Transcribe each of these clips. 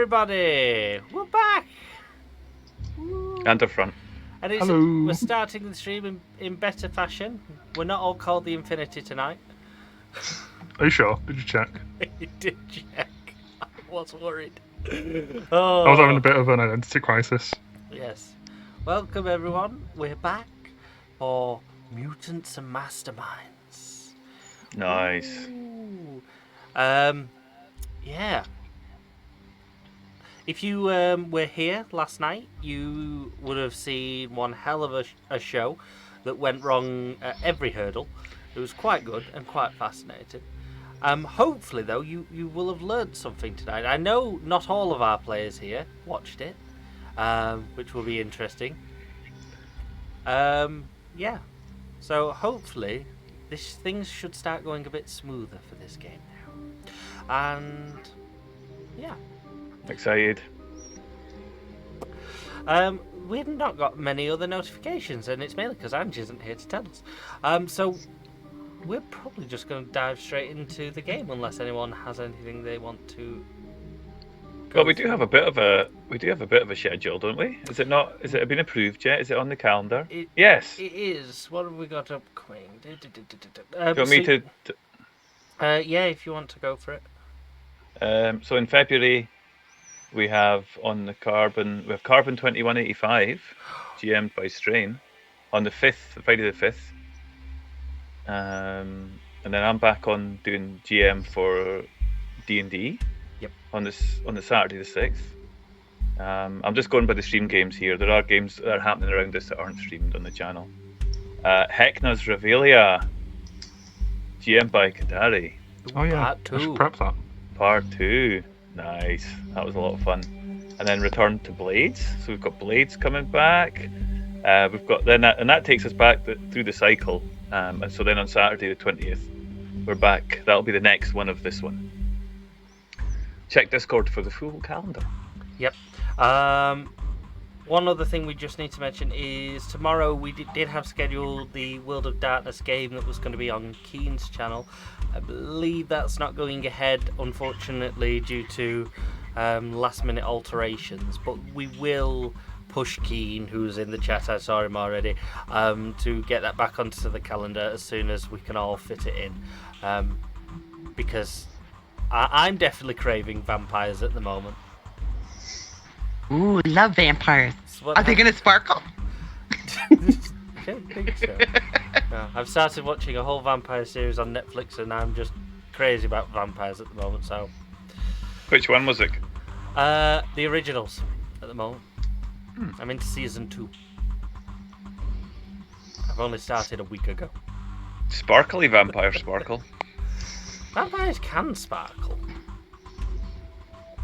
everybody! We're back! And up front. And Hello. we're starting the stream in better fashion. We're not all called TheInfinaty tonight. Are you sure? Did you check? You did check. I was worried. I was having a bit of an identity crisis. Yes. Welcome everyone. We're back for Mutants and Masterminds. Nice. Ooh. Yeah. If you were here last night, you would have seen one hell of a show that went wrong at every hurdle. It was quite good and quite fascinating. Hopefully, though, you will have learned something tonight. I know not all of our players here watched it, which will be interesting. Yeah. So hopefully, things should start going a bit smoother for this game now. And yeah. Excited. We've not got many other notifications, and it's mainly because Angie isn't here to tell us. So we're probably just going to dive straight into the game, unless anyone has anything they want to. Well, we do have a bit of a schedule, don't we? Is it not? Is it been approved yet? Is it on the calendar? Yes. It is. What have we got upcoming? Do you want me to? Yeah, if you want to go for it. So in February, we have on the Carbon 2185, GM'd by Strain, on the 5th, Friday the 5th. And then I'm back on doing GM for D&D. Yep. On the Saturday the 6th. I'm just going by the stream games here. There are games that are happening around us that aren't streamed on the channel. Hecna's Revelia, GM by Kadari. Oh yeah, Part I should 2. prep that. Part 2. Nice. That was a lot of fun. And then Return to Blades. So we've got Blades coming back. We've got and that takes us back through the cycle. And so then on Saturday the 20th, we're back. That'll be the next one of this one. Check Discord for the full calendar. Yep. One other thing we just need to mention is tomorrow we did have scheduled the World of Darkness game that was going to be on Keen's channel. I believe that's not going ahead, unfortunately, due to last minute alterations, but we will push Keen, who's in the chat, I saw him already, to get that back onto the calendar as soon as we can all fit it in, because I'm definitely craving vampires at the moment. Ooh, love vampires. Are they going to sparkle? I don't think so. No, I've started watching a whole vampire series on Netflix, and I'm just crazy about vampires at the moment. So, Which one was it? the originals at the moment. I'm into season 2. I've only started a week ago. Sparkly vampire sparkle. Vampires can sparkle.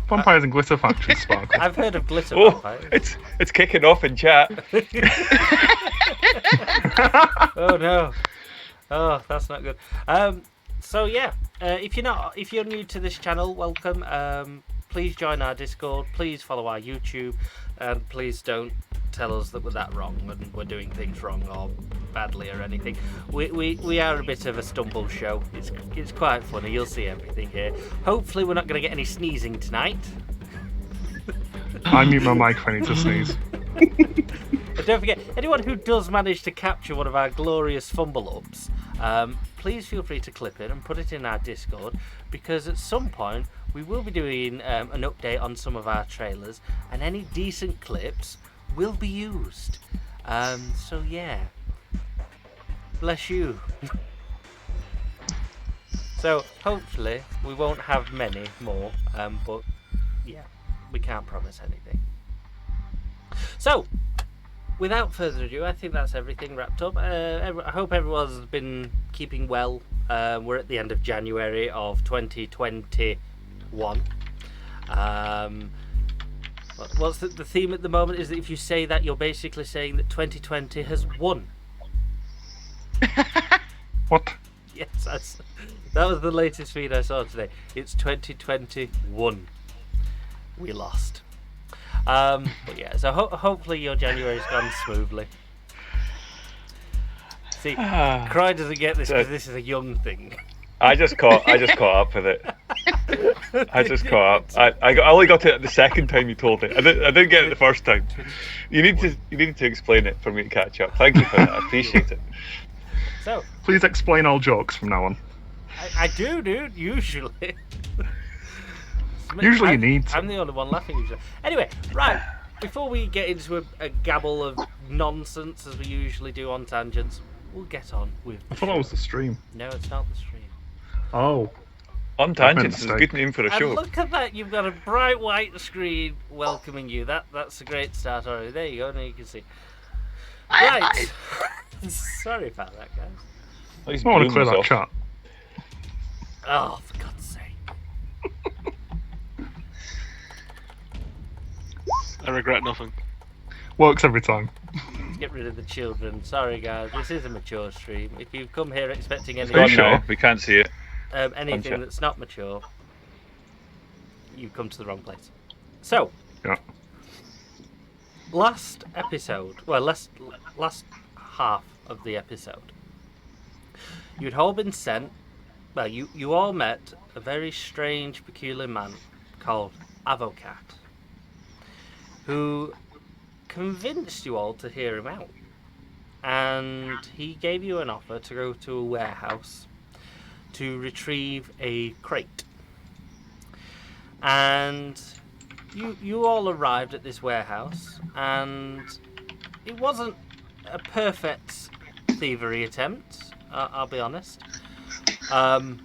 Vampires and glitter factions sparkle. I've heard of glitter Oh, vampires. it's kicking off in chat. Oh no! Oh, that's not good. So yeah, if you're new to this channel, welcome. Please join our Discord. Please follow our YouTube, and please don't tell us that we're that wrong and we're doing things wrong or badly or anything. We are a bit of a stumble show. It's quite funny. You'll see everything here. Hopefully, we're not going to get any sneezing tonight. I mute my mic if I need to sneeze. But don't forget, anyone who does manage to capture one of our glorious fumble ups, please feel free to clip it and put it in our Discord, because at some point we will be doing an update on some of our trailers, and any decent clips will be used. So yeah, bless you. So hopefully we won't have many more, but yeah, we can't promise anything. So, without further ado, I think that's everything wrapped up. I hope everyone's been keeping well. We're at the end of January of 2021. What's the theme at the moment is that if you say that, you're basically saying that 2020 has won. What? Yes, that was the latest feed I saw today. It's 2021. We lost. But yeah, so hopefully your January's gone smoothly. See, Croy doesn't get this because this is a young thing. I just caught up with it. I just caught up. I only got it the second time you told it. I didn't get it the first time. You need to explain it for me to catch up. Thank you for that. I appreciate it. So, Please explain all jokes from now on. I do, dude. Usually. Usually you need to. I'm the only one laughing usually. Anyway, right. Before we get into a gabble of nonsense as we usually do on tangents, we'll get on with. I thought that was the stream. No, it's not the stream. Oh. On Tangents is a good name for a show. And look at that! You've got a bright white screen welcoming you. That's a great start already. There you go. Now you can see. Right. Sorry about that, guys. I want to clear that chat. Oh, for God's sake! I regret nothing. Works every time. Let's get rid of the children. Sorry, guys. This is a mature stream. If you've come here expecting anything, Gone now. We can't see it. Anything that's not mature, you've come to the wrong place. So, Yeah. last episode, well, last half of the episode, you'd all been sent, well, you all met a very strange, peculiar man called Avocat, who convinced you all to hear him out. And he gave you an offer to go to a warehouse to retrieve a crate. And you all arrived at this warehouse, and it wasn't a perfect thievery attempt, I'll be honest. The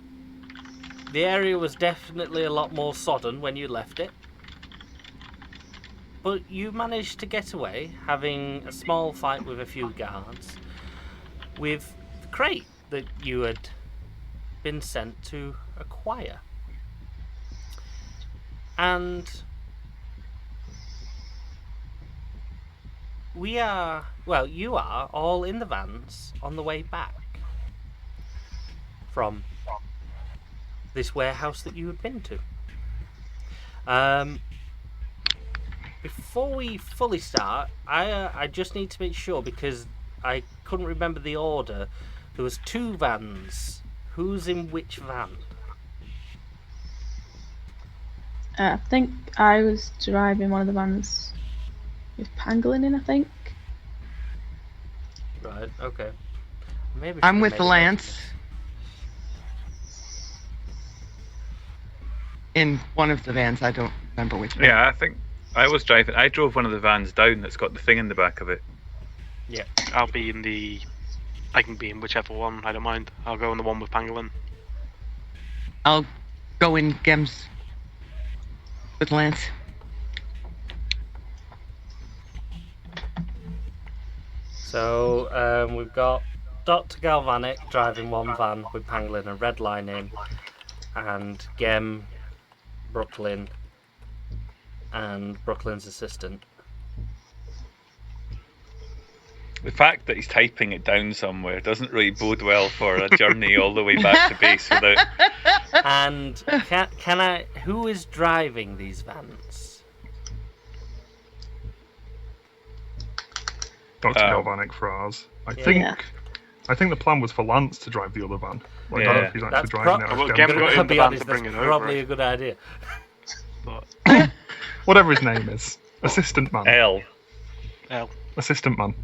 area was definitely a lot more sodden when you left it. But you managed to get away, having a small fight with a few guards, with the crate that you had been sent to acquire. And you are all in the vans on the way back from this warehouse that you had been to. Before we fully start, I just need to make sure, because I couldn't remember the order. There was 2 vans. Who's in which van? I think I was driving one of the vans with Pangolin in, I think. Right, okay. Maybe I'm with the Lance. In one of the vans, I don't remember which one. Yeah, I think I was driving. I drove one of the vans down that's got the thing in the back of it. Yeah. I can be in whichever one, I don't mind. I'll go in the one with Pangolin. I'll go in Gems with Lance. So we've got Dr. Galvanic driving one van with Pangolin and red line in, and Gem, Brooklyn, and Brooklyn's assistant. The fact that he's typing it down somewhere doesn't really bode well for a journey all the way back to base without. And can I? Who is driving these vans? Dr. Galvanic for ours. I think the plan was for Lance to drive the other van. Like, I don't know if he's actually driving it. Well, Or Gem Gem. got in the van to bring That's it over. probably a good idea. But Whatever his name is. Assistant man. L. Assistant man.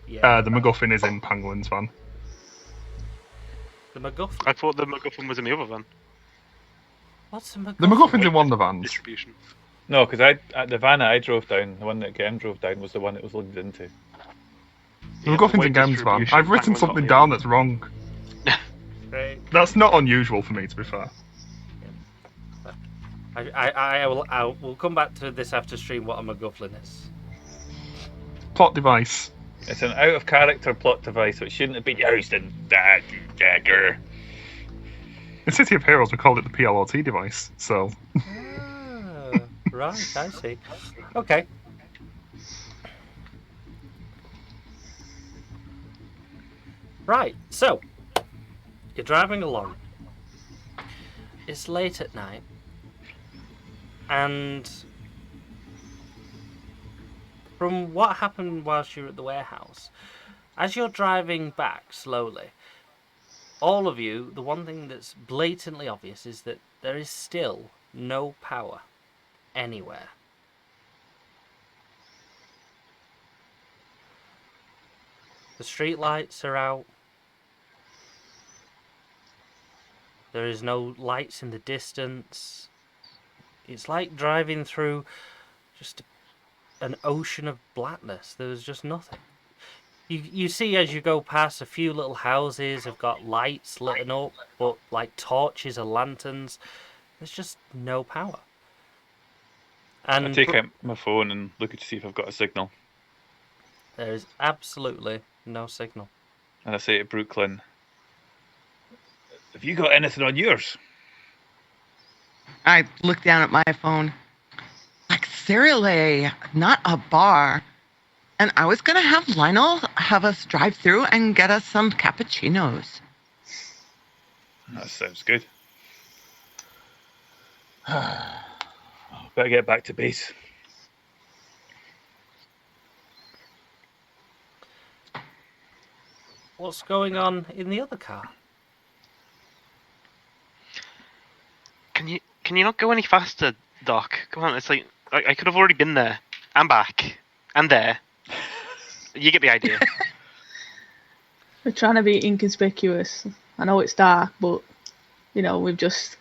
Yeah. The MacGuffin is in Pangolin's van. The MacGuffin. I thought the MacGuffin was in the other van. What's the MacGuffin? The MacGuffin's in one of the vans. Distribution. No, because the van that I drove down, the one that Gem drove down, was the one it was loaded into. The MacGuffin's in Gem's van. I've written something down that's wrong. Great. That's not unusual for me, to be fair. I will come back to this after stream. What a MacGuffin is. Plot device. It's an out-of-character plot device, which shouldn't have been used in that dagger. In City of Heroes, we called it the PLOT device, so... Right, I see. Okay. Right, so, you're driving along. It's late at night. And from what happened whilst you were at the warehouse, as you're driving back slowly, all of you, the one thing that's blatantly obvious is that there is still no power anywhere. The street lights are out. There is no lights in the distance. It's like driving through just an ocean of blackness. There's just nothing. You see as you go past, a few little houses have got lights lit up, but like torches or lanterns. There's just no power. And I take out my phone and look to see if I've got a signal. there is absolutely no signal. And I say to Brooklyn, have you got anything on yours? I look down at my phone. Like, seriously, not a bar. And I was going to have Lionel have us drive through and get us some cappuccinos. That sounds good. Better get back to base. What's going on in the other car? Can you not go any faster, Doc? Come on, it's like I could have already been there and back and there. You get the idea. We're trying to be inconspicuous. I know it's dark, but you know, we've just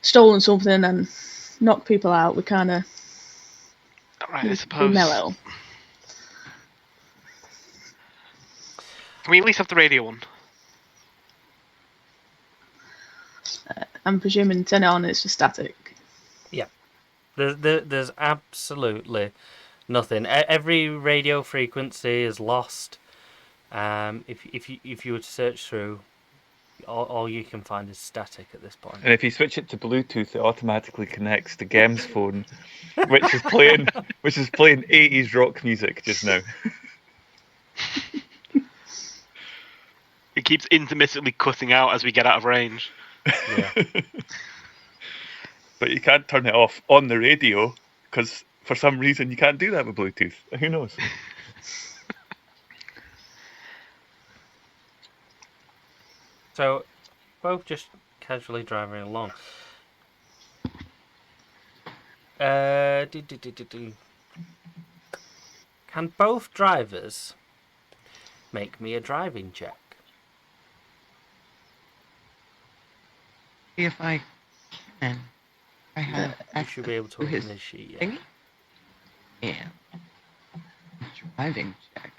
stolen something and knocked people out. We kind of Right, I suppose. mellow. Can we at least have the radio on? I'm presuming turn it on. It's just static. Yeah, there's absolutely nothing. Every radio frequency is lost. If you were to search through, all you can find is static at this point. And if you switch it to Bluetooth, it automatically connects to Gem's phone, which is playing 80s rock music just now. It keeps intermittently cutting out as we get out of range. Yeah. But you can't turn it off on the radio because for some reason you can't do that with Bluetooth. Who knows? So, both just casually driving along. Can both drivers make me a driving check? See if I can. I have You should be able to his open this sheet. Yeah. thingy. Yeah. Driving check.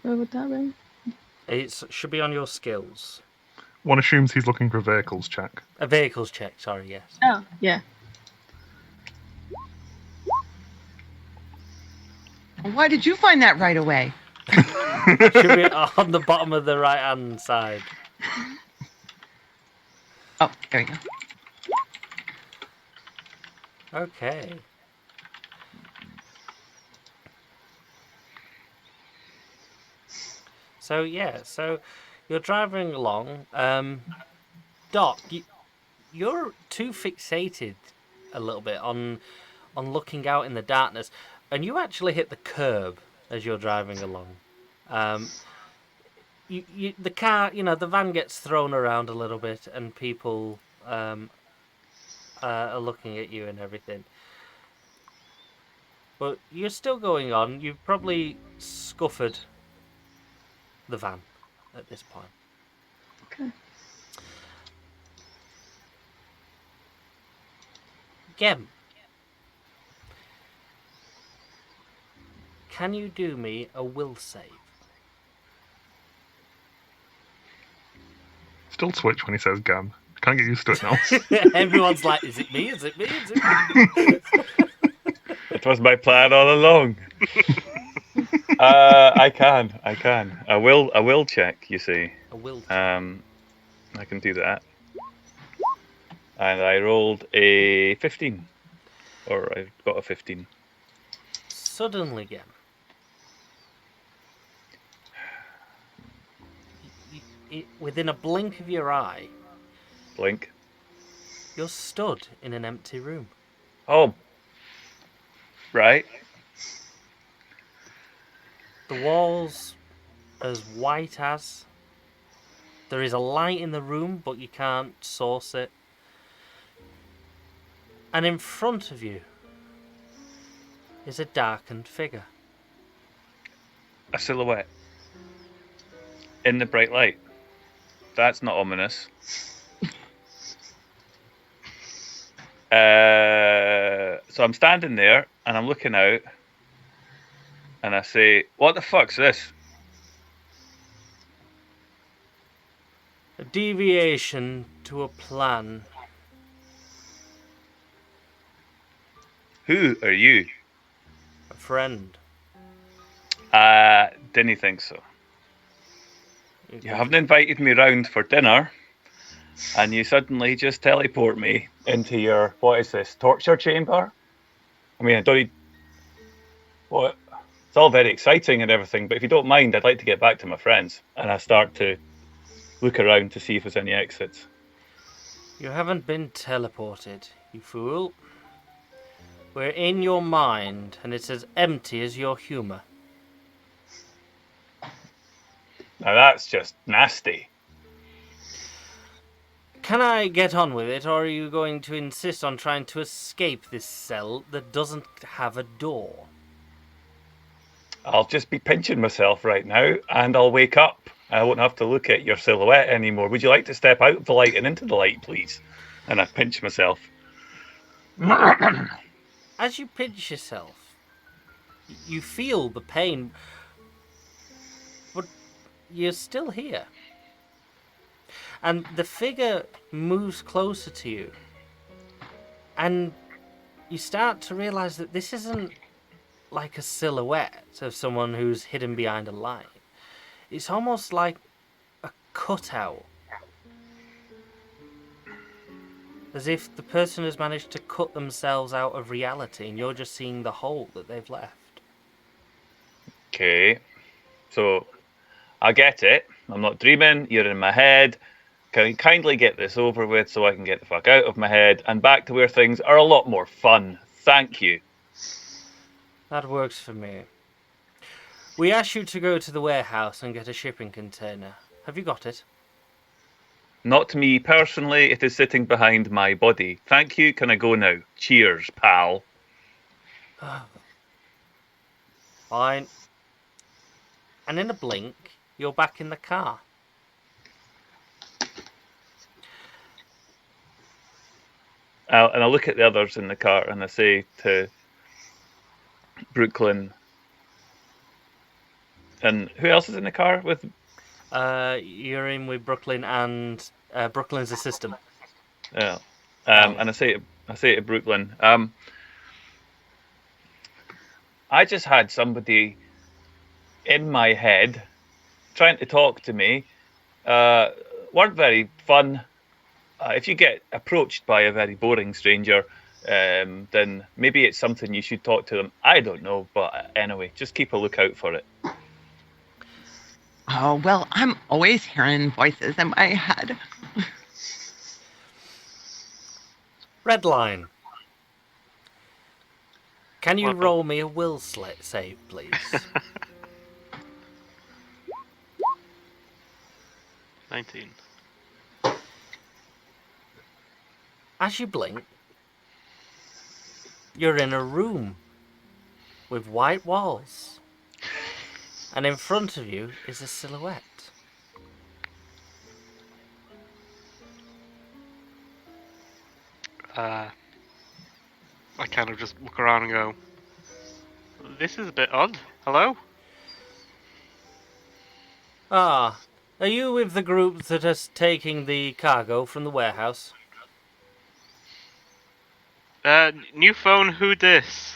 Where would that be? It should be on your skills. One assumes he's looking for a vehicles check. A vehicles check, sorry, yes. Oh, yeah. Why did you find that right away? Should be on the bottom of the right hand side. Oh, there we go. Okay. So yeah, so you're driving along. Doc, you're too fixated a little bit on looking out in the darkness, and you actually hit the curb as you're driving along. The car, the van gets thrown around a little bit, and people are looking at you and everything. But you're still going on. You've probably scuffed the van at this point. Okay. Gem, can you do me a will save? Still twitch when he says Gam. Can't get used to it now. Everyone's like, is it me? Is it me? Is it me? It was my plan all along. I can. I will check, you see. A will. I can do that. And I rolled a 15. Or I got a 15. Suddenly, Gem, within a blink of your eye, Blink. you're stood in an empty room. Oh. Right. The walls as white as, There is a light in the room, but you can't source it. And in front of you is a darkened figure. A silhouette. In the bright light. That's not ominous. So I'm standing there and I'm looking out and I say, what the fuck's this? A deviation to a plan. Who are you? A friend. Didn't think so. You haven't invited me round for dinner, and you suddenly just teleport me into your, what is this, torture chamber? I mean, I don't need... What? It's all very exciting and everything, but if you don't mind, I'd like to get back to my friends. And I start to look around to see if there's any exits. You haven't been teleported, you fool. We're in your mind, and it's as empty as your humour. Now that's just nasty. Can I get on with it, or are you going to insist on trying to escape this cell that doesn't have a door? I'll just be pinching myself right now, and I'll wake up. I won't have to look at your silhouette anymore. Would you like to step out of the light and into the light, please? And I pinch myself. As you pinch yourself, you feel the pain, but you're still here. And the figure moves closer to you. And you start to realize that this isn't like a silhouette of someone who's hidden behind a light. It's almost like a cutout. As if the person has managed to cut themselves out of reality and you're just seeing the hole that they've left. Okay. So, I get it. I'm not dreaming. You're in my head. Can you kindly get this over with so I can get the fuck out of my head and back to where things are a lot more fun? Thank you. That works for me. We asked you to go to the warehouse and get a shipping container. Have you got it? Not me personally, it is sitting behind my body. Thank you, can I go now? Cheers, pal. Fine. And in a blink, you're back in the car. And I look at the others in the car and I say to Brooklyn, and who else is in the car with? You're in with Brooklyn and Brooklyn's assistant. Yeah. And I say to Brooklyn, I just had somebody in my head trying to talk to me. Weren't very fun. If you get approached by a very boring stranger, then maybe it's something you should talk to them. I don't know, but anyway, just keep a lookout for it. Oh, well, I'm always hearing voices in my head. Red line. Can you roll me a will save, please? 19. As you blink, you're in a room with white walls. And in front of you is a silhouette. I kind of just look around and go, this is a bit odd. Hello? Ah, are you with the group that is taking the cargo from the warehouse? New phone, who dis?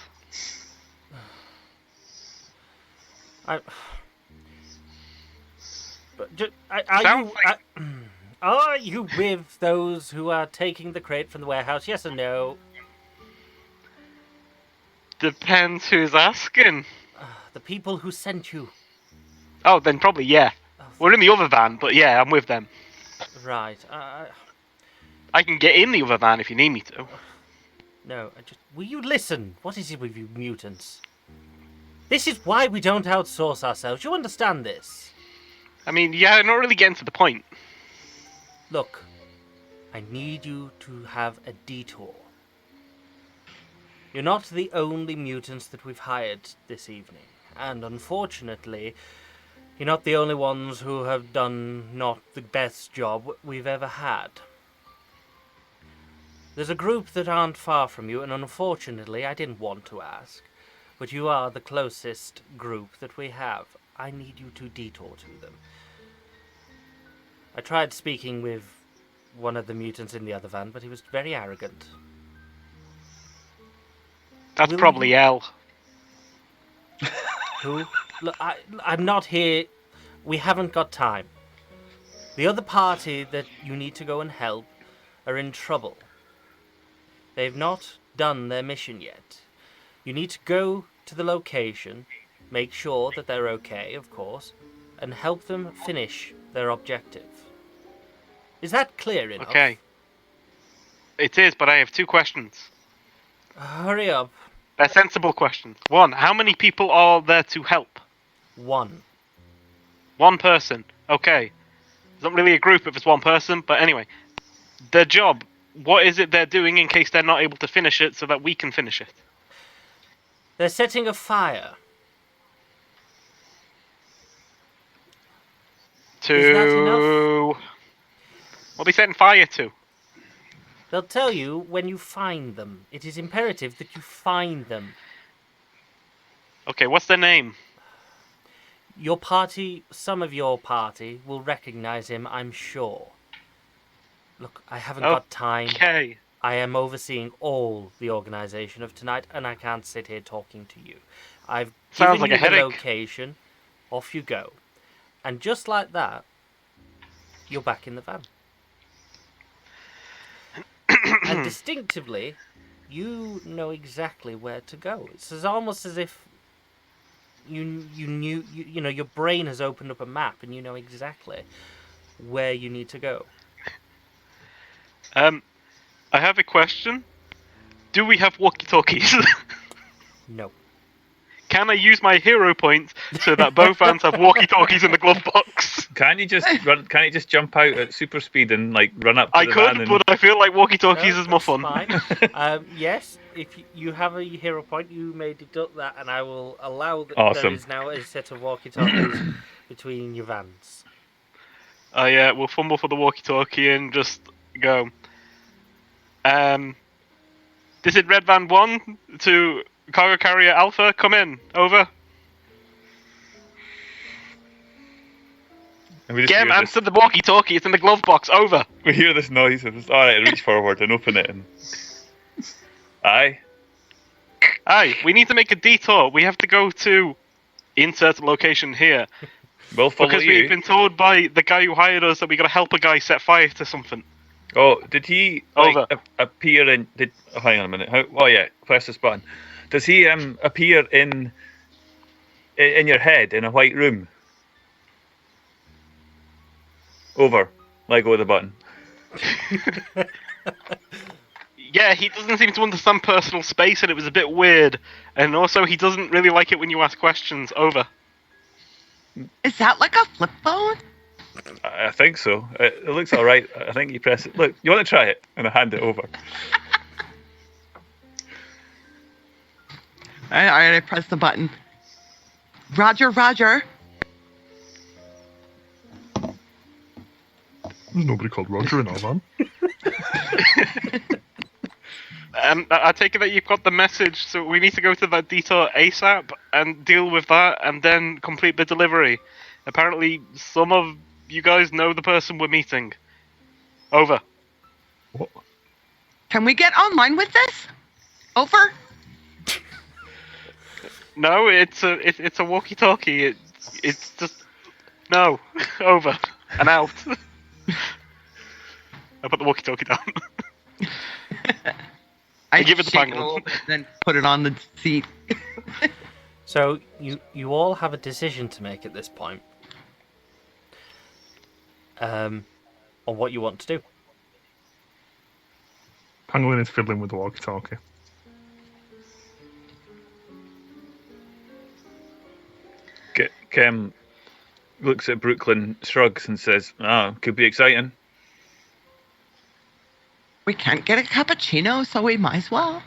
Are you with those who are taking the crate from the warehouse? Yes or no? Depends who's asking. The people who sent you. Oh, then probably yeah. We're in the other van, but yeah, I'm with them. Right. I can get in the other van if you need me to. No, will you listen? What is it with you mutants? This is why we don't outsource ourselves. You understand this? I mean, yeah, not really getting to the point. Look, I need you to have a detour. You're not the only mutants that we've hired this evening, and unfortunately, you're not the only ones who have done not the best job we've ever had. There's a group that aren't far from you, and unfortunately, I didn't want to ask, but you are the closest group that we have. I need you to detour to them. I tried speaking with one of the mutants in the other van, but he was very arrogant. That's Will probably you- L. Who? Look, I'm not here. We haven't got time. The other party that you need to go and help are in trouble. They've not done their mission yet. You need to go to the location, make sure that they're okay, of course, and help them finish their objective. Is that clear enough? Okay. It is, but I have 2 questions. Hurry up. They're sensible questions. 1, how many people are there to help? 1. 1 person. Okay. It's not really a group if it's 1 person, but anyway. Their job, what is it they're doing in case they're not able to finish it so that we can finish it? They're setting a fire. To... Is that enough? What are they setting fire to? They'll tell you when you find them. It is imperative that you find them. Okay, what's their name? Your party, some of your party, will recognize him, I'm sure. Look, I haven't got time. Okay. I am overseeing all the organization of tonight, and I can't sit here talking to you. I've Sounds given like you a the headache. location. Off you go. And just like that, you're back in the van. And distinctively, you know exactly where to go. It's almost as if you knew, you know, your brain has opened up a map and you know exactly where you need to go. I have a question. Do we have walkie-talkies? No. Can I use my hero points so that both vans have walkie-talkies in the glove box? Can't you just jump out at super speed and like run up to I the van could, and... but I feel like walkie-talkies No, is more that's fun. fine. Yes, if you have a hero point, you may deduct that, and I will allow that Awesome. there is now a set of walkie-talkies between your vans. Yeah, we'll fumble for the walkie-talkie and just go. This is Red Van 1 to Cargo Carrier Alpha. Come in. Over. And we just Gem, hear answer the walkie-talkie. It's in the glove box. Over. We hear this noise and it's alright, reach forward and open it and... Aye. Aye, we need to make a detour. We have to go to insert location here. We'll follow Because you. we've been told by the guy who hired us that we got to help a guy set fire to something. Oh, did he like, Over. appear in... Oh, hang on a minute. Oh yeah, press this button. Does he appear in your head in a white room? Over. Let go of the button. Yeah, he doesn't seem to understand personal space, and it was a bit weird. And also, he doesn't really like it when you ask questions. Over. Is that like a flip phone? I think so. It looks alright. I think you press it. Look, you want to try it? And I hand it over. I press the button. Roger, Roger. There's nobody called Roger in our van. I take it that you've got the message, so we need to go to that detour ASAP and deal with that, and then complete the delivery. Apparently, some of you guys know the person we're meeting. Over. What? Can we get online with this? Over. No, it's a walkie-talkie. It's just no. Over and out. I put the walkie-talkie down. I give it the shake bangle. a little bit, then put it on the seat. So you all have a decision to make at this point. On what you want to do. Pangolin is fiddling with the walkie-talkie. Kem looks at Brooklyn, shrugs and says, "Ah, could be exciting." We can't get a cappuccino, so we might as well.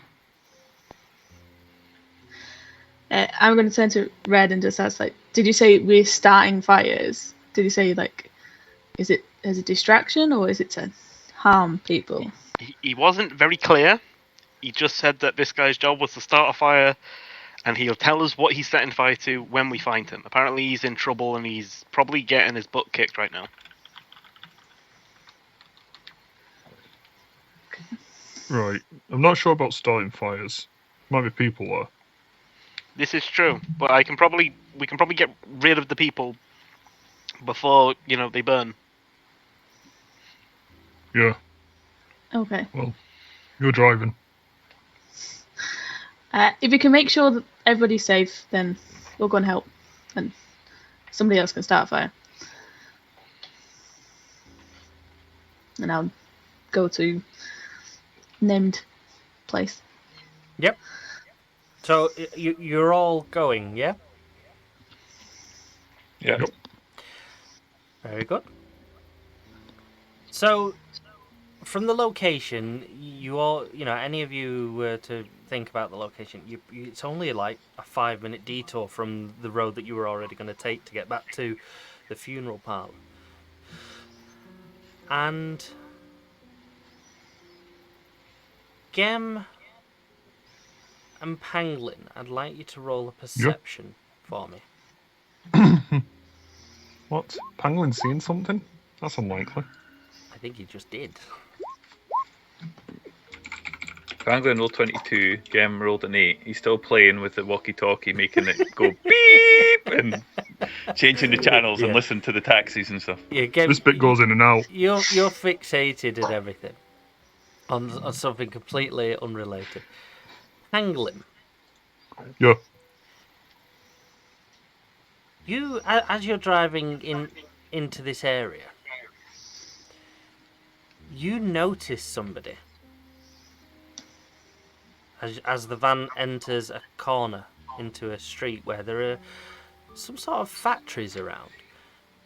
I'm going to turn to Red and just ask, like, did you say we're starting fires? Did you say, like, is it as a distraction or is it to harm people? He wasn't very clear. He just said that this guy's job was to start a fire, and he'll tell us what he's setting fire to when we find him. Apparently he's in trouble, and he's probably getting his butt kicked right now. Right. I'm not sure about starting fires. Might be people there. This is true, but we can probably get rid of the people before, they burn. Yeah. Okay. Well, you're driving. If you can make sure that everybody's safe, then we'll go and help, and somebody else can start a fire. And I'll go to named place. Yep. So you're all going, yeah? Yeah. Yep. Very good. So, from the location, you all, any of you were to think about the location, it's only like a 5-minute detour from the road that you were already going to take to get back to the funeral parlour. And Gem and Pangolin, I'd like you to roll a perception for me. What? Pangolin seeing something? That's unlikely. I think he just did. Pangolin rolled 22, Gem rolled an 8. He's still playing with the walkie-talkie, making it go beep and changing the channels and listening to the taxis and stuff. Yeah, Gem, This bit goes in and out. You're fixated and everything on something completely unrelated. Pangolin. Yeah. You, as you're driving into this area, you notice somebody as the van enters a corner into a street where there are some sort of factories around.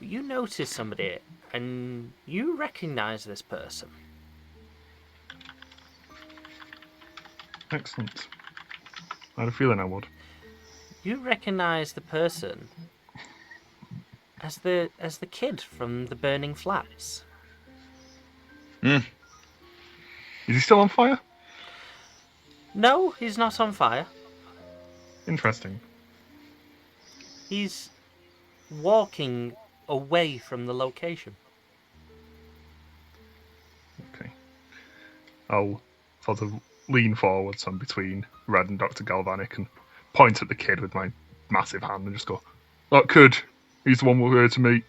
You notice somebody and you recognise this person. Excellent. I had a feeling I would. You recognise the person as the kid from the burning flats. Is he still on fire? No, he's not on fire. Interesting. He's walking away from the location. Okay. I'll sort of lean forward some between Red and Dr. Galvanic and point at the kid with my massive hand and just go, "That kid, he's the one we're here to meet."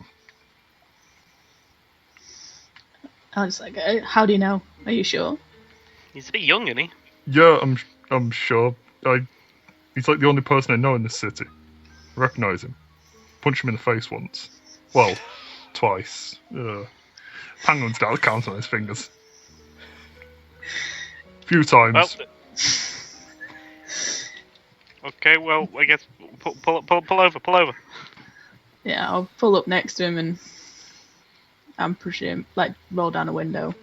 I was like, how do you know? Are you sure? He's a bit young, isn't he? Yeah, I'm sure. He's like the only person I know in this city. I recognise him. Punched him in the face once. Well, twice. Pangolin started counting on his fingers. A few times. Well, okay, well, I guess pull over. Yeah, I'll pull up next to him and I'm presuming, like, roll down a window.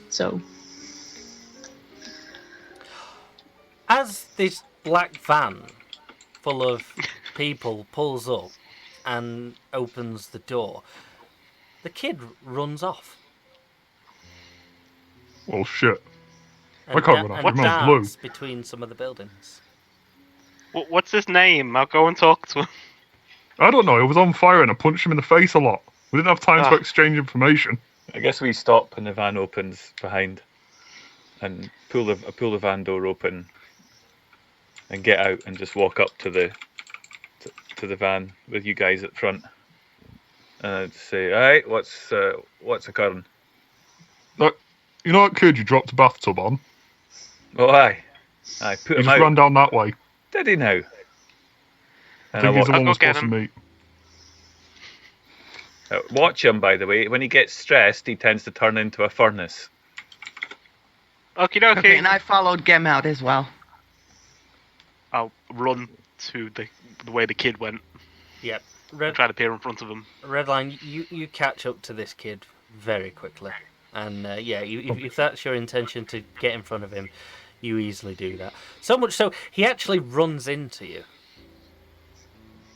So, as this black van full of people pulls up and opens the door, the kid runs off. Well, shit. And I can't run off. and I'm blue. dance between some of the buildings. What's his name? I'll go and talk to him. I don't know. It was on fire and I punched him in the face a lot. We didn't have time to exchange information. I guess we stop and the van opens behind, and pull the van door open, and get out and just walk up to the van with you guys at front, and I'd say, "All right, what's occurring?" Look, you know that kid you dropped a bathtub on? Oh, aye, put He him just out. ran down that way. Did he now? I And think he's the I'll one go we're get supposed to him. meet. Watch him, by the way. When he gets stressed, he tends to turn into a furnace. Okie dokie. Okay, and I followed Gem out as well. I'll run to the way the kid went. Yep. And try to peer in front of him. Redline, you catch up to this kid very quickly. And yeah, if that's your intention to get in front of him, you easily do that. So much so, he actually runs into you.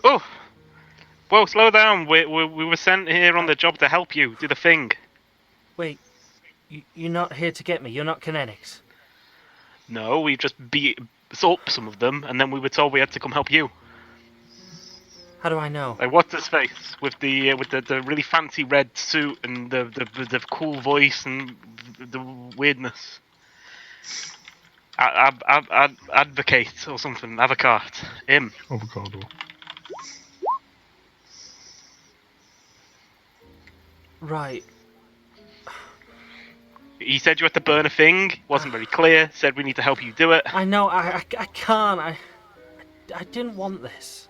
Oh, whoa! Slow down. We were sent here on the job to help you do the thing. Wait, you're not here to get me. You're not kinetics. No, we just beat up some of them, and then we were told we had to come help you. How do I know? Like, what's his face with the really fancy red suit and the cool voice and the weirdness? Advocate or something. Avocate. Him. Avocado. Right. He said you had to burn a thing. Wasn't very clear. Said we need to help you do it. I know. I can't. I didn't want this.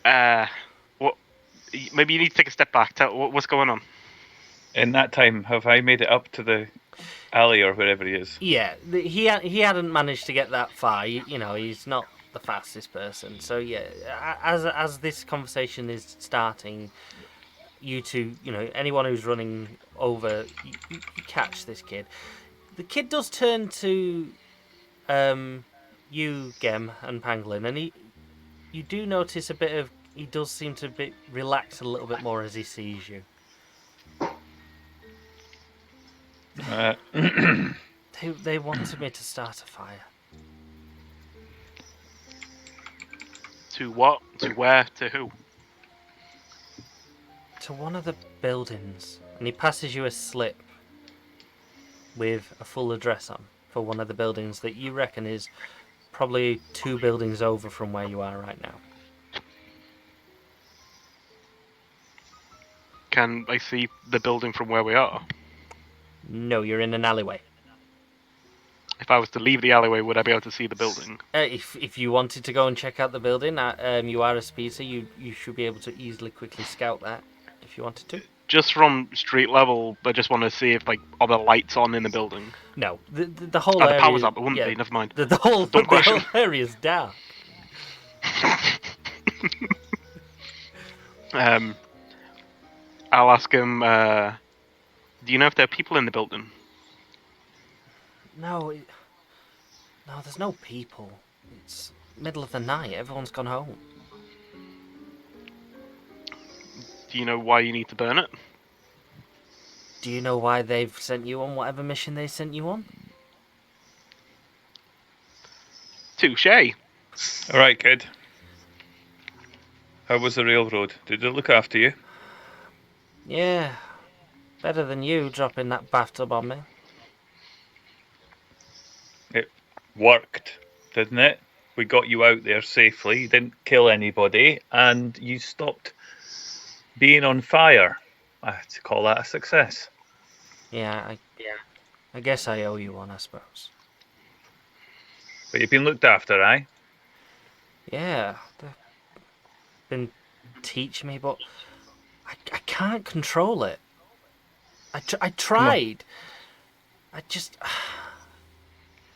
What? Maybe you need to take a step back. Tell what's going on. In that time, have I made it up to the alley or wherever he is? Yeah, he hadn't managed to get that far. You know, he's not the fastest person. So yeah, as this conversation is starting, you two, you know, anyone who's running over, you catch this kid. The kid does turn to you, Gem, and Pangolin, and you do notice he does seem to be relax a little bit more as he sees you. They wanted me to start a fire. To what? To where? To who? To one of the buildings, and he passes you a slip with a full address on for one of the buildings that you reckon is probably 2 buildings over from where you are right now. Can I see the building from where we are? No, you're in an alleyway. If I was to leave the alleyway, would I be able to see the building? If you wanted to go and check out the building, you are a speeder, you should be able to easily, quickly scout that if you wanted to. Just from street level, I just want to see if are the lights on in the building. No, the whole Oh, area... the power's up. It wouldn't be. Never mind. The whole area is dark. I'll ask him. Do you know if there are people in the building? No, there's no people. It's middle of the night. Everyone's gone home. Do you know why you need to burn it? Do you know why they've sent you on whatever mission they sent you on? Touche. All right, kid. How was the railroad? Did it look after you? Yeah, better than you dropping that bathtub on me. It worked, didn't it? We got you out there safely. You didn't kill anybody, and you stopped being on fire. I have to call that a success. Yeah, I guess I owe you one, I suppose. But you've been looked after, aye? Yeah, they've been teaching me, but I can't control it. I tried.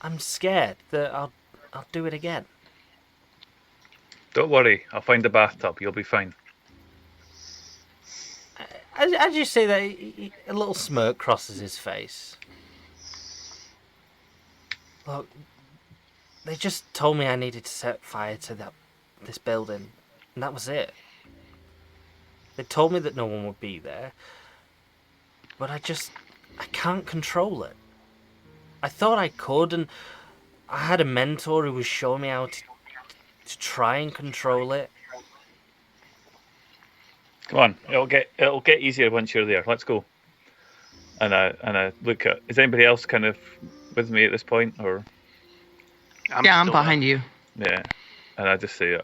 I'm scared that I'll do it again. Don't worry, I'll find the bathtub. You'll be fine. As you say that, a little smirk crosses his face. Look, they just told me I needed to set fire to this building, and that was it. They told me that no one would be there, but I can't control it. I thought I could, and I had a mentor who was showing me how to try and control it. Come on, it'll get easier once you're there. Let's go. And I look at. Is anybody else kind of with me at this point, or? I'm behind you. Yeah, and I just say,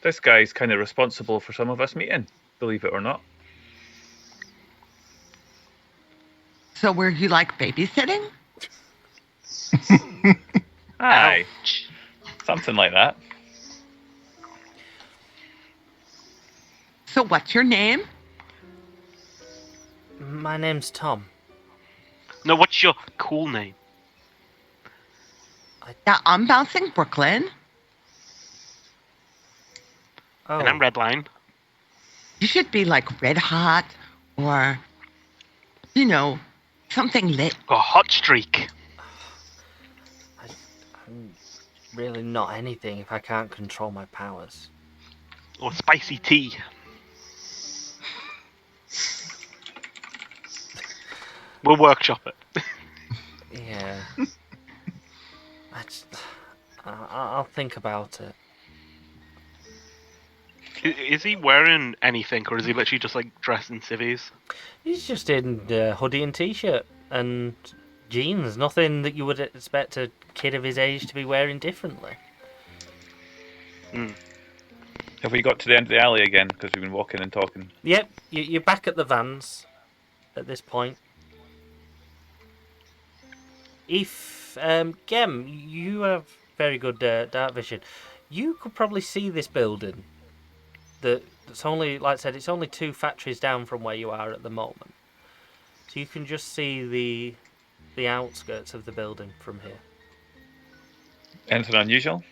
this guy's kind of responsible for some of us meeting, believe it or not. So were you like babysitting? Aye, something like that. So what's your name? My name's Tom. No, what's your cool name? Yeah, I'm bouncing Brooklyn. Oh, And I'm Redline. You should be like red hot or, something lit. Got a hot streak. I'm really not anything if I can't control my powers. Or spicy tea. We'll workshop it. Yeah. I'll think about it. Is he wearing anything, or is he literally just like dressed in civvies? He's just in hoodie and t-shirt and jeans. Nothing that you would expect a kid of his age to be wearing differently. Have we got to the end of the alley again? Because we've been walking and talking. Yep, you're back at the vans at this point. If Gem, you have very good dark vision. You could probably see this building. That's only, like I said, it's only 2 factories down from where you are at the moment. So you can just see the outskirts of the building from here. Anything unusual?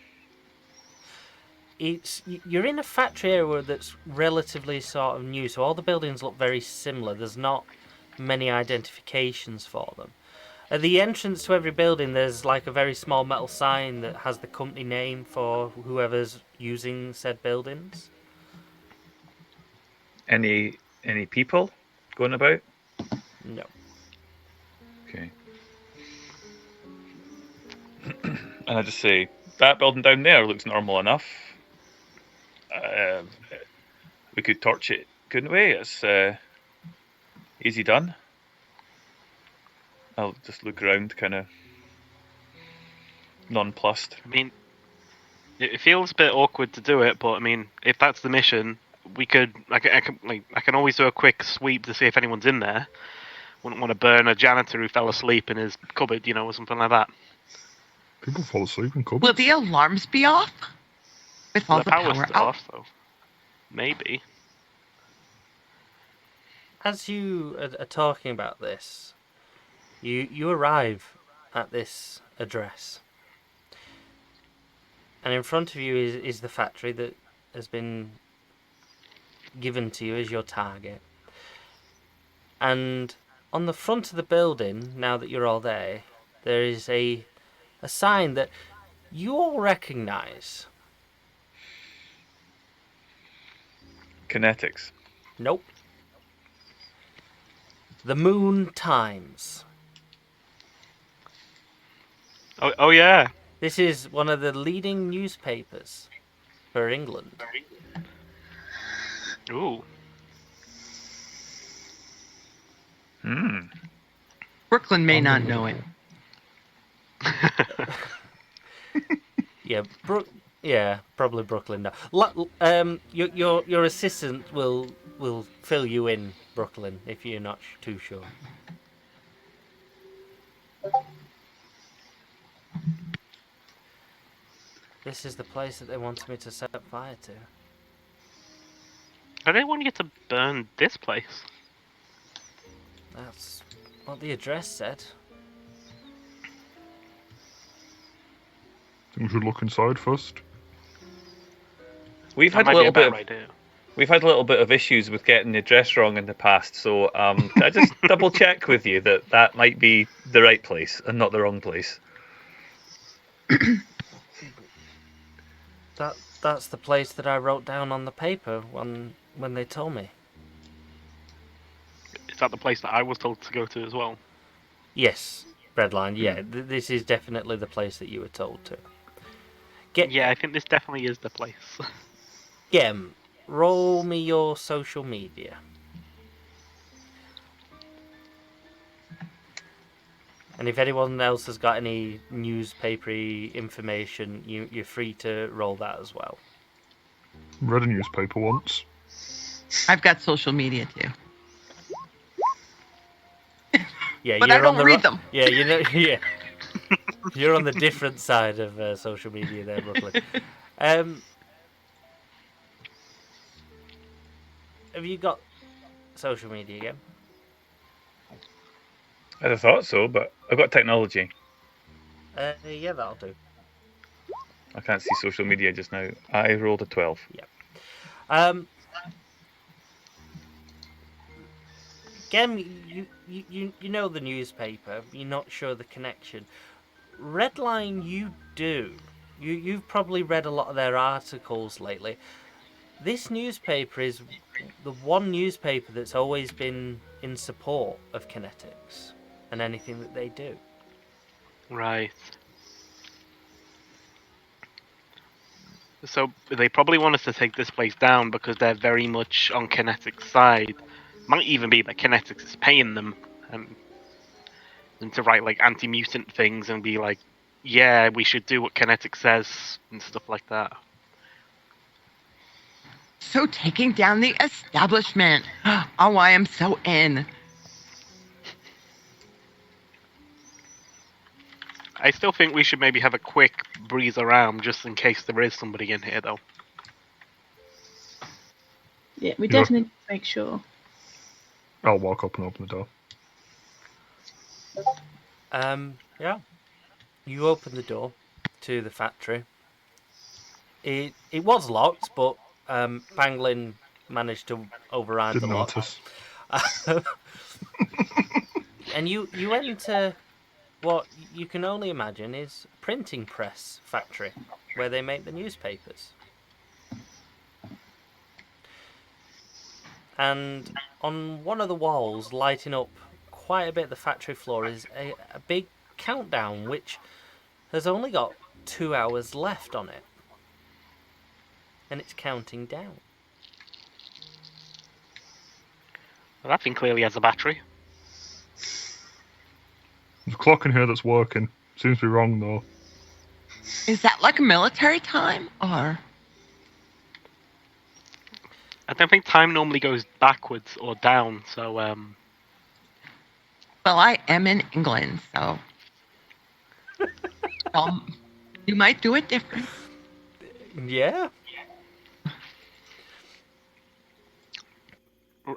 You're in a factory area that's relatively sort of new, so all the buildings look very similar. There's not many identifications for them. At the entrance to every building, there's like a very small metal sign that has the company name for whoever's using said buildings. Any people going about? No. Okay. And I just say, that building down there looks normal enough. We could torch it, couldn't we? It's easy done. I'll just look around, kind of nonplussed. I mean, it feels a bit awkward to do it, but I mean, if that's the mission, we could. I can always do a quick sweep to see if anyone's in there. Wouldn't want to burn a janitor who fell asleep in his cupboard, or something like that. People fall asleep in cupboards. Will the alarms be off? With all the power's power still out? off, though. Maybe. As you are talking about this, you arrive at this address. And in front of you is the factory that has been given to you as your target. And on the front of the building, now that you're all there is a sign that you all recognise. Kinetics. Nope. The Moon Times. Oh yeah. This is one of the leading newspapers for England. Ooh. Brooklyn may not know it. Yeah, probably Brooklyn now. Your assistant will fill you in, Brooklyn, if you're not too sure. This is the place that they wanted me to set fire to. I don't want you to burn this place. That's what the address said. Think we should look inside first. We've That had might a be little a bit. better idea. We've had a little bit of issues with getting the address wrong in the past, so can I just double check with you that might be the right place and not the wrong place? That's the place that I wrote down on the paper when they told me. Is that the place that I was told to go to as well? Yes, Redline. Yeah, this is definitely the place that you were told to. Yeah, I think this definitely is the place. Gem, roll me your social media. And if anyone else has got any newspapery information, you're free to roll that as well. Read a newspaper once. I've got social media too. Yeah, But you're I don't on the read them. Yeah, yeah. You're on the different side of social media there, Brooklyn. Have you got social media again? I'd have thought so, but I've got technology. Yeah, that'll do. I can't see social media just now. I rolled a 12. Yeah. Gem, you know the newspaper. You're not sure the connection. Redline, you do. You've probably read a lot of their articles lately. This newspaper is the one newspaper that's always been in support of Kinetics and anything that they do. Right. So they probably want us to take this place down because they're very much on Kinetics' side. Might even be that Kinetics is paying them and to write like anti-mutant things and be like, yeah, we should do what Kinetics says and stuff like that. So taking down the establishment. Oh, I am so in. I still think we should maybe have a quick breeze around just in case there is somebody in here, though. Yeah, we Yeah. definitely need to make sure. I'll walk up and open the door. Yeah. You open the door to the factory. It was locked, but Pangolin managed to override Didn't the lock. notice. And you enter what you can only imagine is a printing press factory where they make the newspapers. And on one of the walls, lighting up quite a bit of the factory floor, is a big countdown which has only got 2 hours left on it. And it's counting down. Well, that thing clearly has a battery. There's a clock in here that's working. Seems to be wrong though. Is that like military time or? I don't think time normally goes backwards or down, so Well, I am in England, so you might do it different. Yeah.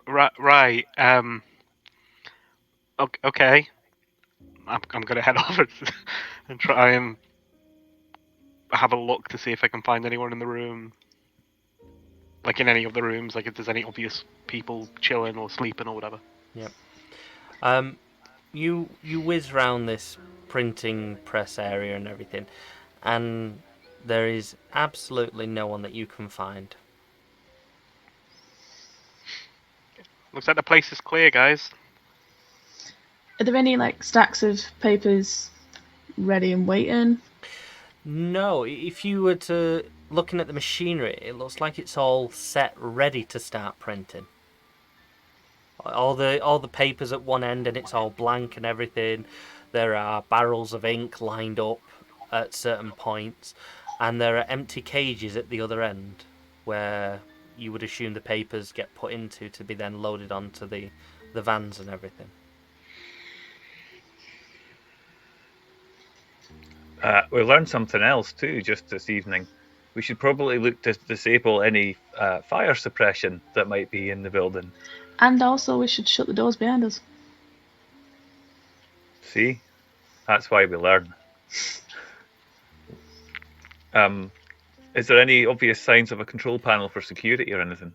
right. Okay. I'm gonna head over and try and have a look to see if I can find anyone in the room, like in any of the rooms, like if there's any obvious people chilling or sleeping or whatever. Yep. You whiz round this printing press area and everything, and there is absolutely no one that you can find. Looks like the place is clear, guys. Are there any like stacks of papers ready and waiting? No, if you were to looking at the machinery, it looks like it's all set, ready to start printing. All the papers at one end, and it's all blank and everything. There are barrels of ink lined up at certain points, and there are empty cages at the other end where you would assume the papers get put into to be then loaded onto the vans and everything. We learned something else too just this evening. We should probably look to disable any fire suppression that might be in the building. And also, we should shut the doors behind us. See? That's why we learn. Is there any obvious signs of a control panel for security or anything?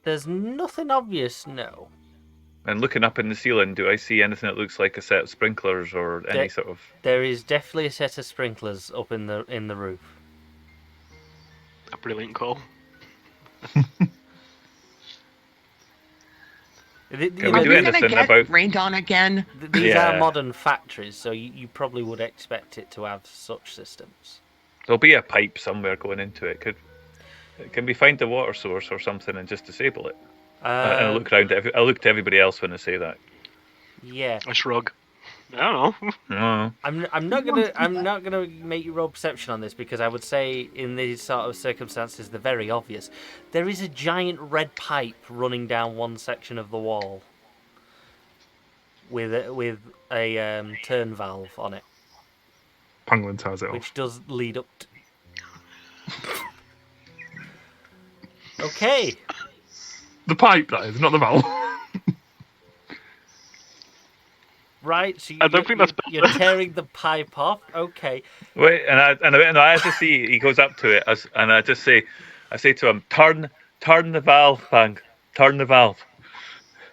There's nothing obvious, no. And looking up in the ceiling, do I see anything that looks like a set of sprinklers or any sort of... There is definitely a set of sprinklers up in the roof. A brilliant call. Can we Are do we gonna anything get about... rained on again? These Yeah. are modern factories, so you probably would expect it to have such systems. There'll be a pipe somewhere going into it. Can we find the water source or something and just disable it? And I'll look around. I'll look to everybody else when I say that. Yeah. I shrug. I don't know. No. I'm not gonna make you roll perception on this, because I would say in these sort of circumstances they're very obvious. There is a giant red pipe running down one section of the wall with a turn valve on it, Pangolin ties it off. which does lead up to... Okay. The pipe, that is, not the valve. Right, so I don't think that's you're tearing the pipe off. Okay. Wait, and I just see he goes up to it, and I say to him, turn the valve, Pang, turn the valve.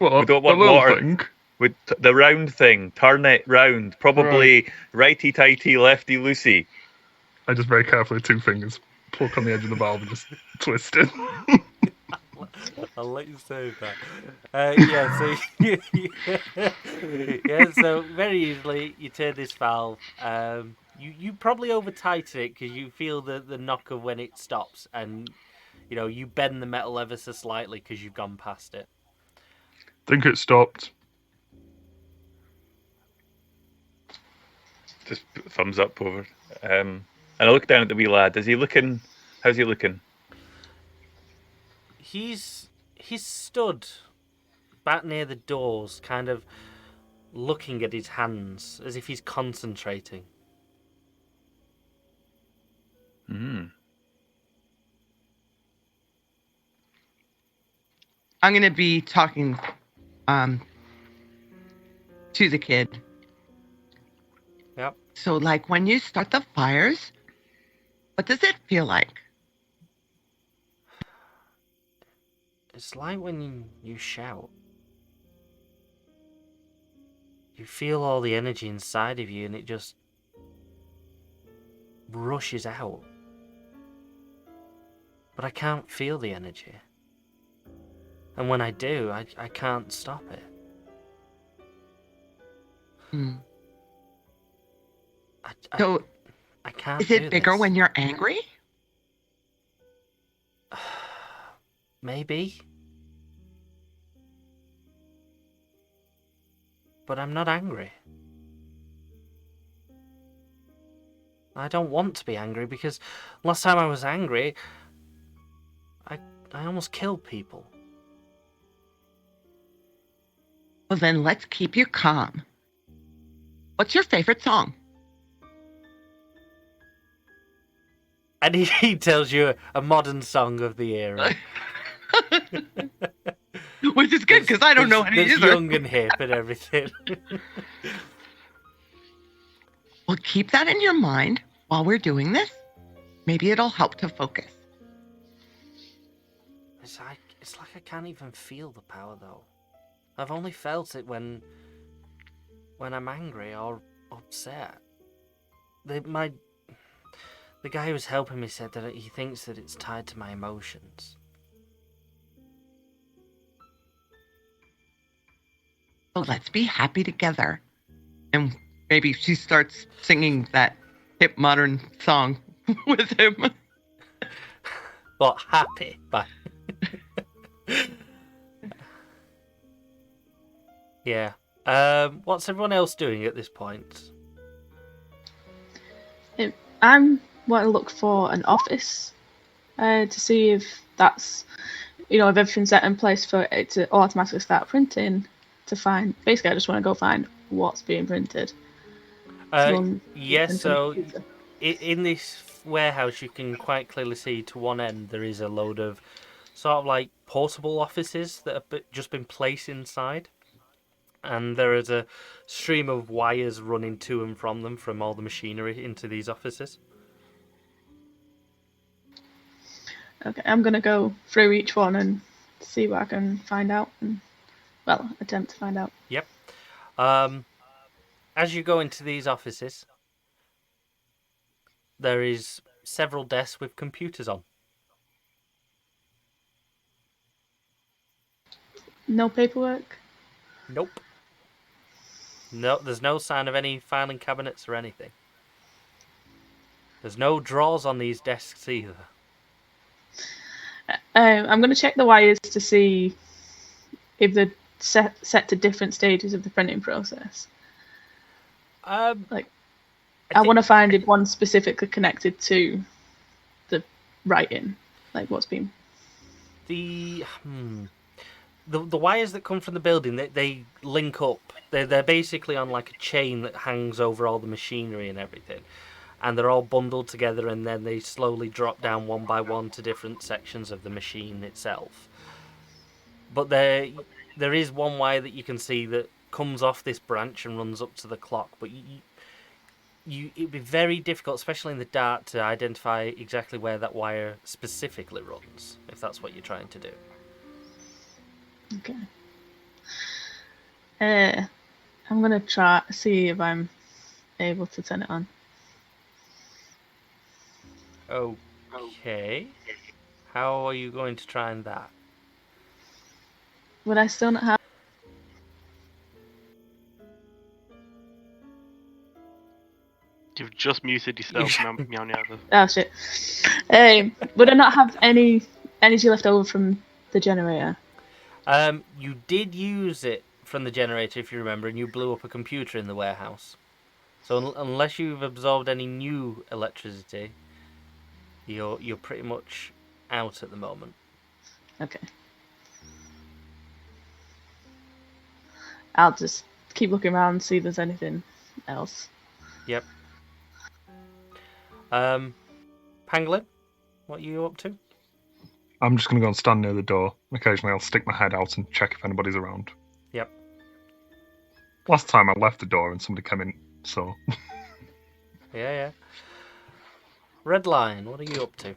What, We don't the want little water. thing? With the round thing, turn it round. Probably righty tighty, lefty loosey. I just very carefully, 2 fingers, pluck on the edge of the valve and just twist it. I'll let you say that. So yeah, so very easily you turn this valve. You probably over tighten it because you feel the knock of when it stops, and you bend the metal ever so slightly because you've gone past it. Think it stopped. Just thumbs up over. And I look down at the wee lad. Is he looking? How's he looking? He's stood back near the doors, kind of looking at his hands as if he's concentrating. Hmm. I'm going to be talking to the kid. Yep. So, like, when you start the fires, what does it feel like? It's like when you shout. You feel all the energy inside of you and it just rushes out. But I can't feel the energy. And when I do, I can't stop it. Hmm. So I can't. Is it bigger when you're angry? Maybe. But I'm not angry. I don't want to be angry because last time I was angry, I almost killed people. Well, then let's keep you calm. What's your favorite song? And he tells you a modern song of the era. Which is good because I don't know any either. either. Young and hip and everything. Well, keep that in your mind while we're doing this. Maybe it'll help to focus. It's like I can't even feel the power though. I've only felt it when I'm angry or upset. The guy who was helping me said that he thinks that it's tied to my emotions. Well, let's be happy together. And maybe she starts singing that hip modern song with him. What, happy? Bye. Yeah. What's everyone else doing at this point? I'm want to look for an office to see if that's, if everything's set in place for it to automatically start printing. To find, basically, I just want to go find what's being printed. Yes, so in this warehouse, you can quite clearly see to one end there is a load of sort of like portable offices that have just been placed inside. And there is a stream of wires running to and from them from all the machinery into these offices. Okay, I'm going to go through each one and see what I can find out. And, attempt to find out. Yep. As you go into these offices, there is several desks with computers on. No paperwork? Nope. No, there's no sign of any filing cabinets or anything. There's no drawers on these desks either. I'm going to check the wires to see if they're set to different stages of the printing process. I want to find if one's specifically connected to the writing, like what's been. The wires that come from the building, they link up. They're basically on like a chain that hangs over all the machinery and everything, and they're all bundled together, and then they slowly drop down one by one to different sections of the machine itself. But there is one wire that you can see that comes off this branch and runs up to the clock, but it'd be very difficult, especially in the dark, to identify exactly where that wire specifically runs, if that's what you're trying to do. Okay. I'm gonna see if I'm able to turn it on. Okay. How are you going to try and that? Would I still not have? You've just muted yourself, meow meow. Oh shit. Would I not have any energy left over from the generator? You did use it from the generator, if you remember, and you blew up a computer in the warehouse. So unless you've absorbed any new electricity, you're pretty much out at the moment. Okay. I'll just keep looking around and see if there's anything else. Yep. Pangolin, what are you up to? I'm just going to go and stand near the door. Occasionally I'll stick my head out and check if anybody's around. Yep. Last time I left the door and somebody came in, so... Yeah. Red Lion, what are you up to?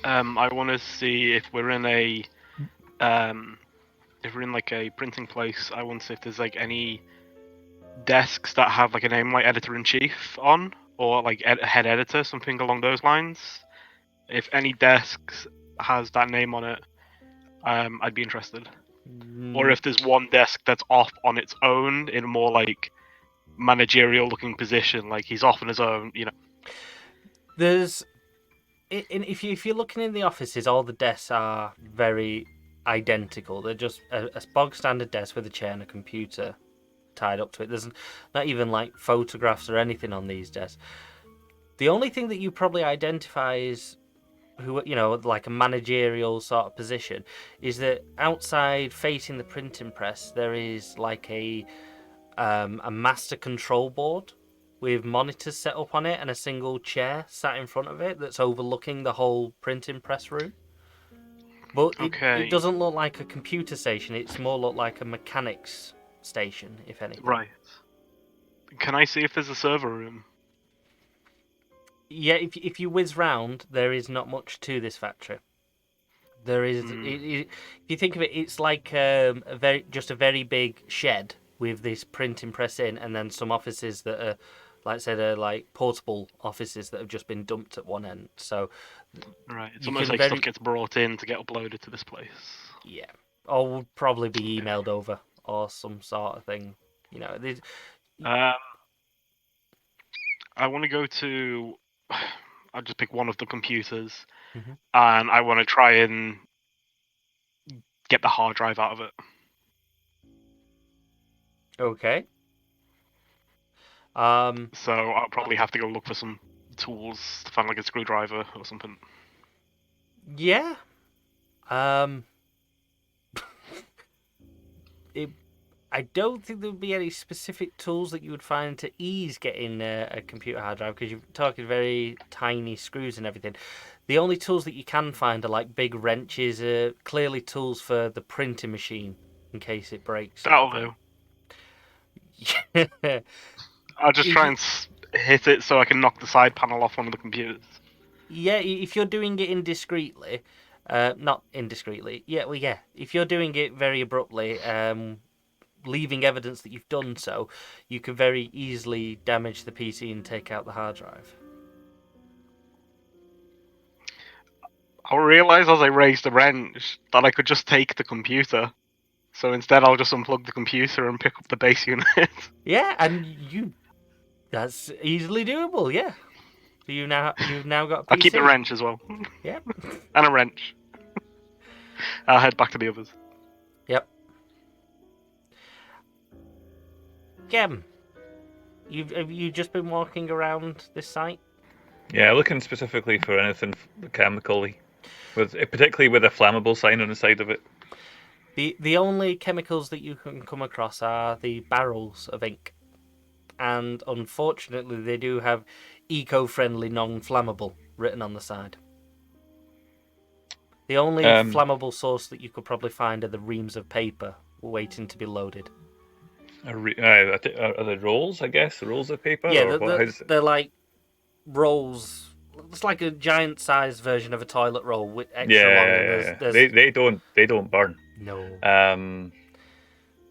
I want to see if we're in a, if we're in like a printing place. I want to see if there's like any desks that have like a name like editor-in-chief on, or like head editor, something along those lines. If any desks has that name on it, I'd be interested. Or if there's one desk that's off on its own in a more like managerial looking position, like he's off on his own, you know. There's, if you're looking in the offices, all the desks are very identical. They're just a bog standard desk with a chair and a computer tied up to it. There's not even like photographs or anything on these desks. The only thing that you probably identify is like a managerial sort of position is that outside facing the printing press there is like a master control board with monitors set up on it and a single chair sat in front of it that's overlooking the whole printing press room. But it doesn't look like a computer station, it's more look like a mechanics station, if anything. Right. Can I see if there's a server room? Yeah, if you whiz round, there is not much to this factory. There is, if you think of it, it's like a very big shed with this printing press in, and then some offices that are, like I said, are like portable offices that have just been dumped at one end. So, right, it's almost like stuff gets brought in to get uploaded to this place. Yeah, or would probably be emailed over or some sort of thing. You know, I want to go to. I'll just pick one of the computers, and I want to try and get the hard drive out of it. Okay. So I'll probably have to go look for some tools to find like a screwdriver or something. Yeah. I don't think there would be any specific tools that you would find to ease getting a computer hard drive, because you're talking very tiny screws and everything. The only tools that you can find are like big wrenches, clearly tools for the printing machine in case it breaks. That'll do. I'll just try and hit it so I can knock the side panel off one of the computers. Yeah, if you're doing it indiscreetly, not indiscreetly. Yeah, well, yeah. If you're doing it very abruptly, leaving evidence that you've done so, you can very easily damage the PC and take out the hard drive. I realised as I raised the wrench that I could just take the computer. So instead I'll just unplug the computer and pick up the base unit. Yeah, and that's easily doable, yeah. So you've now got a PC. I'll keep the wrench as well. Yep. And a wrench. I'll head back to the others. Yep. Gem, have you just been walking around this site? Yeah, looking specifically for anything chemically, particularly with a flammable sign on the side of it. The only chemicals that you can come across are the barrels of ink, and unfortunately they do have eco-friendly, non-flammable written on the side. The only flammable source that you could probably find are the reams of paper waiting to be loaded. Are they rolls, I guess? Rolls of paper? Yeah, they're like rolls. It's like a giant-sized version of a toilet roll with extra long. Yeah, they don't burn. No.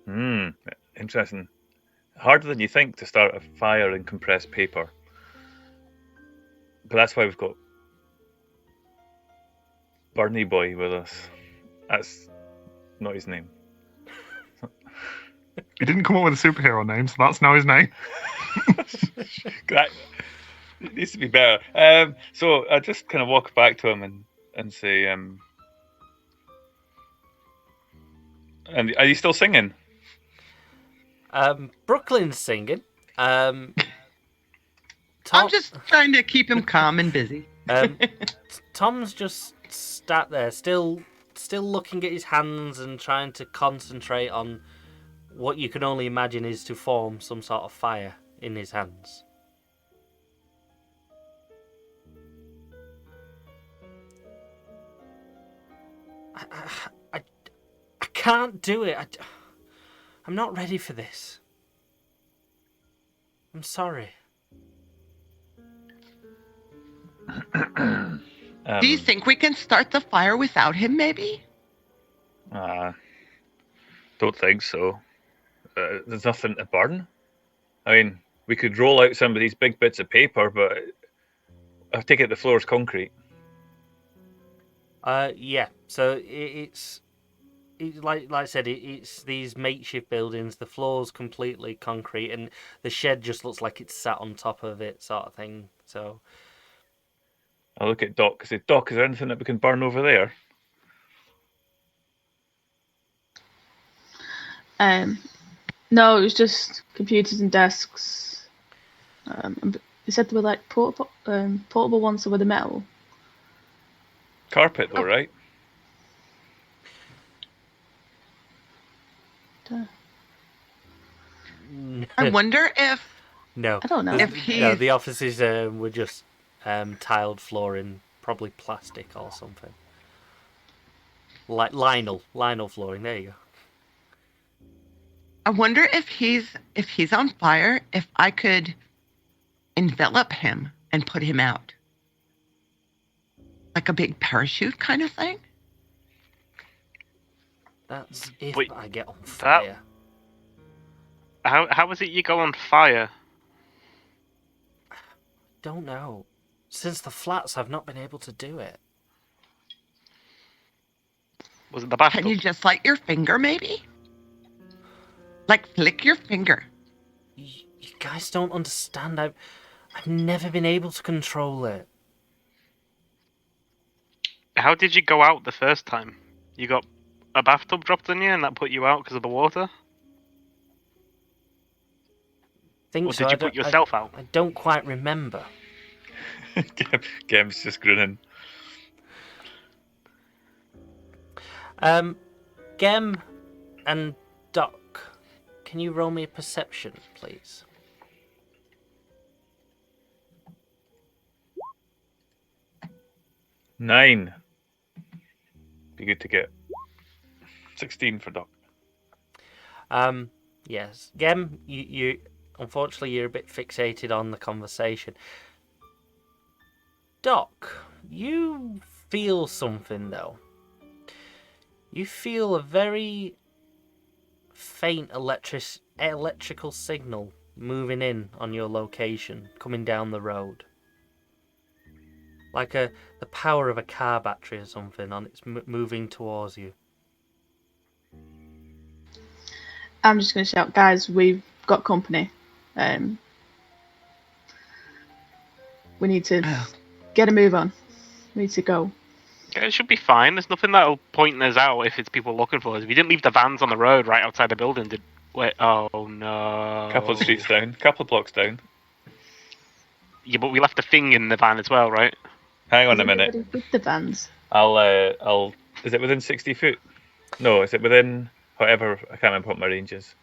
Interesting. Harder than you think to start a fire in compressed paper. But that's why we've got Bernie Boy with us. That's not his name. He didn't come up with a superhero name, so that's now his name. That it needs to be better. So I just kind of walk back to him and say, and are you still singing? Brooklyn's singing. I'm just trying to keep him calm and busy. Tom's just sat there, still looking at his hands and trying to concentrate on what you can only imagine is to form some sort of fire in his hands. I can't do it. I'm not ready for this. I'm sorry. Do you think we can start the fire without him, maybe? Don't think so. There's nothing to burn. I mean, we could roll out some of these big bits of paper, but I take it the floor's concrete. Yeah. So it's like I said, it's these makeshift buildings. The floor's completely concrete, and the shed just looks like it's sat on top of it, sort of thing. So I look at Doc. I say, Doc, is there anything that we can burn over there? No, it was just computers and desks. They said they were like portable ones, so with the metal. Carpet, though, right? I wonder if... No. I don't know. No, the offices were just tiled flooring, probably plastic or something. Like Lionel flooring. There you go. I wonder if he's on fire, if I could envelop him and put him out. Like a big parachute kind of thing? That's if Wait, I get on fire. How is it you go on fire? Don't know. Since the flats, I've not been able to do it. Was it the bathtub? Can you just light your finger, maybe? Like flick your finger. You guys don't understand. I've never been able to control it. How did you go out the first time? You got a bathtub dropped on you and that put you out because of the water? Think Or so. did you put yourself out? I don't quite remember. Gem's just grinning. Gem and Doc, can you roll me a perception, please? Nine. Be good to get 16 for Doc. Yes. Gem, you unfortunately you're a bit fixated on the conversation. Doc, you feel something though. You feel a very faint electrical signal moving in on your location, coming down the road. Like the power of a car battery or something, and it's moving towards you. I'm just going to shout, guys, we've got company. We need to get a move on. We need to go. Yeah, it should be fine. There's nothing that'll point us out if it's people looking for us. If you didn't leave the vans on the road right outside the building, oh no. Couple of streets down, couple of blocks down. Yeah, but we left a thing in the van as well, right? Hang on Is a minute. everybody with the vans? I'll. Is it within 60 foot? No, is it within whatever? I can't remember what my range is.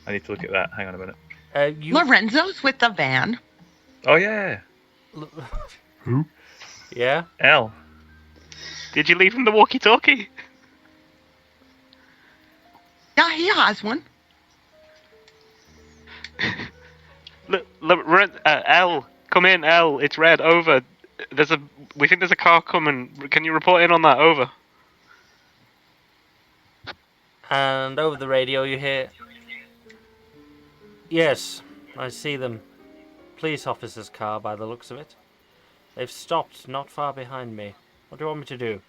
I need to look at that. Hang on a minute. Lorenzo's with the van. Oh yeah. Who? Yeah. L. Did you leave him the walkie-talkie? Yeah, he has one. L, come in, L. It's red. Over. We think there's a car coming. Can you report in on that? Over. And over the radio you hear, "Yes, I see them. Police officer's car by the looks of it. They've stopped not far behind me. What do you want me to do?"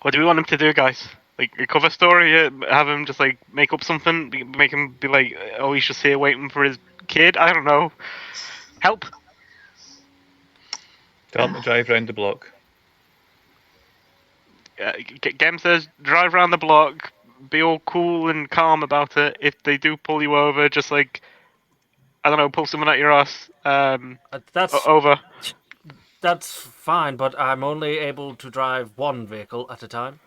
What do we want him to do, guys? Like a cover story? Have him just like make up something? Make him be like, oh, he's just here waiting for his kid? I don't know. Help! Tell him to drive round the block. Gem says, drive around the block, be all cool and calm about it. If they do pull you over, just like, I don't know, pull someone at your ass. Over. That's fine, but I'm only able to drive one vehicle at a time.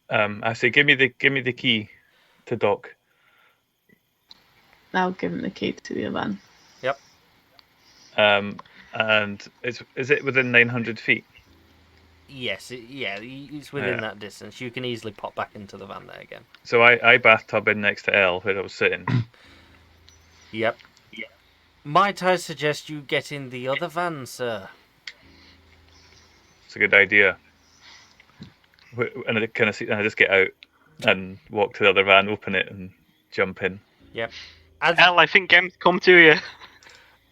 I say, give me the key to Doc. I'll give him the key to the van. Yep. And is it within 900 feet? Yes, it's within that distance. You can easily pop back into the van there again. So I bathtub in next to L where I was sitting. Yep. Might I suggest you get in the other van, sir? It's a good idea. And I kind of see, and I just get out and walk to the other van, open it, and jump in. Yep. L, I think Gem's come to you.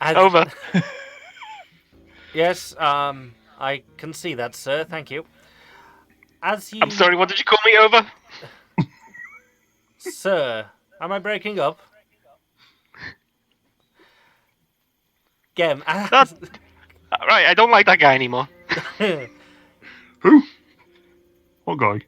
Over. Yes, I can see that, sir. Thank you. I'm sorry, what did you call me, over? Sir, am I breaking up? Gem. Right, I don't like that guy anymore. Who? What guy?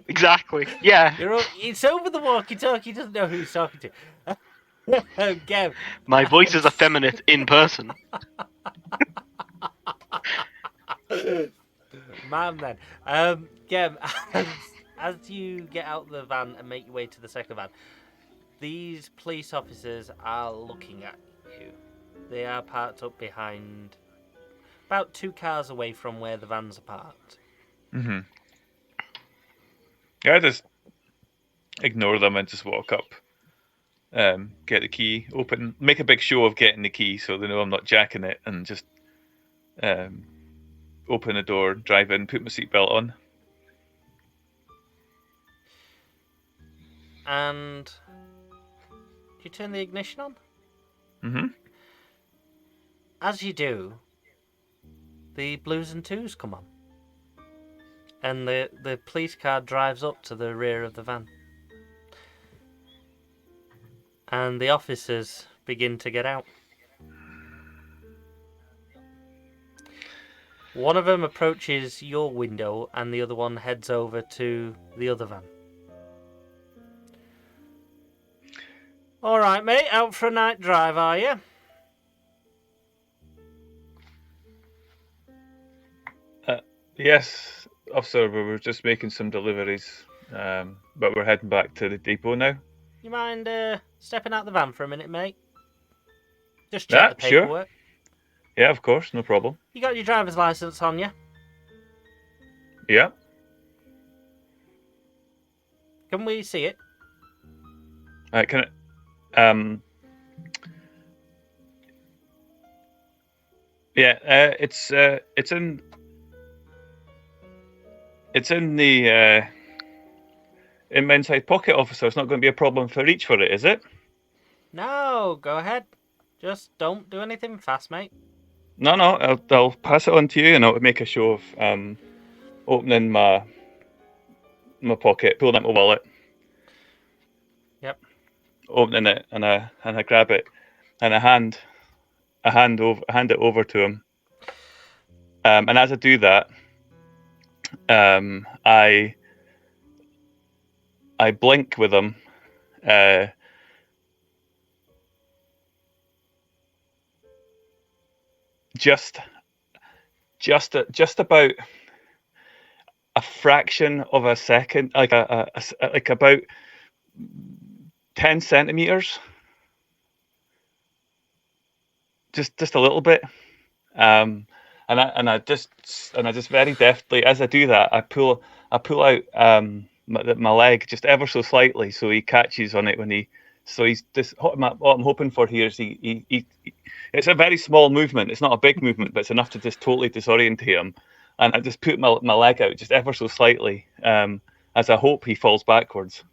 Exactly. Yeah. It's over the walkie-talkie. He doesn't know who he's talking to. Gem. My voice is effeminate in person. Man, then. Gem, as you get out of the van and make your way to the second van, these police officers are looking at you. They are parked up behind, about 2 cars away from where the vans are parked. Mm-hmm. Yeah, I just ignore them and just walk up, get the key, open, make a big show of getting the key so they know I'm not jacking it, and just open the door, drive in, put my seatbelt on. And you turn the ignition on? Mm-hmm. As you do, the blues and twos come on. And the police car drives up to the rear of the van. And the officers begin to get out. One of them approaches your window and the other one heads over to the other van. Alright, mate, out for a night drive, are you? Yes, officer, we were just making some deliveries, but we're heading back to the depot now. You mind stepping out the van for a minute, mate? Just check the paperwork. Sure. Yeah, of course, no problem. You got your driver's license on you? Yeah. Can we see it? Can it? Yeah, it's in the in my inside pocket, officer. It's not going to be a problem for reach for it, is it? No, go ahead. Just don't do anything fast, mate. No, I'll pass it on to you, and I'll make a show of opening my pocket, pulling out my wallet. Yep. Opening it, and I grab it, and I hand it over to him. And as I do that, I blink with him. Just about a fraction of a second, like like about 10 centimeters, just a little bit, and I just very deftly, as I do that, I pull out my leg just ever so slightly, so he catches on it when he. So he's this. What I'm hoping for here is he. It's a very small movement. It's not a big movement, but it's enough to just totally disorientate him. and I just put my leg out just ever so slightly, as I hope he falls backwards.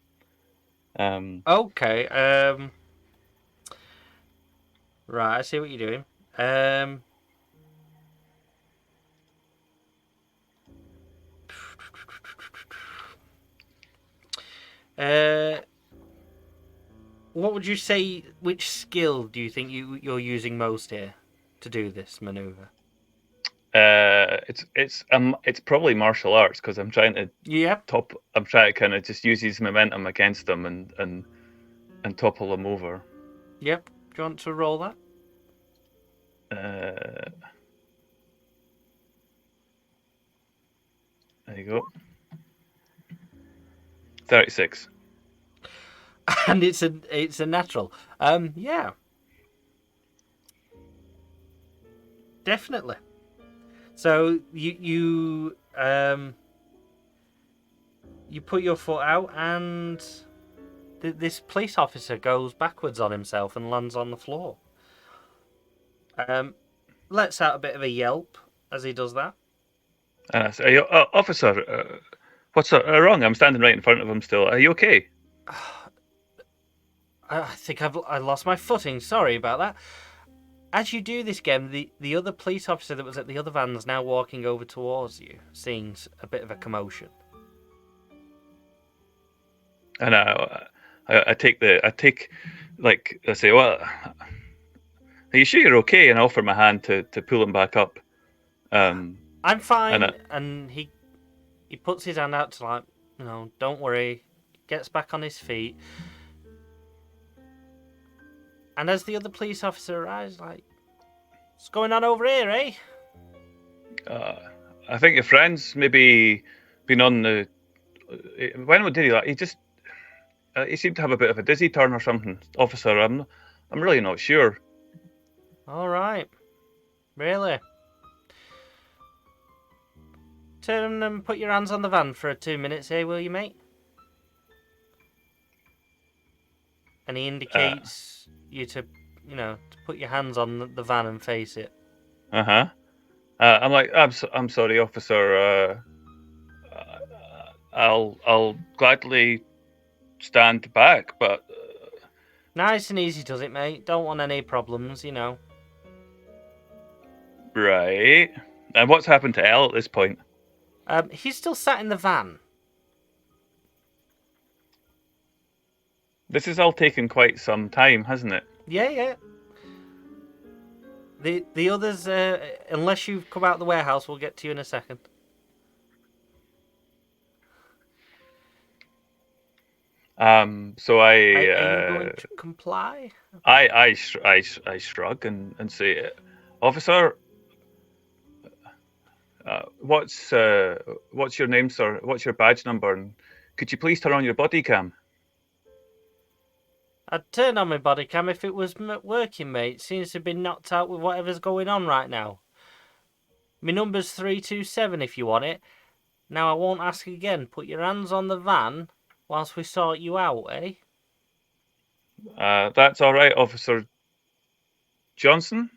Okay. Right, I see what you're doing. What would you say? Which skill do you think you're using most here to do this maneuver? It's probably martial arts, because I'm trying to I'm trying to kind of just use his momentum against them and topple him over. Yep. Do you want to roll that? There you go. 36. And it's a natural. Yeah. Definitely. So you put your foot out, and this police officer goes backwards on himself and lands on the floor. Lets out a bit of a yelp as he does that. And I say, officer, what's wrong? I'm standing right in front of him still. Are you okay? I think I lost my footing. Sorry about that. As you do this game, the other police officer that was at the other van is now walking over towards you, seeing a bit of a commotion. And I say, well, are you sure you're okay? And I offer my hand to pull him back up. I'm fine. And he puts his hand out to don't worry. Gets back on his feet. And as the other police officer arrives, what's going on over here, eh? I think your friend's maybe been on the. When did he that? He just. He seemed to have a bit of a dizzy turn or something, officer. I'm really not sure. All right, really. Turn and put your hands on the van for 2 minutes, here, will you, mate? And he indicates you to put your hands on the van and face it. I'm like, I'm sorry, officer. I'll gladly stand back, but nice and easy does it, mate. Don't want any problems, Right. And what's happened to Elle at this point? He's still sat in the van. This has all taken quite some time, hasn't it? Yeah. The others, unless you've come out of the warehouse, we'll get to you in a second. So I. Are you going to comply? I shrug and say, officer, what's your name, sir? What's your badge number? And could you please turn on your body cam? I'd turn on my body cam if it was working, mate. Seems to have been knocked out with whatever's going on right now. My number's 327 if you want it. Now I won't ask again. Put your hands on the van whilst we sort you out, eh? That's all right, Officer Johnson.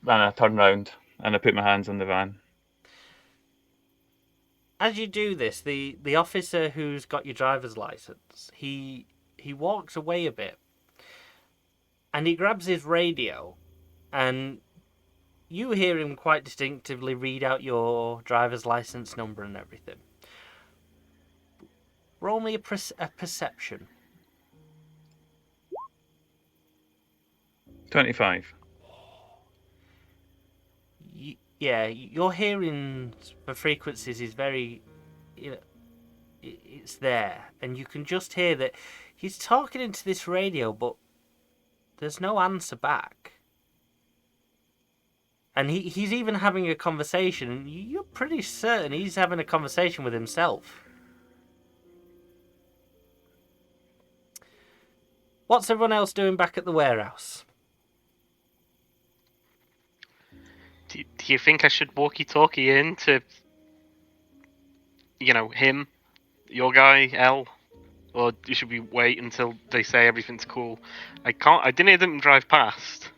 Then I turn round and I put my hands on the van. As you do this, the officer who's got your driver's license, he walks away a bit and he grabs his radio, and you hear him quite distinctively read out your driver's license number and everything. Roll me a perception. 25. Yeah, your hearing for frequencies is very, it's there, and you can just hear that he's talking into this radio, but there's no answer back. And he's even having a conversation, and you're pretty certain he's having a conversation with himself. What's everyone else doing back at the warehouse? Do you think I should walkie-talkie in to, him, your guy, L? Or should we wait until they say everything's cool? I didn't hear them drive past.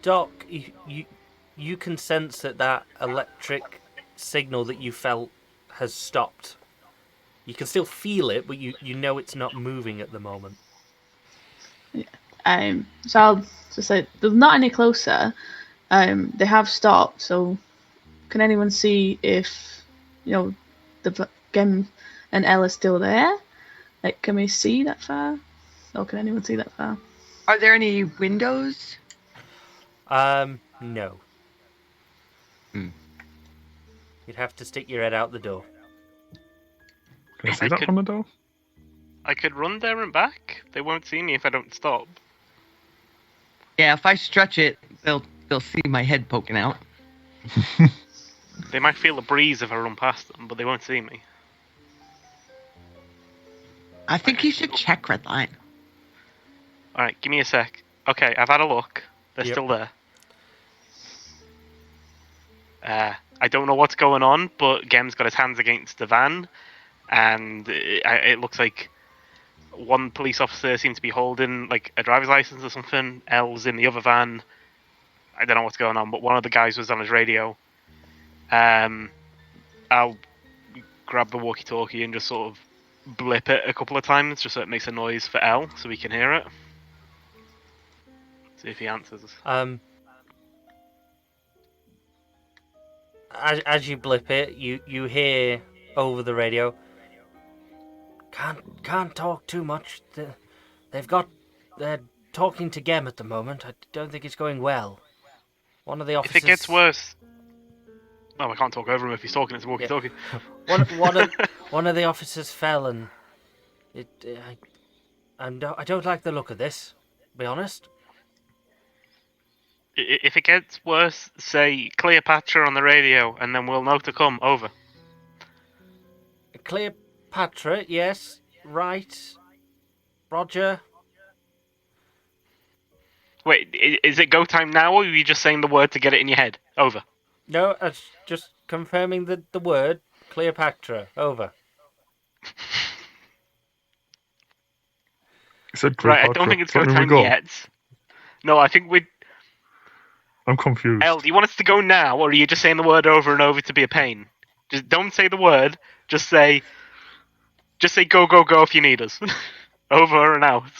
Doc, you can sense that electric signal that you felt has stopped. You can still feel it, but you know it's not moving at the moment. So I'll just say they're not any closer. They have stopped. So can anyone see if the Gem and Elle are still there? Like, can we see that far? Or can anyone see that far? Are there any windows? No. Hmm. You'd have to stick your head out the door. Can I see that from the door? I could run there and back. They won't see me if I don't stop. Yeah, if I stretch it, they'll see my head poking out. They might feel a breeze if I run past them, but they won't see me. I think you should check Redline. Alright, give me a sec. Okay, I've had a look. They're still there. I don't know what's going on, but Gem's got his hands against the van, and it looks like one police officer seems to be holding like a driver's license or something. Elle's in the other van. I don't know what's going on, but one of the guys was on his radio. I'll grab the walkie-talkie and just sort of blip it a couple of times, just so it makes a noise for Elle, so we can hear it. See if he answers. As you blip it, you hear over the radio. Can't talk too much. They're talking to Gem at the moment. I don't think it's going well. One of the officers. If it gets worse. Oh, I can't talk over him if he's talking. It's a walkie-talkie. One of the officers fell, and I don't like the look of this. To be honest. If it gets worse, say Cleopatra on the radio, and then we'll know to come. Over. Cleopatra, yes, right. Roger. Wait, is it go time now, or are you just saying the word to get it in your head? Over. No, it's just confirming the word Cleopatra. Over. You said Right, Cleopatra. I don't think it's go Let me time go. yet. No, I think we. I'm confused. Elle, do you want us to go now, or are you just saying the word over and over to be a pain? Just don't say the word. Just say go, go, go if you need us. Over and out.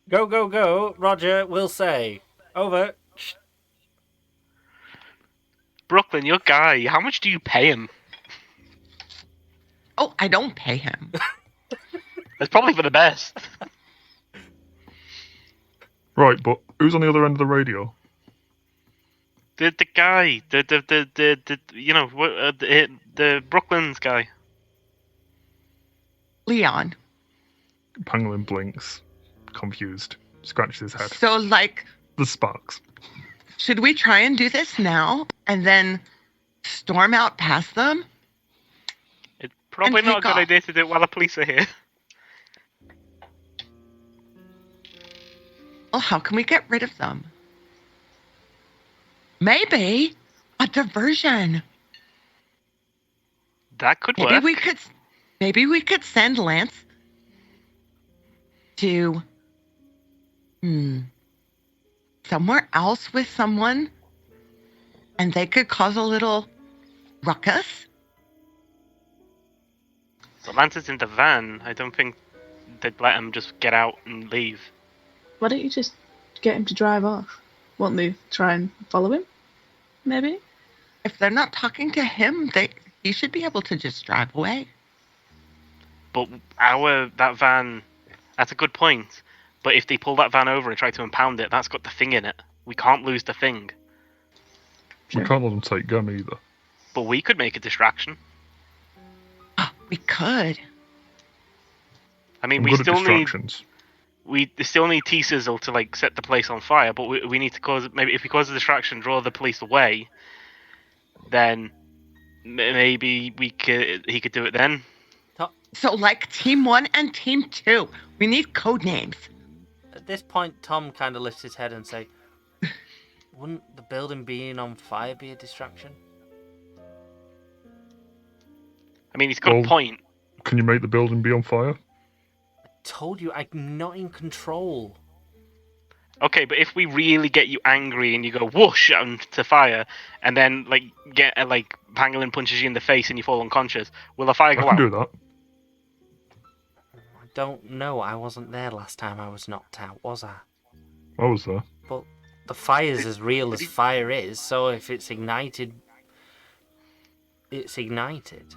Go, go, go. Roger will say. Over. Brooklyn, your guy, how much do you pay him? Oh, I don't pay him. It's probably for the best. Right, but who's on the other end of the radio? The guy, the Brooklyn's guy. Leon. Pangolin blinks, confused, scratches his head. So, like, The sparks. should we try and do this now and then storm out past them? It's probably And not a take good off. idea to do it while the police are here. Well, how can we get rid of them? Maybe a diversion. That could Maybe work. we could send Lance to somewhere else with someone, and they could cause a little ruckus. So Lance is in the van. I don't think they'd let him just get out and leave. Why don't you just get him to drive off? Won't they try and follow him? Maybe? If they're not talking to him, he should be able to just drive away. But that van, that's a good point. But if they pull that van over and try to impound it, that's got the thing in it. We can't lose the thing. We can't let them take Gum either. But we could make a distraction. We could. I mean, I'm we good at still need distractions. we still need T-Sizzle to like set the place on fire. But we need to cause maybe if we cause a distraction, draw the police away, then maybe he could do it then. So, like Team 1 and Team 2, we need code names. At this point, Tom kind of lifts his head and say, "Wouldn't the building being on fire be a distraction?" I mean, he's got a point. Can you make the building be on fire? I told you, I'm not in control. Okay, but if we really get you angry and you go whoosh to fire, and then Pangolin punches you in the face and you fall unconscious, will the fire I go can out? do that. I don't know. I wasn't there last time I was knocked out, was I? I was there. But the fire's as real as fire is, so if it's ignited, it's ignited.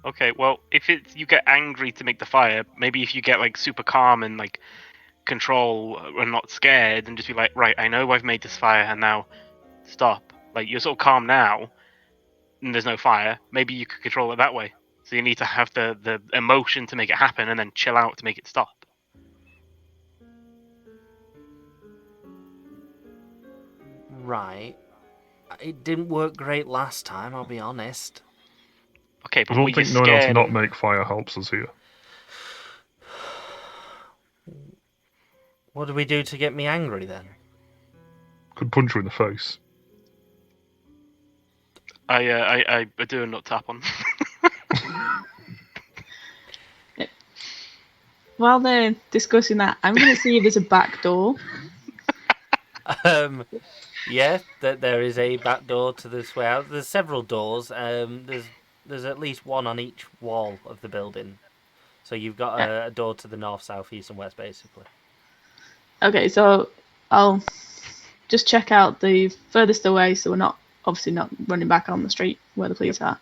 Okay, well, if you get angry to make the fire, maybe if you get like super calm and like control and not scared, and just be like, right, I know I've made this fire, and now stop. Like you're sort of calm now, and there's no fire. Maybe you could control it that way. So you need to have the emotion to make it happen, and then chill out to make it stop. Right. It didn't work great last time, I'll be honest. Okay, I but don't were you think knowing how to scared? not make fire helps us here. What do we do to get me angry then? Could punch you in the face. I do a nut tap on. While they're discussing that, I'm going to see if there's a back door. Yeah, there is a back door to this warehouse. There's several doors. There's at least one on each wall of the building. So you've got a door to the north, south, east, and west, basically. Okay, so I'll just check out the furthest away, so we're obviously not running back on the street where the police are.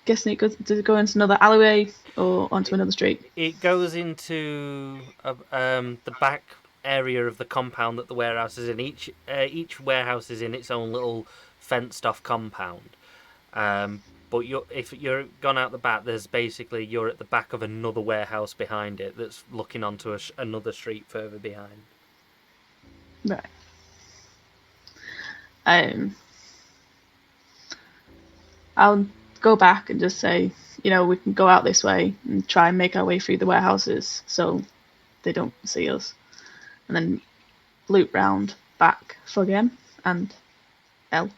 Guessing does it go into another alleyway or onto another street? It goes into the back area of the compound that the warehouse is in. Each warehouse is in its own little fenced-off compound. But if you're gone out the back, you're at the back of another warehouse behind it that's looking onto another street further behind. Right. I'll go back and just say, we can go out this way and try and make our way through the warehouses so they don't see us. And then loop round back for them and L.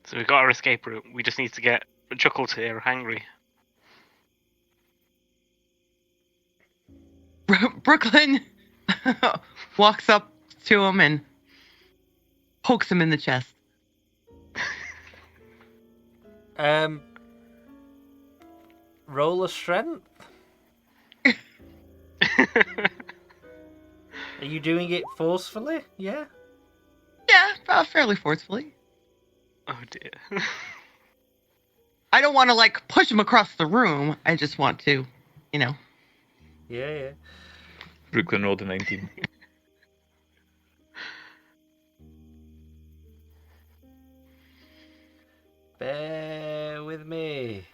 So we've got our escape route. We just need to get Chuckles here hangry. Brooklyn walks up to him and pokes him in the chest. Roll a strength. Are you doing it forcefully? Yeah? Yeah, fairly forcefully. Oh dear. I don't want to push him across the room. I just want to, Yeah. Brooklyn rolled a 19. Bear with me.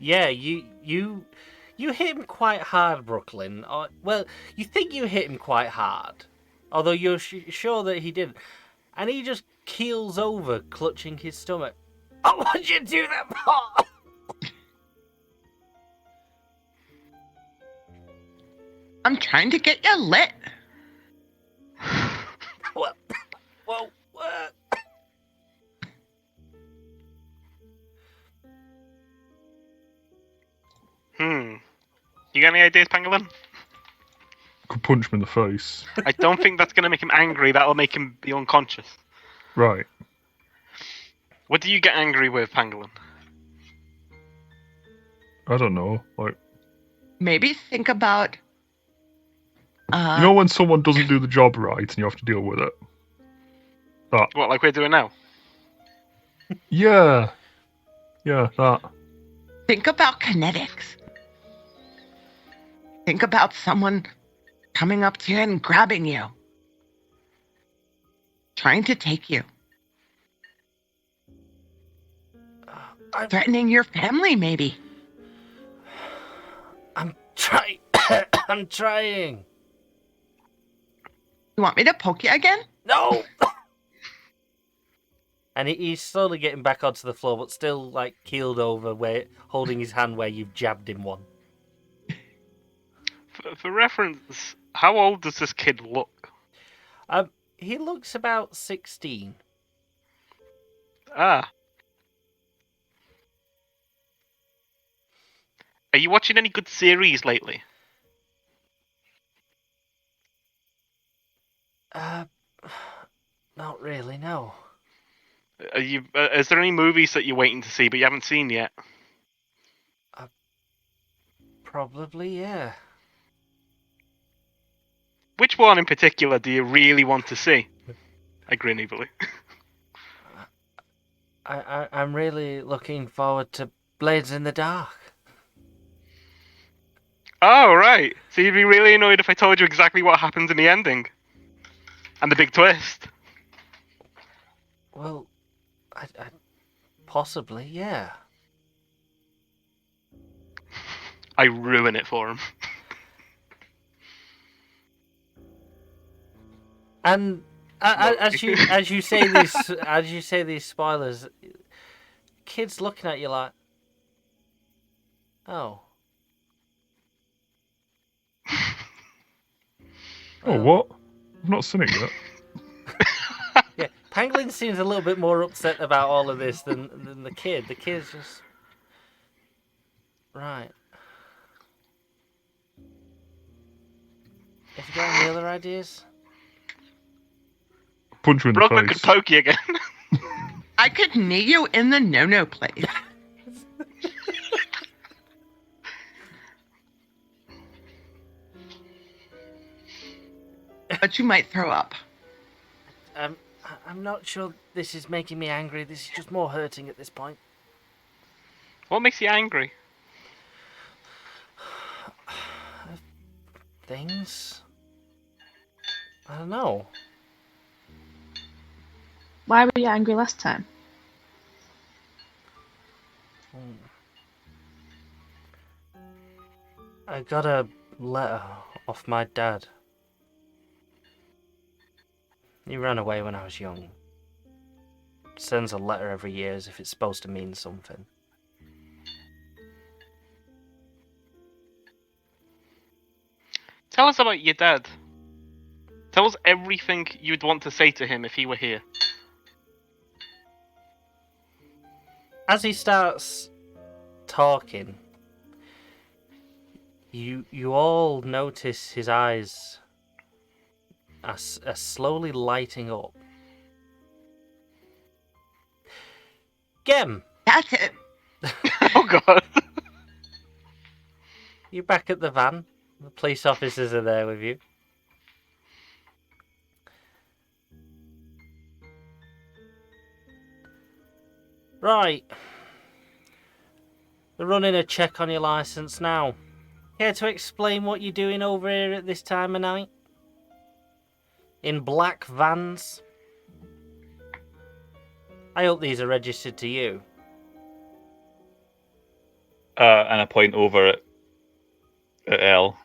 Yeah, you hit him quite hard, Brooklyn. Well, you think you hit him quite hard, although you're sure that he didn't. And he just keels over, clutching his stomach. Oh, what'd you do that for? I'm trying to get you lit. What? Whoa. You got any ideas, Pangolin? Could punch him in the face. I don't think that's going to make him angry. That'll make him be unconscious. Right. What do you get angry with, Pangolin? I don't know. Maybe think about. You know when someone doesn't do the job right and you have to deal with it? That. What, like we're doing now? Yeah. Yeah, that. Think about kinetics. Think about someone coming up to you and grabbing you. Trying to take you. Threatening your family, maybe. I'm trying. I'm trying. You want me to poke you again? No! And he's slowly getting back onto the floor, but still, keeled over, holding his hand where you've jabbed him one. For reference, how old does this kid look? He looks about 16. Ah. Are you watching any good series lately? Not really, no. Is there any movies that you're waiting to see but you haven't seen yet? Probably, yeah. Which one in particular do you really want to see? I grin evilly. I'm really looking forward to Blades in the Dark. Oh, right. So you'd be really annoyed if I told you exactly what happens in the ending? And the big twist? Well, I possibly, yeah. I ruin it for him. And as you say these spoilers, kids looking at you like, oh. Oh, what? I've not seen it yet. Yeah, Pangolin seems a little bit more upset about all of this than the kid. The kid's just right. Have you got any other ideas? Punch you in the Brooklyn face. could poke you again. I could knee you in the no-no place. But you might throw up. I'm not sure this is making me angry. This is just more hurting at this point. What makes you angry? Things? I don't know. Why were you angry last time? I got a letter off my dad. He ran away when I was young. Sends a letter every year as if it's supposed to mean something. Tell us about your dad. Tell us everything you'd want to say to him if he were here. As he starts talking, you all notice his eyes are slowly lighting up. Gem! That's it. Oh god. You're back at the van. The police officers are there with you. Right. They're running a check on your license now. Care to explain what you're doing over here at this time of night? In black vans? I hope these are registered to you. And I point over at L.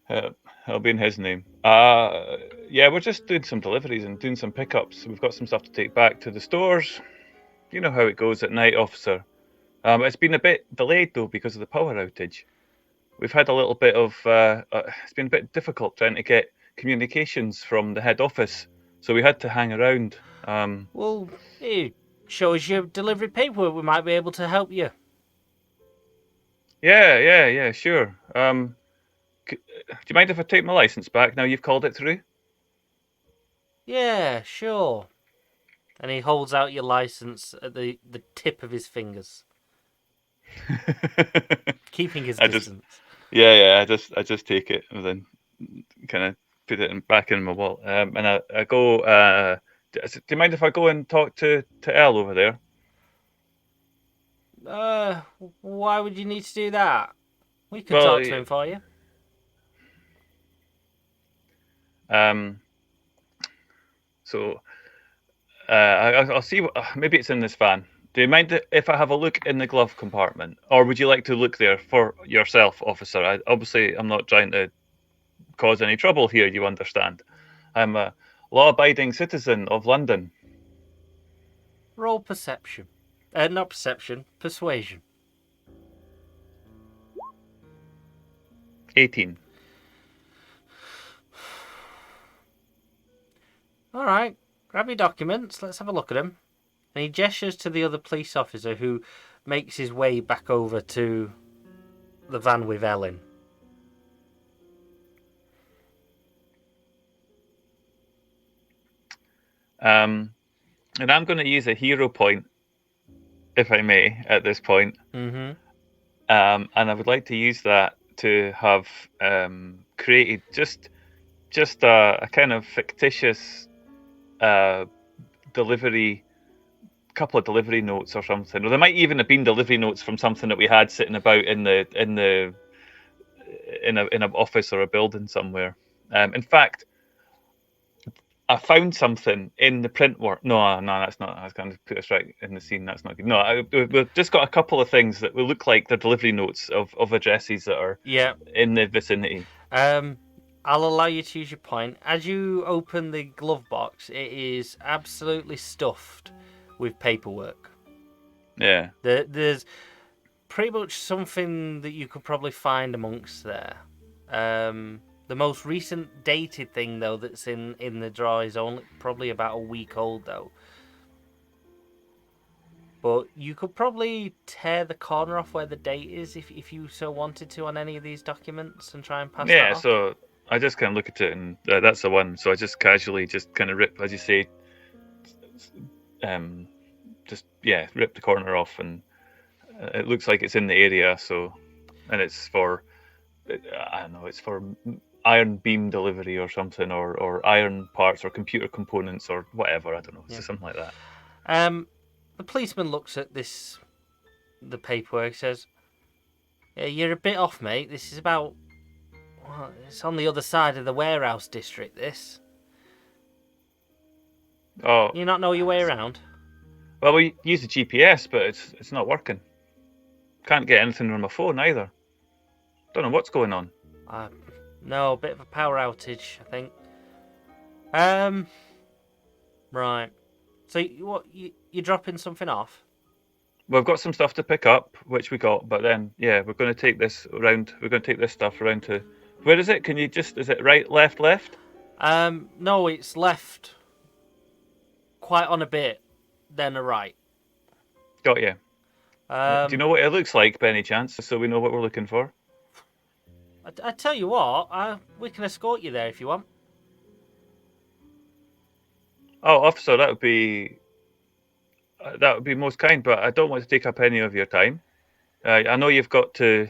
It'll be in his name. Yeah, we're just doing some deliveries and doing some pickups. We've got some stuff to take back to the stores. You know how it goes at night, officer. It's been a bit delayed though because of the power outage. We've had a little bit of. It's been a bit difficult trying to get communications from the head office, so we had to hang around. Well, here, show us your delivery paperwork. We might be able to help you. Yeah, sure. Do you mind if I take my license back now you've called it through? Yeah, sure. And he holds out your license at the tip of his fingers, keeping his distance. I just take it and then kind of put it back in my wallet. And I go. Do you mind if I go and talk to Elle over there? Why would you need to do that? We could Well, talk to him for you. So I'll see. Maybe it's in this van. Do you mind if I have a look in the glove compartment, or would you like to look there for yourself, officer? I'm not trying to cause any trouble here. You understand? I'm a law-abiding citizen of London. Roll perception. Not perception. Persuasion. 18. All right, grab your documents. Let's have a look at them. And he gestures to the other police officer, who makes his way back over to the van with Ellen. And I'm going to use a hero point, if I may, at this point. Mm-hmm. And I would like to use that to have created just a kind of fictitious delivery, couple of delivery notes or something. Or there might even have been delivery notes from something that we had sitting about in an office or a building somewhere. In fact, I found something in the print work. No, that's not. I was going to put us right in the scene. That's not good. No, we've just got a couple of things that will look like they're delivery notes of addresses that are in the vicinity. I'll allow you to use your point. As you open the glove box, it is absolutely stuffed with paperwork. Yeah. There's pretty much something that you could probably find amongst there. The most recent dated thing, though, that's in the drawer is only probably about a week old, though. But you could probably tear the corner off where the date is if you so wanted to on any of these documents and try and pass that off. So I just kind of look at it and that's the one. So I just casually just kind of rip, as you say, rip the corner off, and it looks like it's in the area. So, and it's for, I don't know, it's for iron beam delivery or something, or iron parts or computer components or whatever. I don't know, so something like that. The policeman looks at the paperwork, says, "You're a bit off, mate. This is about, well, it's on the other side of the warehouse district, this. Oh. You not know your way around?" Well, we use the GPS, but it's not working. Can't get anything on my phone either. Don't know what's going on. No, a bit of a power outage, I think. Right. So you're dropping something off? We've got some stuff to pick up, which we got, but then we're going to take this around. We're going to take this stuff around to. Where is it? Can you just? Is it right, left? No, it's left. Quite on a bit, then a right. Got you. Do you know what it looks like, by any chance, so we know what we're looking for? I tell you what, we can escort you there if you want. Oh, officer, that would be most kind, but I don't want to take up any of your time. I know you've got to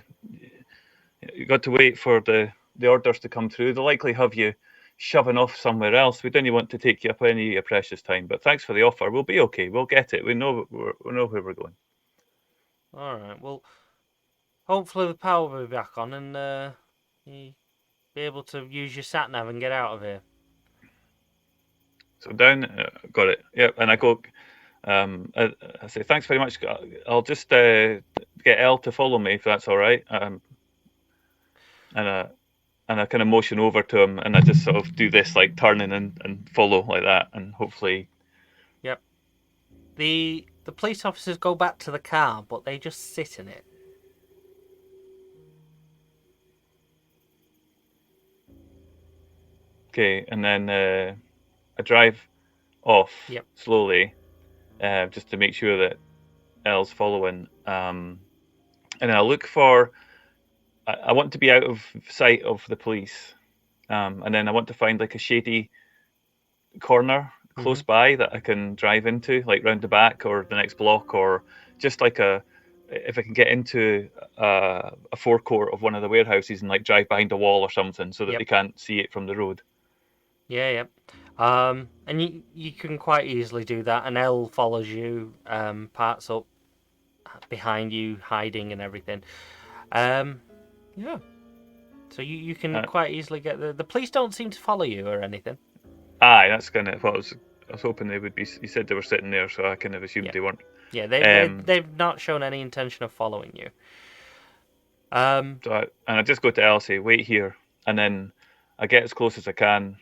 wait for the orders to come through. They'll likely have you shoving off somewhere else. We don't want to take you up any of your precious time, but thanks for the offer. We'll be okay. We'll get it. We know where we're going. All right. Well, hopefully the power will be back on, and you'll be able to use your sat nav and get out of here. So down, got it. Yep, and I go. I say thanks very much. I'll just get Elle to follow me if that's all right. And I kind of motion over to him, and I just sort of do this, like turning and follow like that, and hopefully. Yep. The police officers go back to the car, but they just sit in it. Okay, and then I drive off slowly, just to make sure that Elle's following. And I look for. I want to be out of sight of the police, and then I want to find like a shady corner close by that I can drive into, like round the back or the next block, or just like if I can get into a forecourt of one of the warehouses and like drive behind a wall or something so that they can't see it from the road. Yeah. And you can quite easily do that, and Elle follows you, parts up behind you, hiding and everything. Yeah. So you can quite easily get the police don't seem to follow you or anything. Aye, that's kind of what I was hoping they would be. You said they were sitting there, so I kind of assumed they weren't. Yeah, they've not shown any intention of following you. So I just go to Elle, say, wait here, and then I get as close as I can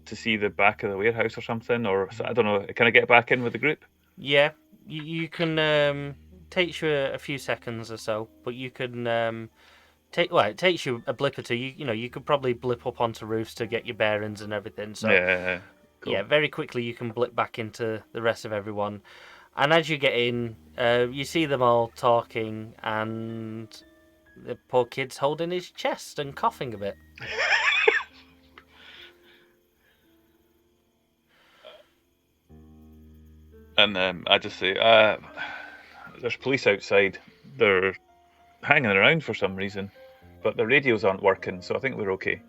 to see the back of the warehouse or something, or I don't know. Can I get back in with the group? Yeah, you can. Takes you a few seconds or so, but you can it takes you a blip or two. You could probably blip up onto roofs to get your bearings and everything. So Yeah. Cool. yeah, very quickly you can blip back into the rest of everyone. And as you get in, you see them all talking, and the poor kid's holding his chest and coughing a bit. And I just say, there's police outside. They're hanging around for some reason, but the radios aren't working, so I think we're okay.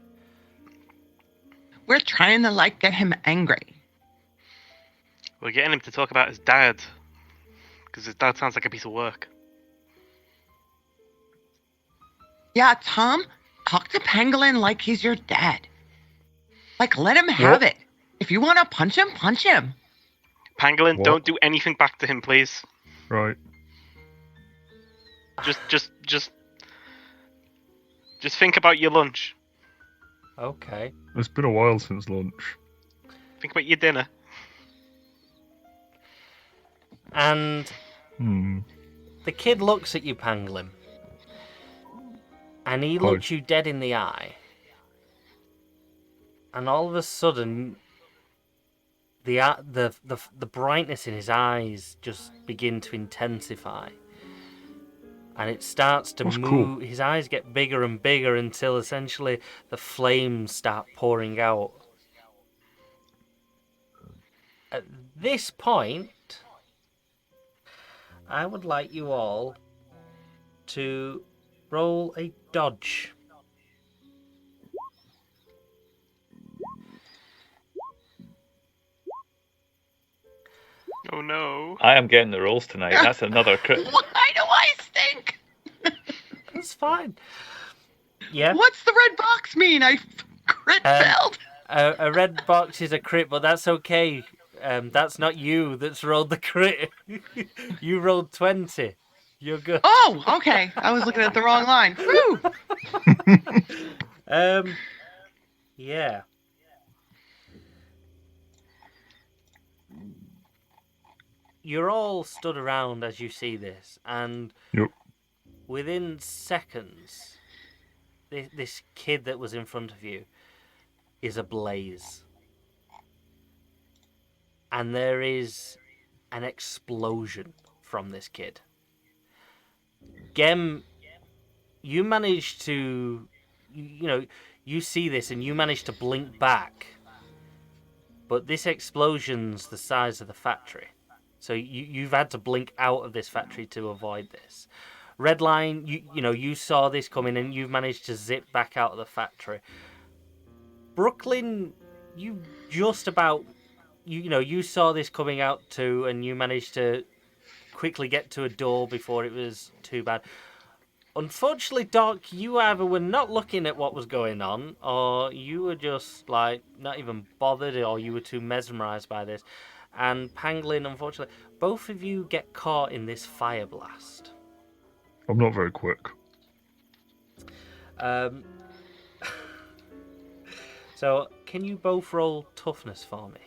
We're trying to get him angry. We're getting him to talk about his dad, because his dad sounds like a piece of work. Yeah, Tom, talk to Pangolin like he's your dad. Let him have it. If you want to punch him, punch him. Pangolin, don't do anything back to him, please. Right. Just think about your lunch. Okay. It's been a while since lunch. Think about your dinner. And the kid looks at you, Pangolin, and he looks you dead in the eye. And all of a sudden, the brightness in his eyes just begin to intensify, and it starts to move. Cool. His eyes get bigger and bigger until essentially the flames start pouring out. At this point, I would like you all to roll a dodge. Oh no. I am getting the rolls tonight. That's another crit. Why do I stink? That's fine. Yeah. What's the red box mean? I crit failed. A red box is a crit, but that's okay. That's not you that's rolled the crit. You rolled 20. You're good. Oh, okay. I was looking at the wrong line. Woo! Yeah. You're all stood around as you see this, and within seconds, this kid that was in front of you is ablaze. And there is an explosion from this kid. Gem, you manage to, you see this and you manage to blink back, but this explosion's the size of the factory. So you've had to blink out of this factory to avoid this. Redline, you saw this coming and you've managed to zip back out of the factory. Brooklyn, you just about, you saw this coming out too, and you managed to quickly get to a door before it was too bad. Unfortunately, Doc, you either were not looking at what was going on, or you were just not even bothered, or you were too mesmerized by this. And Pangolin, unfortunately, both of you get caught in this fire blast. I'm not very quick. So, can you both roll toughness for me?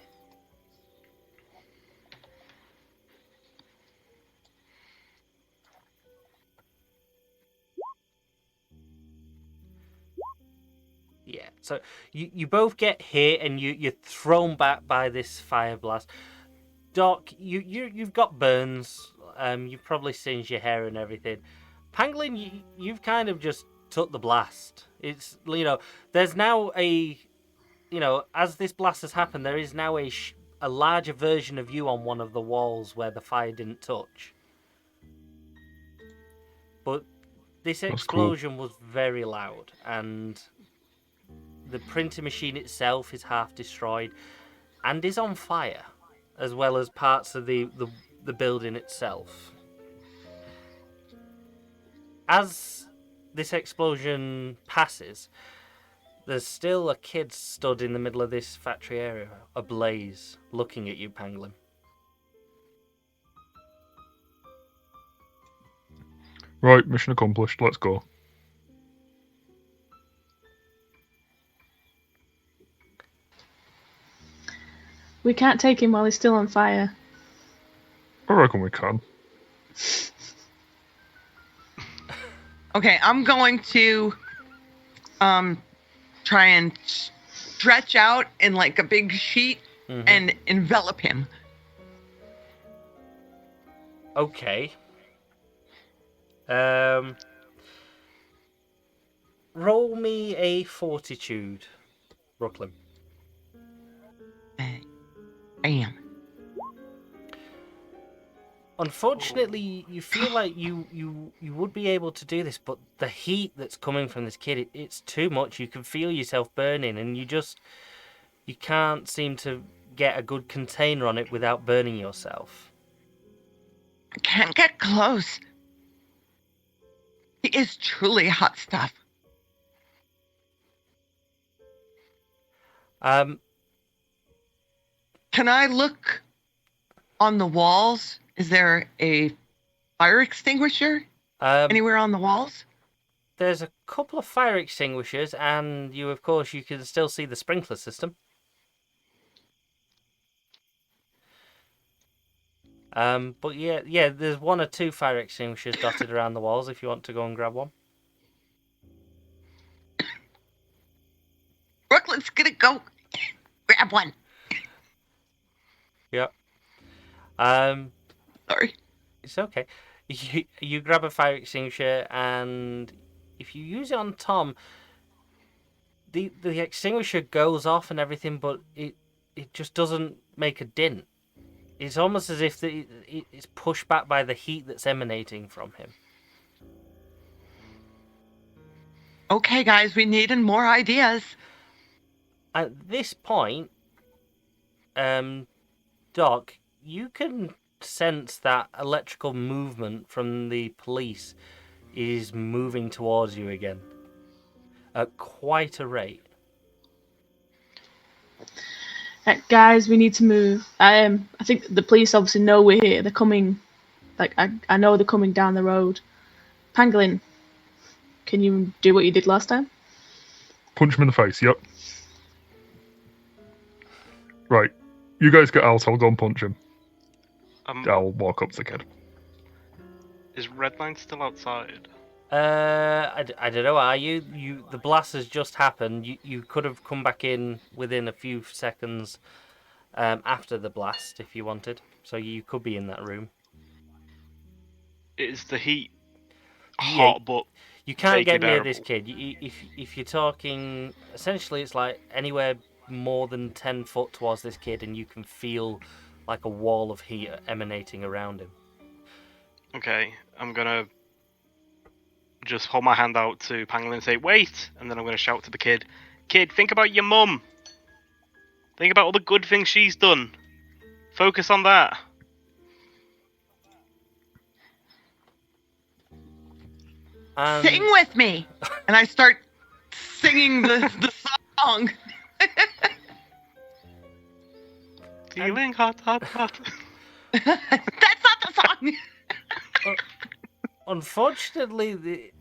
Yeah, so you both get hit and you're thrown back by this fire blast. Doc, you've got burns. You've probably singed your hair and everything. Pangolin, you've kind of just took the blast. It's, there's now as this blast has happened, there is now a larger version of you on one of the walls where the fire didn't touch. But this explosion was very loud, and the printer machine itself is half destroyed and is on fire, as well as parts of the building itself. As this explosion passes, there's still a kid stood in the middle of this factory area, ablaze, looking at you, Pangolin. Right, mission accomplished. Let's go. We can't take him while he's still on fire. I reckon we can. Okay, I'm going to try and stretch out in like a big sheet and envelop him. Okay. Roll me a fortitude, Brooklyn. I am. Unfortunately, you feel like you would be able to do this, but the heat that's coming from this kid, it's too much. You can feel yourself burning, and you can't seem to get a good container on it without burning yourself. I can't get close. He is truly hot stuff. Can I look on the walls? Is there a fire extinguisher anywhere on the walls? There's a couple of fire extinguishers, and you can still see the sprinkler system. But yeah, there's one or two fire extinguishers dotted around the walls if you want to go and grab one. Brooklyn's gonna go grab one. Yep. Sorry. It's okay. You grab a fire extinguisher, and if you use it on Tom, the extinguisher goes off and everything, but it just doesn't make a dent. It's almost as if it's pushed back by the heat that's emanating from him. Okay, guys, we need more ideas. At this point, Doc, you can sense that electrical movement from the police is moving towards you again at quite a rate. Guys, we need to move. I think the police obviously know we're here. They're coming. Like I know they're coming down the road. Pangolin, can you do what you did last time? Punch him in the face. Yep. Right. You guys get out. I'll go and punch him. I'll walk up to the kid. Is Redline still outside? I don't know. Are you? The blast has just happened. You could have come back in within a few seconds after the blast if you wanted. So you could be in that room. Is the heat hot? But you can't get near bearable? this kid. If you're talking, essentially, it's like anywhere more than 10 foot towards this kid, and you can feel like a wall of heat emanating around him. Okay, I'm gonna just hold my hand out to Pangolin and say, wait! And then I'm gonna shout to the kid, kid, think about your mum! Think about all the good things she's done. Focus on that. Sing with me! And I start singing the song. Feeling hot, hot, hot. That's not the song! Unfortunately,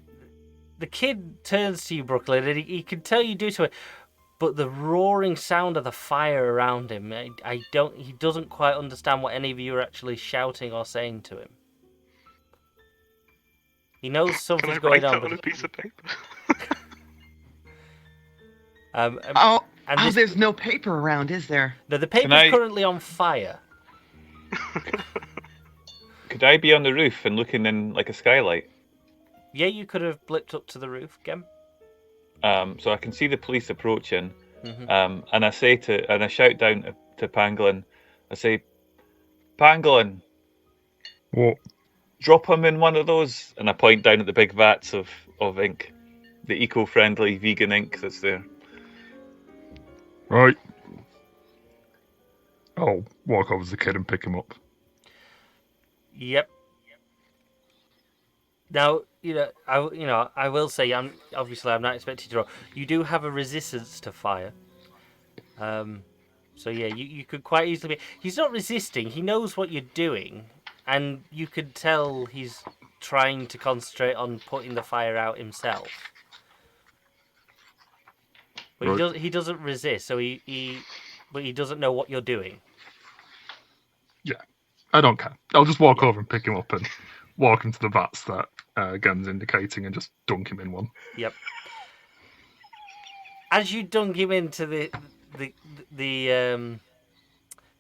the kid turns to you, Brooklyn, and he can tell you do to it, but the roaring sound of the fire around him, he doesn't quite understand what any of you are actually shouting or saying to him. He knows something's going on. On a piece of paper? There's no paper around, is there? No, the paper's currently on fire. Could I be on the roof and looking in like a skylight? Yeah, you could have blipped up to the roof, Gem. So I can see the police approaching, and I shout down to Pangolin. I say, Pangolin, what? Drop him in one of those, and I point down at the big vats of ink, the eco-friendly vegan ink that's there. Right. I'll walk over to the kid and pick him up. Yep. Now, I will say, I'm not expecting to roll. You do have a resistance to fire. So yeah, you could quite easily be. He's not resisting. He knows what you're doing, and you could tell he's trying to concentrate on putting the fire out himself. But right. he doesn't resist. So but he doesn't know what you're doing. Yeah, I don't care. I'll just walk over and pick him up and walk into the vats that guns indicating, and just dunk him in one. Yep. As you dunk him into the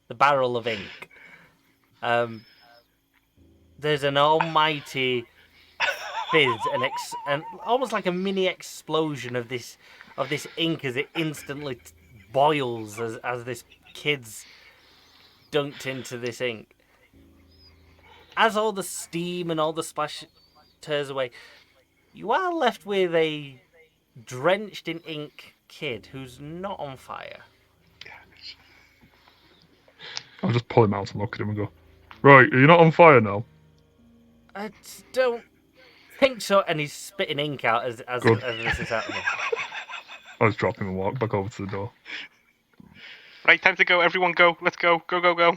barrel of ink, there's an almighty fizz and almost like a mini explosion of this ink as it instantly boils as this kid's dunked into this ink. As all the steam and all the splash tears away, you are left with a drenched in ink kid who's not on fire. I'll just pull him out and look at him and go, right, are you not on fire now? I don't think so. And he's spitting ink out as this is happening. I'll just drop him and walk back over to the door. Right, time to go. Everyone go. Let's go. Go, go, go.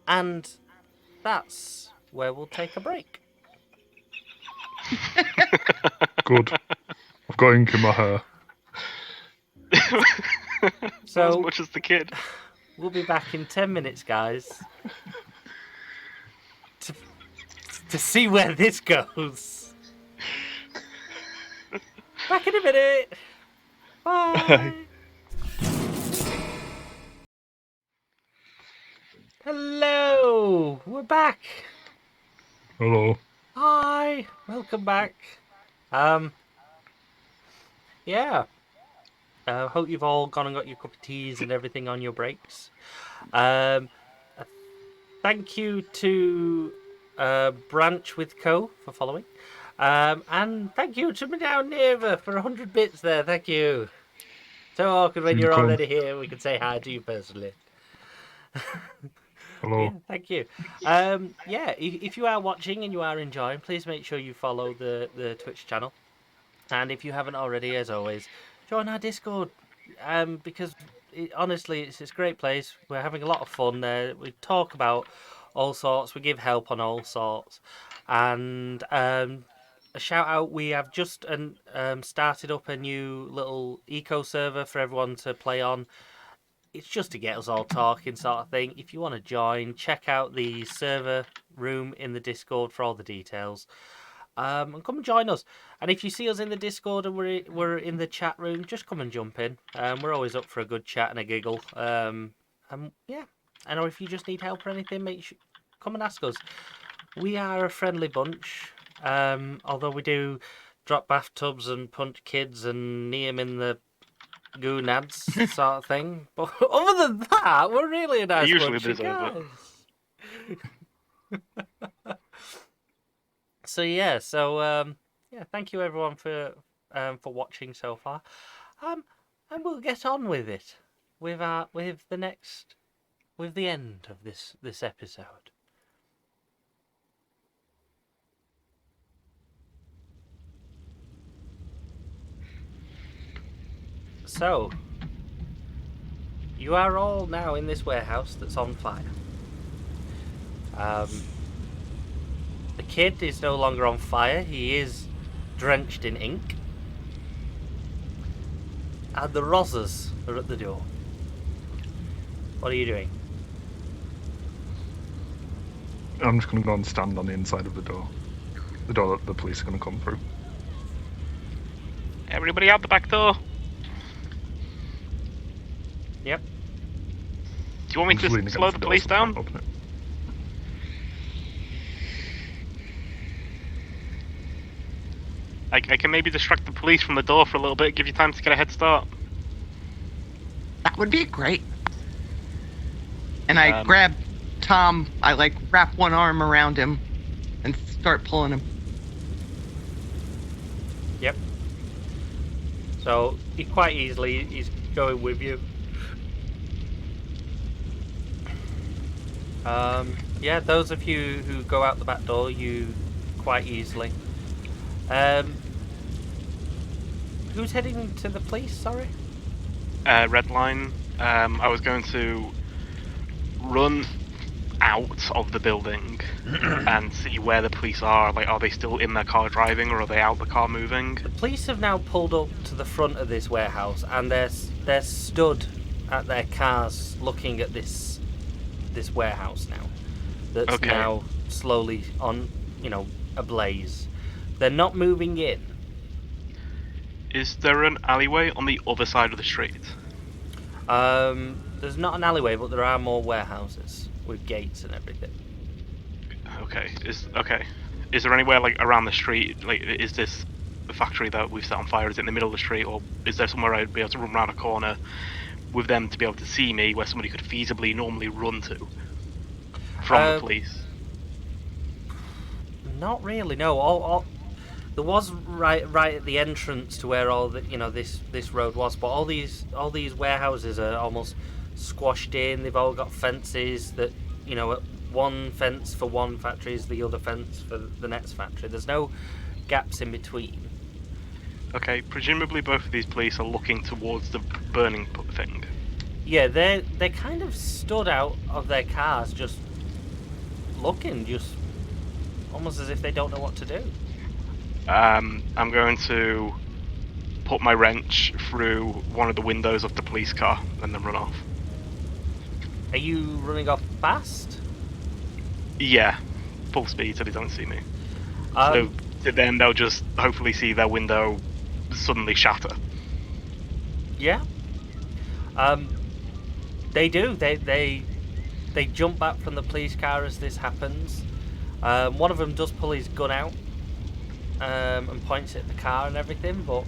And that's where we'll take a break. Good. I've got ink in my hair. So, as much as the kid. We'll be back in 10 minutes, guys. To see where this goes. Back in a minute. Bye. Hello. We're back. Hello. Hi. Welcome back. Yeah. Hope you've all gone and got your cup of teas and everything on your breaks. Thank you to Branch with Co for following. And thank you to Madame Neva for 100 bits there. Thank you. So awkward when you're already here. We can say hi to you personally. Hello. Yeah, thank you. If you are watching and you are enjoying, please make sure you follow the Twitch channel. And if you haven't already, as always, join our Discord. Because honestly, it's a great place. We're having a lot of fun there. We talk about all sorts. We give help on all sorts. And a shout out, we have just started up a new little eco server for everyone to play on. It's just to get us all talking sort of thing. If you want to join, check out the server room in the Discord for all the details. And come and join us. And if you see us in the Discord and we're in the chat room, just come and jump in. We're always up for a good chat and a giggle. And or if you just need help or anything, come and ask us. We are a friendly bunch. Although we do drop bathtubs and punch kids and knee them in the gonads sort of thing. But other than that, we're really a nice bunch of guys. Thank you everyone for watching so far. And we'll get on with it with the end of this episode. So, you are all now in this warehouse that's on fire. The kid is no longer on fire. He is drenched in ink. And the Rozzers are at the door. What are you doing? I'm just going to go and stand on the inside of the door. The door that the police are going to come through. Everybody out the back door. Yep. Do you want me to slow the police down? Open it. I can maybe distract the police from the door for a little bit, give you time to get a head start. That would be great. And I grab Tom, I wrap one arm around him and start pulling him. Yep. So, he's going with you. Those of you who go out the back door, you quite easily. Who's heading to the police, sorry? Red line. I was going to run out of the building and see where the police are. Are they still in their car driving, or are they out the car moving? The police have now pulled up to the front of this warehouse, and they're stood at their cars looking at this warehouse now. That's now slowly on, ablaze. They're not moving in. Is there an alleyway on the other side of the street? There's not an alleyway, but there are more warehouses with gates and everything. Okay. Is there anywhere like around the street? Like, is this the factory that we've set on fire? Is it in the middle of the street, or is there somewhere I'd be able to run around a corner with them to be able to see me, where somebody could feasibly normally run to from the police? Not really. No. All there was right at the entrance to where all the this road was, but all these warehouses are almost squashed in. They've all got fences that one fence for one factory is the other fence for the next factory. There's no gaps in between. Okay, presumably both of these police are looking towards the burning thing. Yeah, they kind of stood out of their cars, just looking, just almost as if they don't know what to do. I'm going to put my wrench through one of the windows of the police car and then run off. Are you running off fast? Yeah, full speed so they don't see me. So then they'll just hopefully see their window suddenly shatter. Yeah. They do. They jump back from the police car as this happens. One of them does pull his gun out and points it at the car and everything, but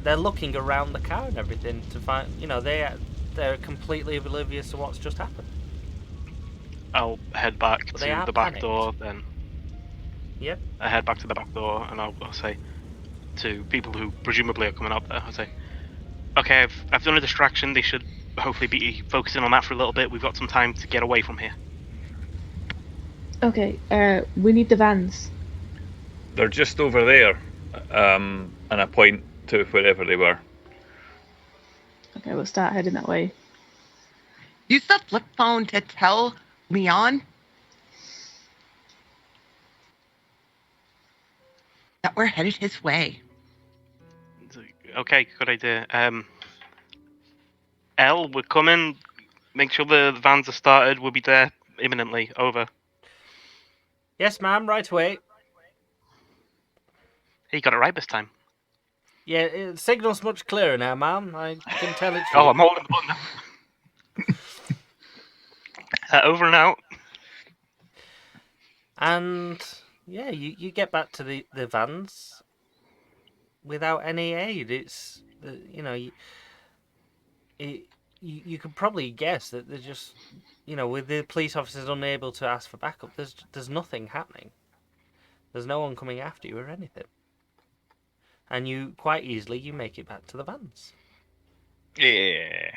they're looking around the car and everything to find. They're completely oblivious to what's just happened. I'll head back to the back door then. Yep. I head back to the back door and I'll say to people who presumably are coming up there, I'll say, okay, I've done a distraction, they should hopefully be focusing on that for a little bit, we've got some time to get away from here. Okay, we need the vans. They're just over there, and I point to wherever they were. Okay, we'll start heading that way. Use the flip phone to tell Leon that we're headed his way. Okay, good idea. Elle, we're coming. Make sure the vans are started. We'll be there imminently. Over. Yes, ma'am. Right away. Hey, you got it right this time. Yeah, the signal's much clearer now, ma'am. I can tell it's you. Oh, I'm holding the button now. Over and out. And yeah, you get back to the vans without any aid. It's you could probably guess that they're just with the police officers unable to ask for backup. There's nothing happening. There's no one coming after you or anything. And you quite easily you make it back to the vans. Yeah.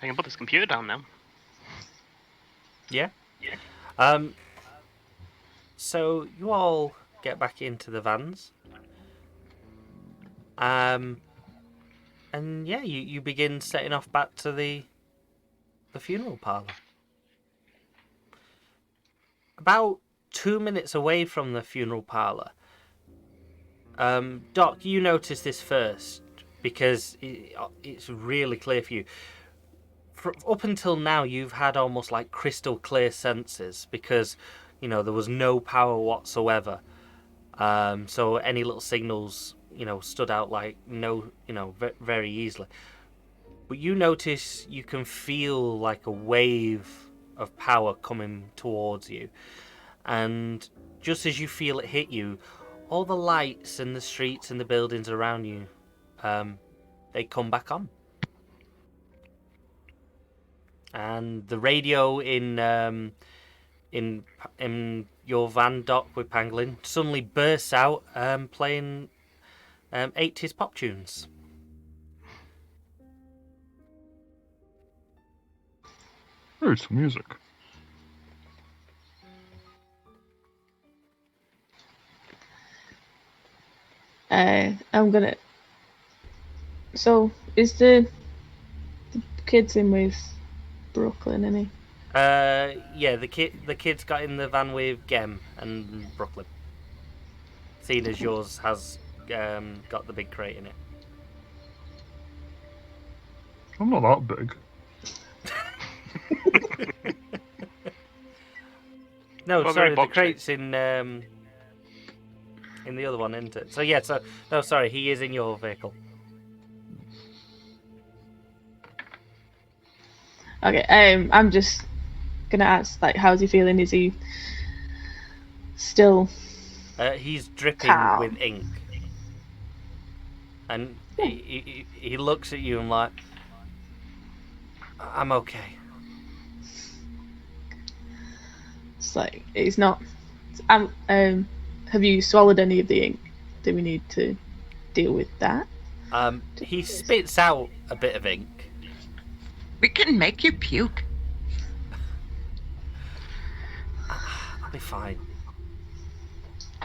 I can put this computer down now. Yeah. So you all get back into the vans. And yeah, you begin setting off back to the funeral parlour. About 2 minutes away from the funeral parlour, Doc, you notice this first because it's really clear for you. Up until now, you've had almost like crystal clear senses because there was no power whatsoever. So any little signals stood out like very easily. But you notice you can feel like a wave of power coming towards you, and just as you feel it hit you, all the lights in the streets and the buildings around you, they come back on, and the radio in your van, Doc, with Pangolin suddenly bursts out playing 80s pop tunes. Oh, it's music. I'm gonna. So, is the kids in with Brooklyn, any? Yeah, the kids got in the van with Gem and Brooklyn. Seeing as yours has got the big crate in it. I'm not that big. No, Well, sorry, very the crate's in the other one, isn't it? So yeah, no, sorry, he is in your vehicle. Okay, I'm just gonna ask, like, how's he feeling? Is he still He's dripping calm? with ink, and he looks at you and like, I'm okay. It's like he's not. Have you swallowed any of the ink? Do we need to deal with that? He spits out a bit of ink. We can make you puke. I'll be fine.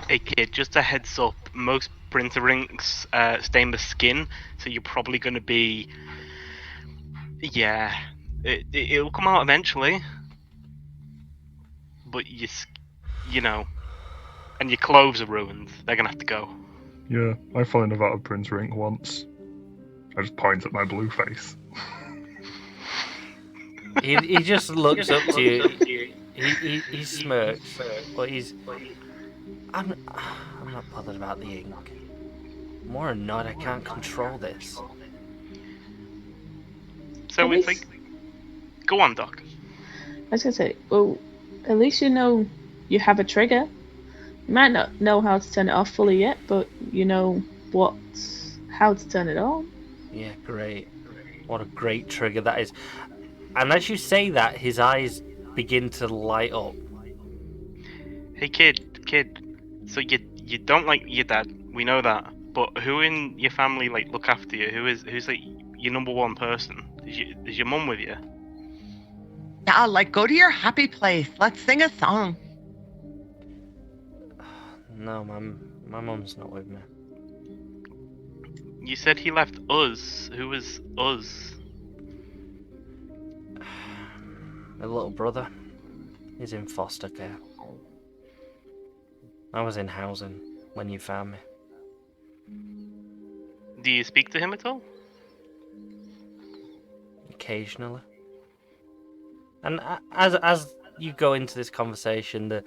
Hey kid, just a heads up. Most printer inks stain the skin, so you're probably going to be. Yeah, it'll come out eventually. But you know, and your clothes are ruined. They're gonna have to go. Yeah, I fell in a vat of printer ink once. I just point at my blue face. He just looks up to you. He smirks, but I'm not bothered about the ink. More than not, I can't control this. So At it's least- like, go on, Doc. I was gonna say, well, at least you know you have a trigger. You might not know how to turn it off fully yet, but you know how to turn it on. Yeah, great. What a great trigger that is. And as you say that, his eyes begin to light up. Hey kid. So you don't like your dad. We know that. But who in your family like look after you? Who's like your number one person? Is your mum with you? Yeah, like go to your happy place. Let's sing a song. No, my mum's not with me. You said he left us. Who was us? My little brother. He's in foster care. I was in housing when you found me. Do you speak to him at all? Occasionally. And as you go into this conversation, the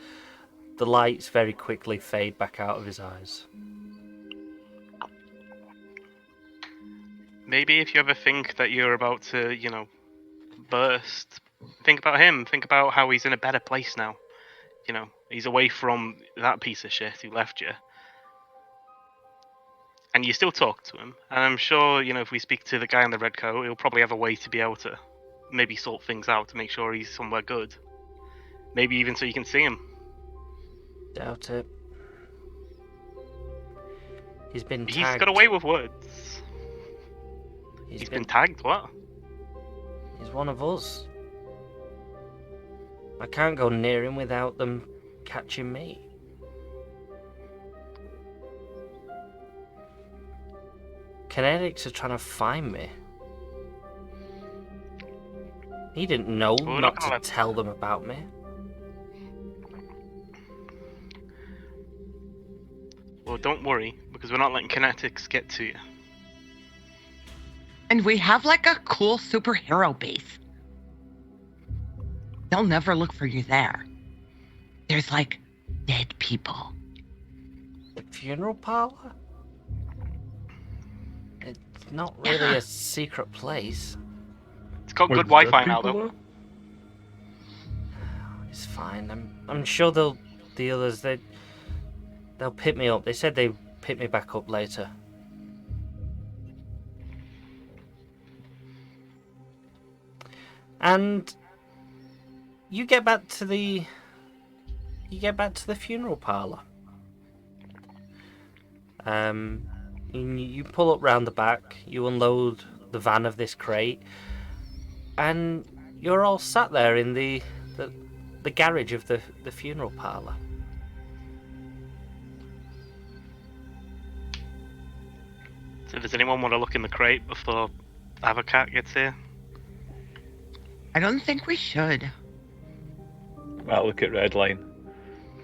lights very quickly fade back out of his eyes. Maybe if you ever think that you're about to, burst, think about him. Think about how he's in a better place now. He's away from that piece of shit who left you. And you still talk to him. And I'm sure, if we speak to the guy in the red coat, he'll probably have a way to be able to maybe sort things out to make sure he's somewhere good. Maybe even so you can see him. Doubt it. He's been tagged. He's got away with words. He's been tagged, what? He's one of us. I can't go near him without them catching me. Kinetics are trying to find me. He didn't know Well, not to tell them about me. Well, don't worry, because we're not letting Kinetics get to you. And we have like a cool superhero base. They'll never look for you there. There's like dead people. The funeral parlor? It's not really a secret place. It's got Wait, good there's Wi-Fi dead now, people though. there? It's fine. I'm sure the others they'll pick me up. They said they'd pick me back up later. And you get back to the funeral parlor. You pull up round the back. You unload the van of this crate, and you're all sat there in the garage of the funeral parlor. So does anyone want to look in the crate before Avocat gets here? I don't think we should. I'll look at Redline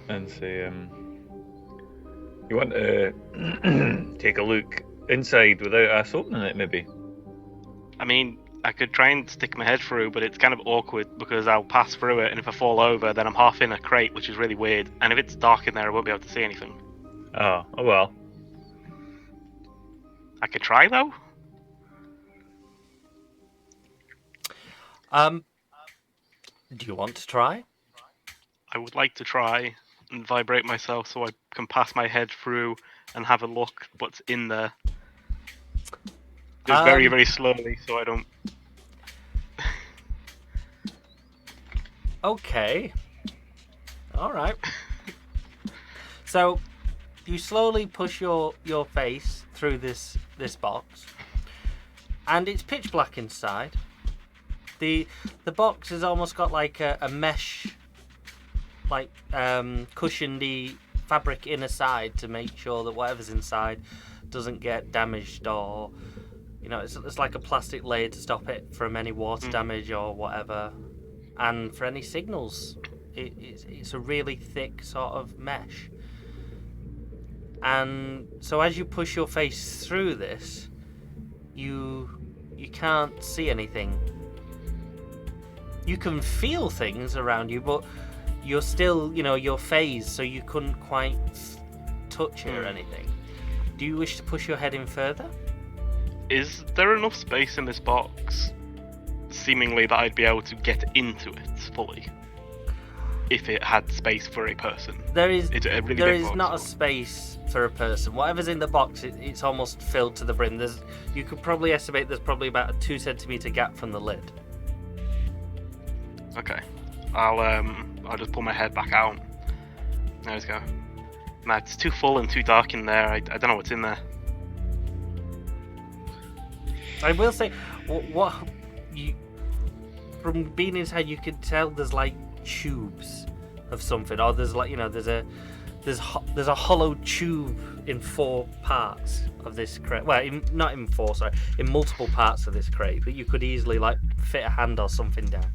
and say, you want to take a look inside without us opening it, maybe? I mean, I could try and stick my head through, but it's kind of awkward because I'll pass through it, and if I fall over, then I'm half in a crate, which is really weird. And if it's dark in there, I won't be able to see anything. Oh well. I could try though. Do you want to try? I would like to try and vibrate myself so I can pass my head through and have a look what's in there. Just very, very slowly so I don't... Okay. Alright. So, you slowly push your face through this box. And it's pitch black inside. The box has almost got like a mesh, like cushiony fabric inner side to make sure that whatever's inside doesn't get damaged, or it's like a plastic layer to stop it from any water damage or whatever, and for any signals. It's a really thick sort of mesh, and so as you push your face through this, you can't see anything. You can feel things around you, but you're still, you're phased, so you couldn't quite touch it or anything. Do you wish to push your head in further? Is there enough space in this box, seemingly, that I'd be able to get into it fully? If it had space for a person. There is box, not a space for a person. Whatever's in the box, it's almost filled to the brim. You could probably estimate there's probably about a 2 centimeter gap from the lid. Okay, I'll just pull my head back out. There we go. Nah, it's too full and too dark in there. I don't know what's in there. I will say, what you from being inside, you can tell there's like tubes of something, or there's like there's a hollow tube in 4 parts of this crate. Well, not in 4, sorry, in multiple parts of this crate that you could easily like fit a hand or something down.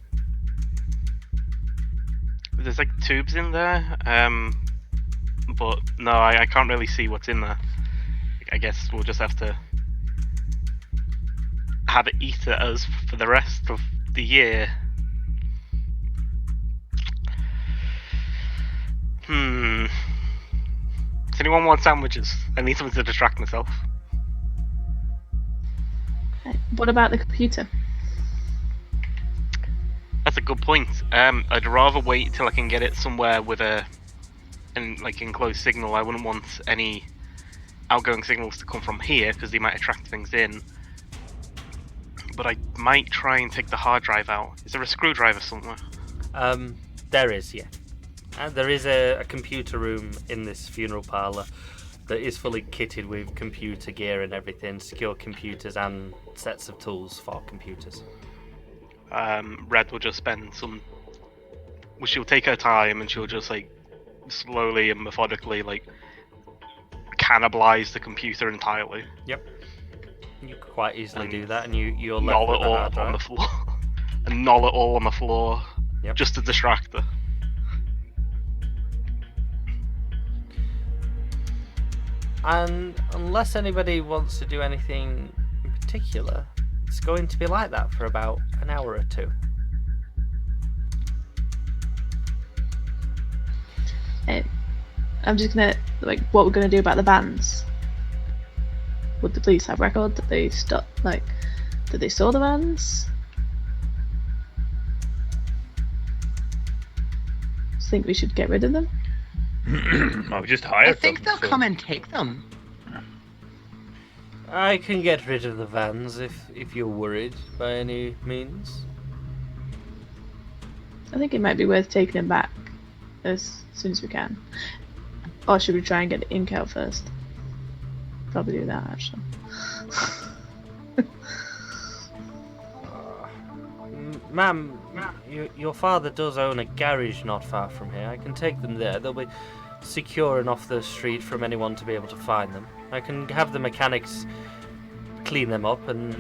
There's like tubes in there, but no, I can't really see what's in there. I guess we'll just have to have it eat at us for the rest of the year. Does anyone want sandwiches? I need something to distract myself. What about the computer? That's a good point. I'd rather wait till I can get it somewhere with an enclosed signal. I wouldn't want any outgoing signals to come from here because they might attract things in. But I might try and take the hard drive out. Is there a screwdriver somewhere? There is, yeah. There is a computer room in this funeral parlour that is fully kitted with computer gear and everything, secure computers and sets of tools for computers. Red will just spend some... Well, she'll take her time and she'll just slowly and methodically cannibalize the computer entirely. Yep. You could quite easily do that, and you're null left with it all a hard drive. on the floor. And null it all on the floor. Yep. Just to distract her. And unless anybody wants to do anything in particular, it's going to be like that for about an hour or 2. I'm just gonna what we're gonna do about the vans. Would the police have record that they stop? Did they store the vans? Think we should get rid of them? Well, we just hired I think them, they'll come and take them. I can get rid of the vans if you're worried by any means. I think it might be worth taking them back as soon as we can. Or should we try and get the ink out first? Probably do that, actually. Ma'am, your father does own a garage not far from here. I can take them there. They'll be secure and off the street from anyone to be able to find them. I can have the mechanics clean them up, and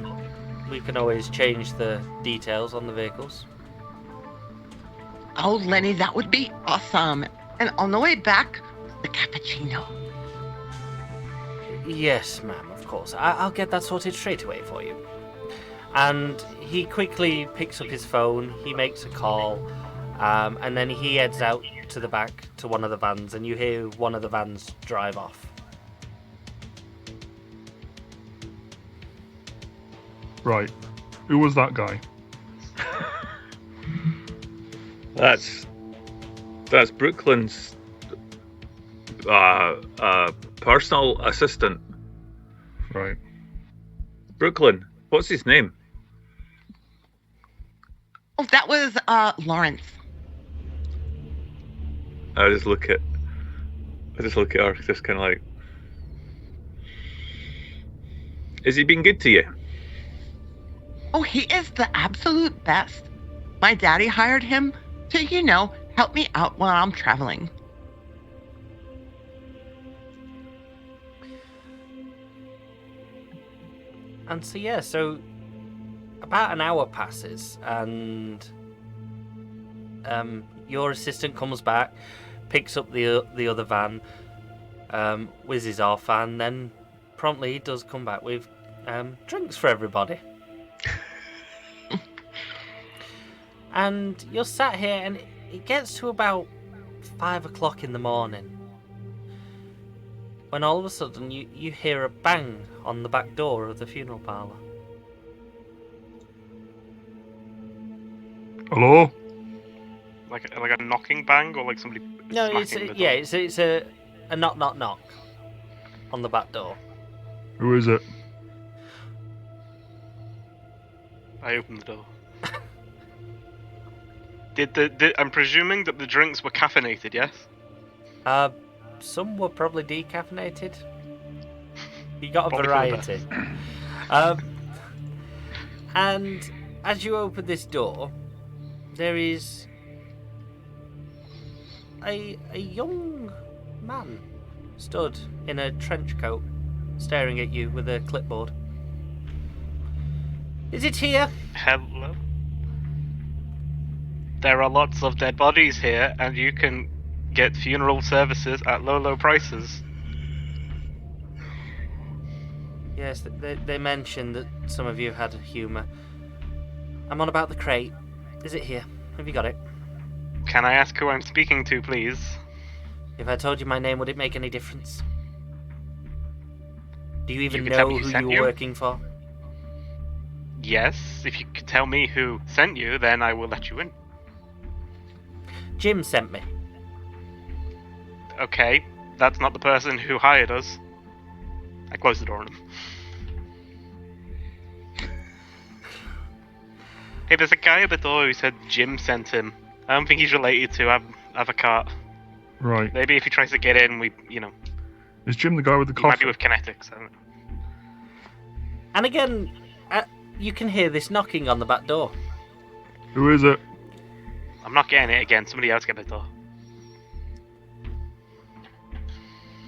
we can always change the details on the vehicles. Oh, Lenny, that would be awesome. And on the way back, the cappuccino. Yes, ma'am, of course. I'll get that sorted straight away for you. And he quickly picks up his phone, he makes a call, and then he heads out to the back to one of the vans, and you hear one of the vans drive off. Right. Who was that guy? That's Brooklyn's personal assistant. Right. Brooklyn, what's his name? Oh, that was Lawrence. I just look at her, just kind of like, is he being good to you? Oh, he is the absolute best. My daddy hired him to, help me out while I'm traveling. And so about an hour passes, and your assistant comes back, picks up the other van, whizzes off, and then promptly does come back with drinks for everybody. And you're sat here, and it gets to about 5 o'clock in the morning, when all of a sudden you hear a bang on the back door of the funeral parlour. Hello? Like a knocking bang, or like somebody No, smacking the door? it's a knock on the back door. Who is it? I opened the door. I'm presuming that the drinks were caffeinated, yes? Some were probably decaffeinated. You got a Probably for the variety. And as you open this door, there is a young man stood in a trench coat, staring at you with a clipboard. Is it here? Hello? There are lots of dead bodies here, and you can get funeral services at low prices. Yes, they mentioned that some of you had humour. I'm on about the crate. Is it here? Have you got it? Can I ask who I'm speaking to, please? If I told you my name, would it make any difference? Do you even You can tell know me who who sent you were you? working for? Yes, if you could tell me who sent you, then I will let you in. Jim sent me. Okay, that's not the person who hired us. I closed the door on him. Hey, there's a guy at the door who said Jim sent him. I don't think he's related to Avocart. Right. Maybe if he tries to get in, Is Jim the guy with the he might be coffin? with kinetics. I don't know. And again, you can hear this knocking on the back door. Who is it? I'm not getting it again. Somebody else get the door.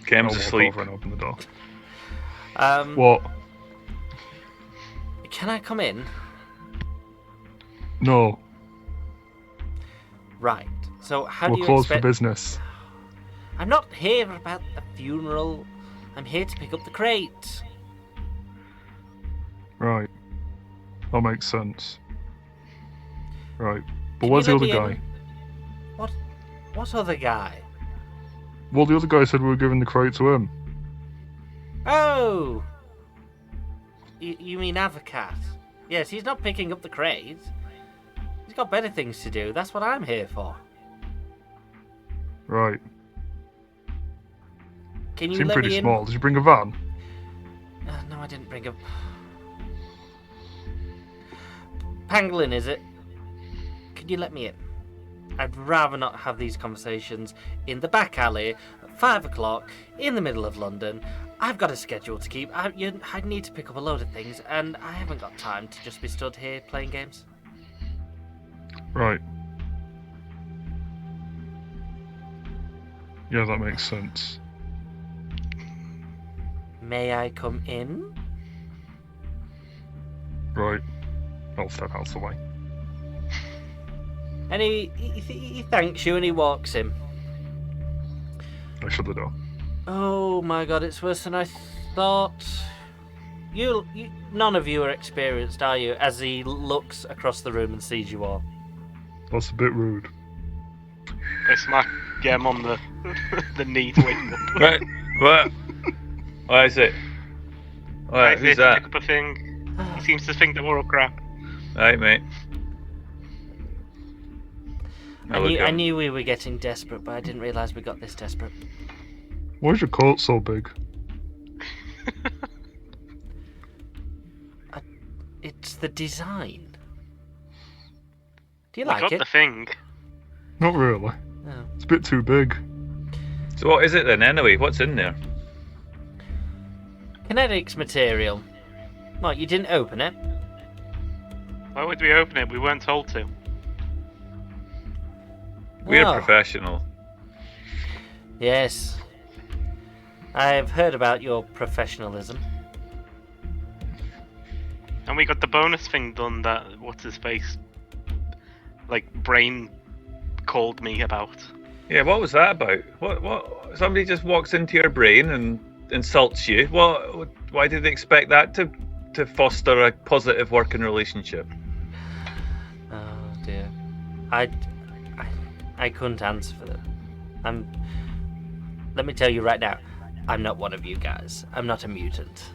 Cam's I'll walk asleep. over and open the door. What? What? Can I come in? No. Right. So how do We're you closed for expect... business. I'm not here about the funeral. I'm here to pick up the crate. Right. That makes sense. Right. But Can where's you the let other me guy? in? What other guy? Well, the other guy said we were giving the crate to him. Oh! You mean Avocat? Yes, he's not picking up the crate. He's got better things to do. That's what I'm here for. Right. Can you Seemed let pretty me in? small. Did you bring a van? No, I didn't bring a... Pangolin, is it? Can you let me in? I'd rather not have these conversations in the back alley at 5 o'clock in the middle of London. I've got a schedule to keep. I need to pick up a load of things, and I haven't got time to just be stood here playing games. Right. Yeah, that makes sense. May I come in? Right. I'll step out of the way. And he thanks you and he walks in. I shut the door. Oh my god, it's worse than I thought. none of you are experienced, are you? As he looks across the room and sees you all. That's a bit rude. I smack him on the the knee to wake him up. Right. What is it? Right, who's that? Pick up a thing. He seems to think that we're all crap. Right, mate. I knew we were getting desperate, but I didn't realise we got this desperate. Why is your coat so big? It's the design. Do you I like got it? the thing. Not really. No. It's a bit too big. So what is it then, anyway? What's in there? Kinetics material. What, you didn't open it? Why would we open it? We weren't told to. We're Oh. professional. Yes. I've heard about your professionalism. And we got the bonus thing done that what's his face brain called me about. Yeah, what was that about? What? Somebody just walks into your brain and insults you. What? Why did they expect that to foster a positive working relationship? Oh dear. I couldn't answer for that. Let me tell you right now, I'm not one of you guys. I'm not a mutant.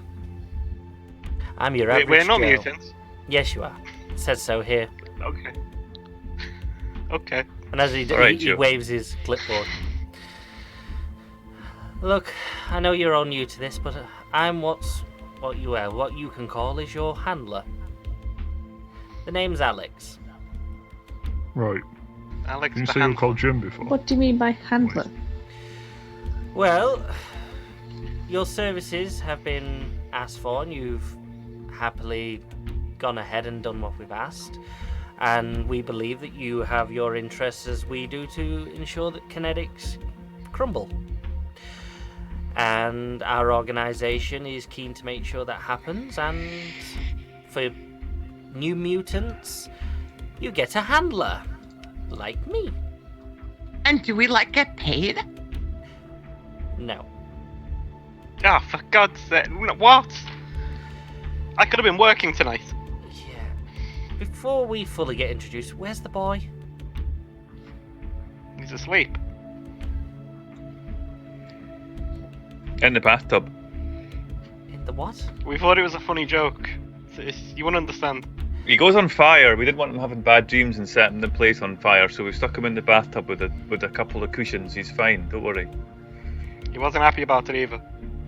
I'm your average We're not Joe. mutants. Yes, you are. It says so here. Okay. Okay. And as he Alright, he Joe. waves his clipboard. Look, I know you're all new to this, but I'm what you can call is your handler. The name's Alex. Right. Alex Can you the say you were handler. called Jim before? What do you mean by handler? Well, your services have been asked for, and you've happily gone ahead and done what we've asked. And we believe that you have your interests as we do to ensure that kinetics crumble. And our organisation is keen to make sure that happens, and for new mutants, you get a handler, like me. And do we get paid? No. Ah, for God's sake. What? I could have been working tonight. Yeah. Before we fully get introduced, where's the boy? He's asleep. In the bathtub. In the what? We thought it was a funny joke. You won't understand. He goes on fire. We didn't want him having bad dreams and setting the place on fire, so we stuck him in the bathtub with a couple of cushions. He's fine. Don't worry. He wasn't happy about it either.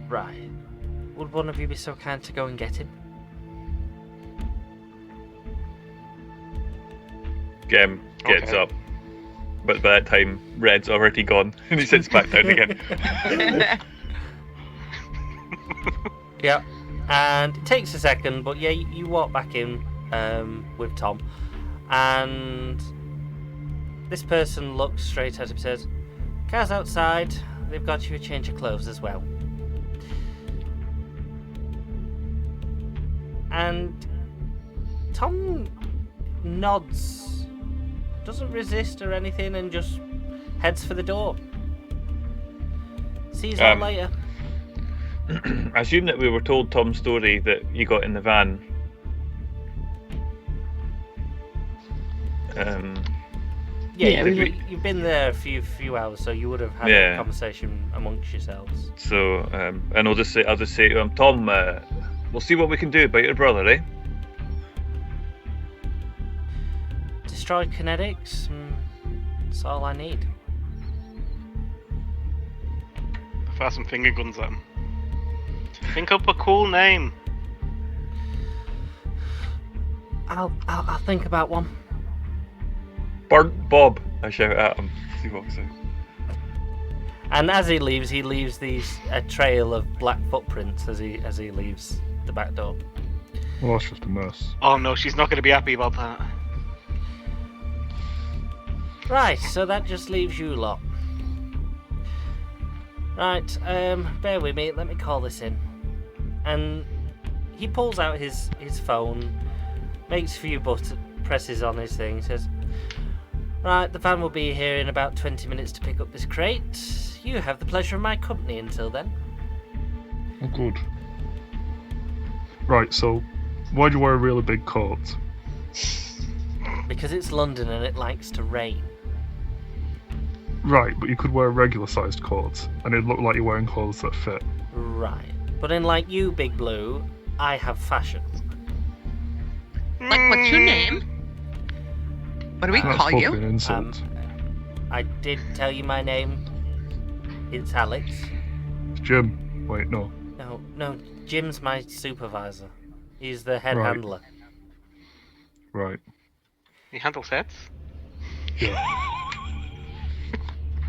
Right. Would one of you be so kind to go and get him? Gem gets Okay. up, but by that time, Red's already gone, and he sits back down again. Yeah. And it takes a second, but yeah, you walk back in with Tom, and this person looks straight at him and says, "Car's outside. They've got you a change of clothes as well." And Tom nods, doesn't resist or anything, and just heads for the door. See you all later. I assume that we were told Tom's story that you got in the van. Yeah, Yeah, you've been there a few hours, so you would have had Yeah. a conversation amongst yourselves. So, and I'll just say to him, Tom, we'll see what we can do about your brother, eh? Destroy kinetics, that's all I need. Fire some finger guns at him. Think up a cool name. I'll think about one. Burnt Bob, I shout at him as he walks out. And as he leaves a trail of black footprints as he leaves the back door. Well, that's just a mess. Oh no, she's not going to be happy about that. Right, so that just leaves you lot. Right, bear with me, let me call this in. And he pulls out his phone, makes a few presses on his thing, says, "Right, the van will be here in about 20 minutes to pick up this crate. You have the pleasure of my company until then." Oh, good. Right, so why'd you wear a really big coat? Because it's London and it likes to rain. Right, but you could wear a regular sized coat and it'd look like you're wearing clothes that fit. Right. But unlike you, Big Blue, I have fashion. Like, what's your name? What do we That's call supposed you? to be an insult. I did tell you my name. It's Alex. It's Jim. Wait, no. No, Jim's my supervisor. He's the head Right. handler. Right. You handle sets? Yeah.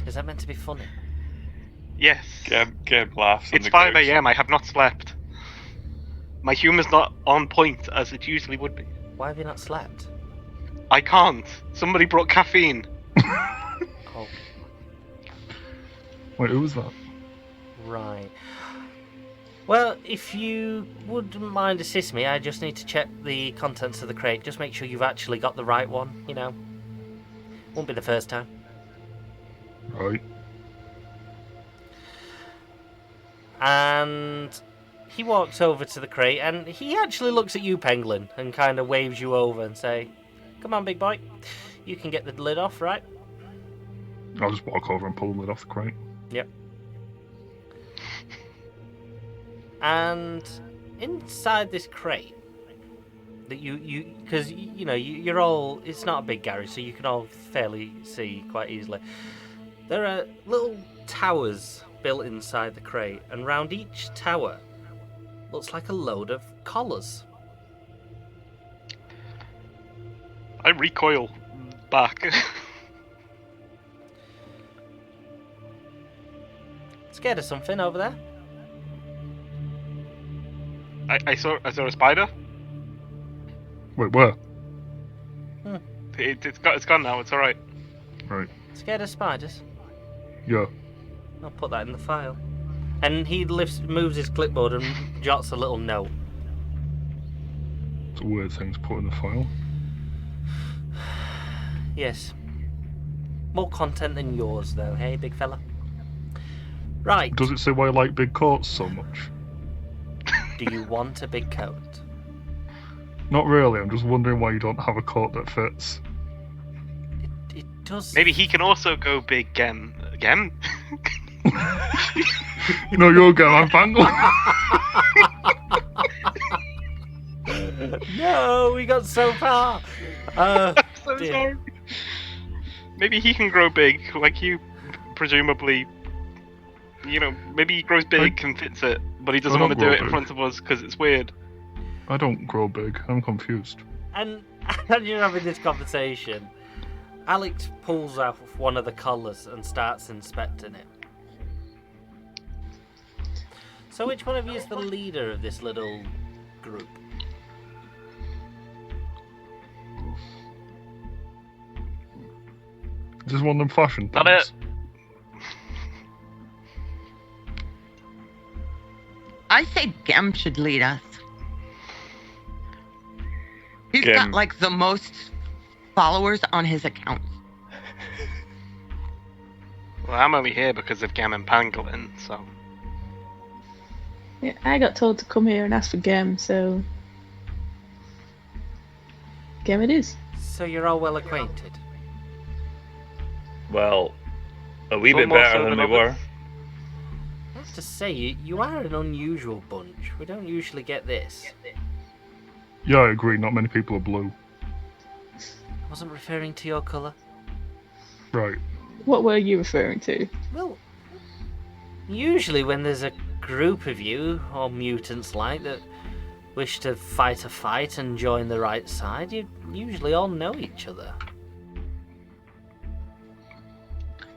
Is that meant to be funny? Yes. Geb laughs. It's 5 a.m. I have not slept. My humour's not on point as it usually would be. Why have you not slept? I can't. Somebody brought caffeine. Oh, Wait, who was that? right. Well, if you wouldn't mind assist me, I just need to check the contents of the crate. Just make sure you've actually got the right one, you know. Won't be the first time. Right. And he walks over to the crate and he actually looks at you, Penguin, and kind of waves you over and say, "Come on, big boy. You can get the lid off, right?" I'll just walk over and pull the lid off the crate. Yep. And inside this crate that because you're all, it's not a big garage, so you can all fairly see quite easily. There are little towers built inside the crate, and round each tower looks like a load of collars. I recoil back. Scared of something over there? I saw a spider. Wait, where? It's gone now. It's all right. Right. Scared of spiders? Yeah. I'll put that in the file. And he moves his clipboard and jots a little note. It's a weird thing to put in the file. Yes. More content than yours, though, hey, big fella? Right. Does it say why you like big coats so much? Do you want a big coat? Not really, I'm just wondering why you don't have a coat that fits. It does. Maybe he can also go big gem. Gem? No, you're going, I'm Bangle. No, we got so far. So dear. sorry. Maybe he can grow big, like you, presumably. You know, maybe he grows big and fits it, but he doesn't I don't want to do grow it in big. front of us because it's weird. I don't grow big, I'm confused. And as you're having this conversation, Alex pulls out one of the collars and starts inspecting it. So which one of you is the leader of this little group? Is this one of them fashion Not things? it. I say Gem should lead us. He's Gem. got like the most followers on his account. Well, I'm only here because of Gem and Pangolin, so. Yeah, I got told to come here and ask for Gem, so Gem it is. So you're all well acquainted. Well, a wee Some bit more better so than than we were. others. I have to say, you are an unusual bunch. We don't usually get this. Yeah, I agree, not many people are blue. I wasn't referring to your colour. Right. What were you referring to? Well, usually when there's a group of you, or mutants like, that wish to fight a fight and join the right side, you usually all know each other.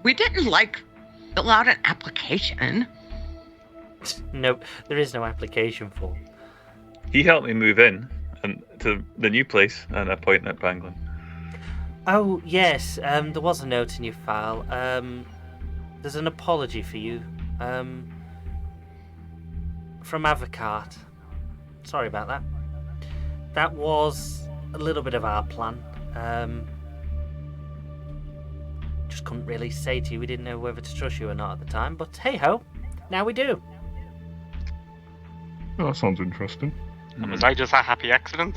We didn't fill out an application. Nope, there is no application form. He helped me move in and to the new place, and I point at Pangolin. Oh, yes, there was a note in your file. There's an apology for you. From Avocart. Sorry about that. That was a little bit of our plan. Just couldn't really say to you. We didn't know whether to trust you or not at the time, but hey ho, now we do. Oh, that sounds interesting. Was I just a happy accident?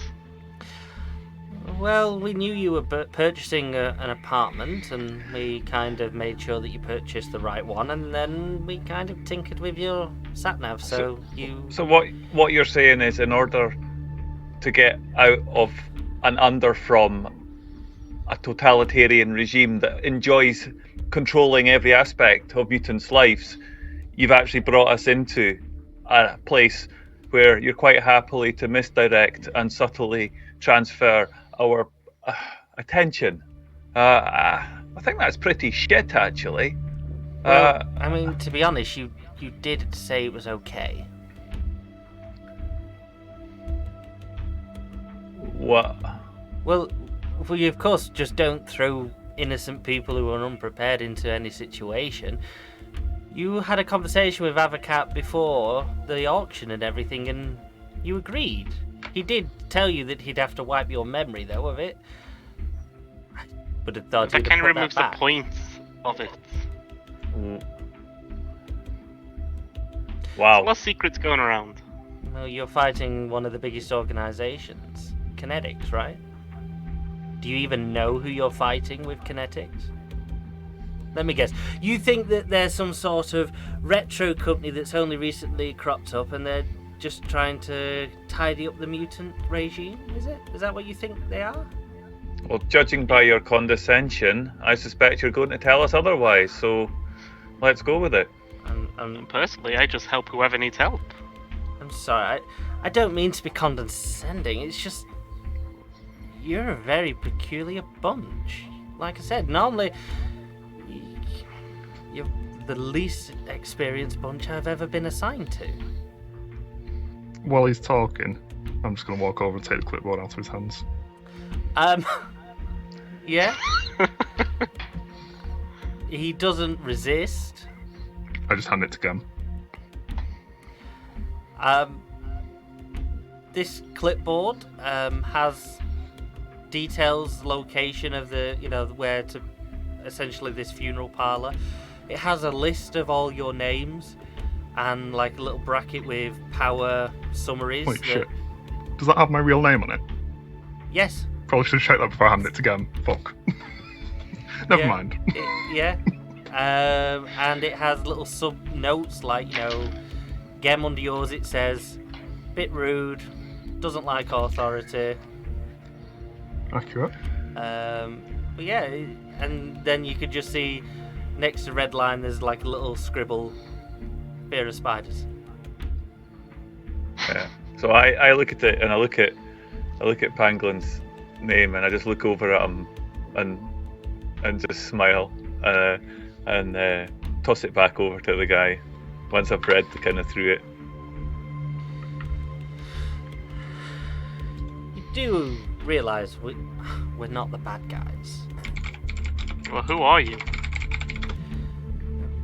Well, we knew you were purchasing an apartment, and we kind of made sure that you purchased the right one, and then we kind of tinkered with your sat-nav, so you... So what you're saying is, in order to get out of and under from a totalitarian regime that enjoys controlling every aspect of mutants' lives, you've actually brought us into a place where you're quite happily to misdirect and subtly transfer our attention. I think that's pretty shit, actually. Well, I mean, to be honest, you did say it was okay. What? Well, you of course just don't throw innocent people who are unprepared into any situation. You had a conversation with Avocat before the auction and everything, and you agreed. He did tell you that he'd have to wipe your memory, though, of it. I would have thought that he'd kind have of put removes that the back. point of it. Wow. There's a lot of secrets going around. Well, you're fighting one of the biggest organizations, Kinetics, right? Do you even know who you're fighting with Kinetics? Let me guess. You think that there's some sort of retro company that's only recently cropped up and they're just trying to tidy up the mutant regime, is it? Is that what you think they are? Well, judging by your condescension, I suspect you're going to tell us otherwise, so let's go with it. Personally, I just help whoever needs help. I'm sorry, I don't mean to be condescending, it's just... You're a very peculiar bunch. Like I said, normally... You're the least experienced bunch I've ever been assigned to. While he's talking, I'm just going to walk over and take the clipboard out of his hands. Yeah? He doesn't resist. I just hand it to Gam. This clipboard has details, location of the, where to, essentially this funeral parlor. It has a list of all your names and like a little bracket with power summaries. Wait, shit. Does that have my real name on it? Yes. Probably should check that before I hand it to Gam. Fuck. Never mind. Yeah. And it has little sub notes like, Gem under yours it says, bit rude, doesn't like authority. Accurate. But yeah, and then you could just see next to red line there's like a little scribble, fear of spiders. Yeah. So I look at it and I look at Pangolin's name and I just look over at him and just smile and toss it back over to the guy once I've read kind of through it. You do realise we're not the bad guys. Well, who are you?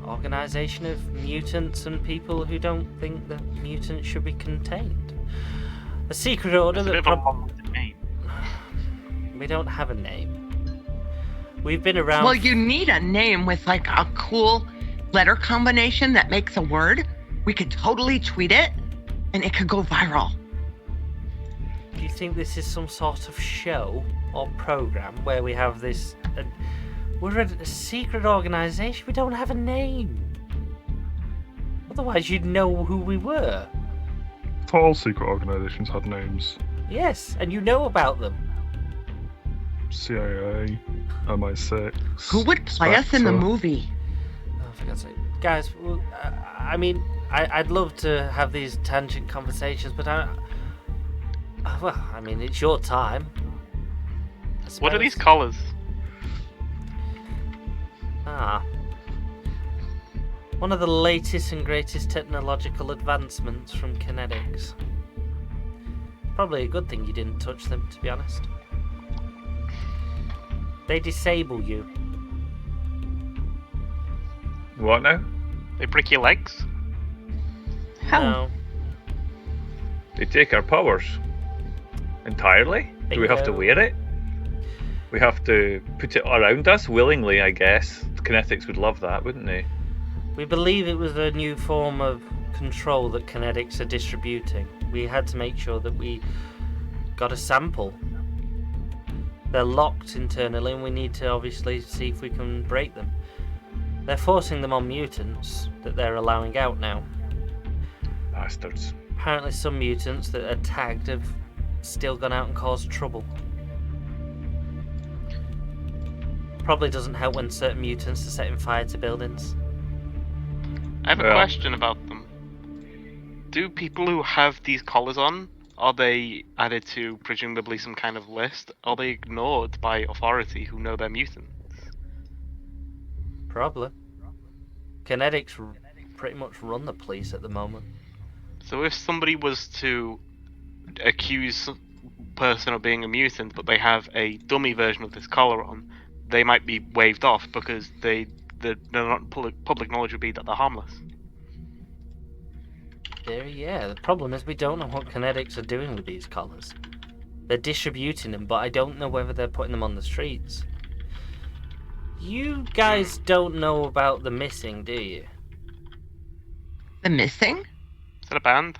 Organisation of mutants and people who don't think that mutants should be contained. A secret order That's a that bit of a long name. We don't have a name. We've been around. Well, you need a name with like a cool letter combination that makes a word. We could totally tweet it and it could go viral. Do you think this is some sort of show or program where we have this? We're a secret organisation. We don't have a name. Otherwise, you'd know who we were. I thought all secret organisations had names. Yes, and you know about them. CIA, MI6. Who would play us in the Spectre. movie? Oh, for God's sake. Guys, well, I mean, I'd love to have these tangent conversations, but it's your time. What are these collars? One of the latest and greatest technological advancements from Kinetics. Probably a good thing you didn't touch them, to be honest. They disable you. What now? They break your legs? How? No. They take our powers entirely? Do we have to Bingo. wear it? We have to put it around us willingly, I guess. Kinetics would love that, wouldn't they? We believe it was a new form of control that kinetics are distributing. We had to make sure that we got a sample. They're locked internally, and we need to obviously see if we can break them. They're forcing them on mutants that they're allowing out now. Bastards. Apparently some mutants that are tagged have still gone out and caused trouble. Probably doesn't help when certain mutants are setting fire to buildings. I have a question about them. Do people who have these collars on, are they added to presumably some kind of list? Are they ignored by authority who know they're mutants? Probably. Kinetics pretty much run the police at the moment. So if somebody was to accuse a person of being a mutant, but they have a dummy version of this collar on, they might be waved off because they're not public knowledge would be that they're harmless. Yeah, the problem is we don't know what kinetics are doing with these collars. They're distributing them, but I don't know whether they're putting them on the streets. You guys don't know about the missing, do you? The missing? Is that a band?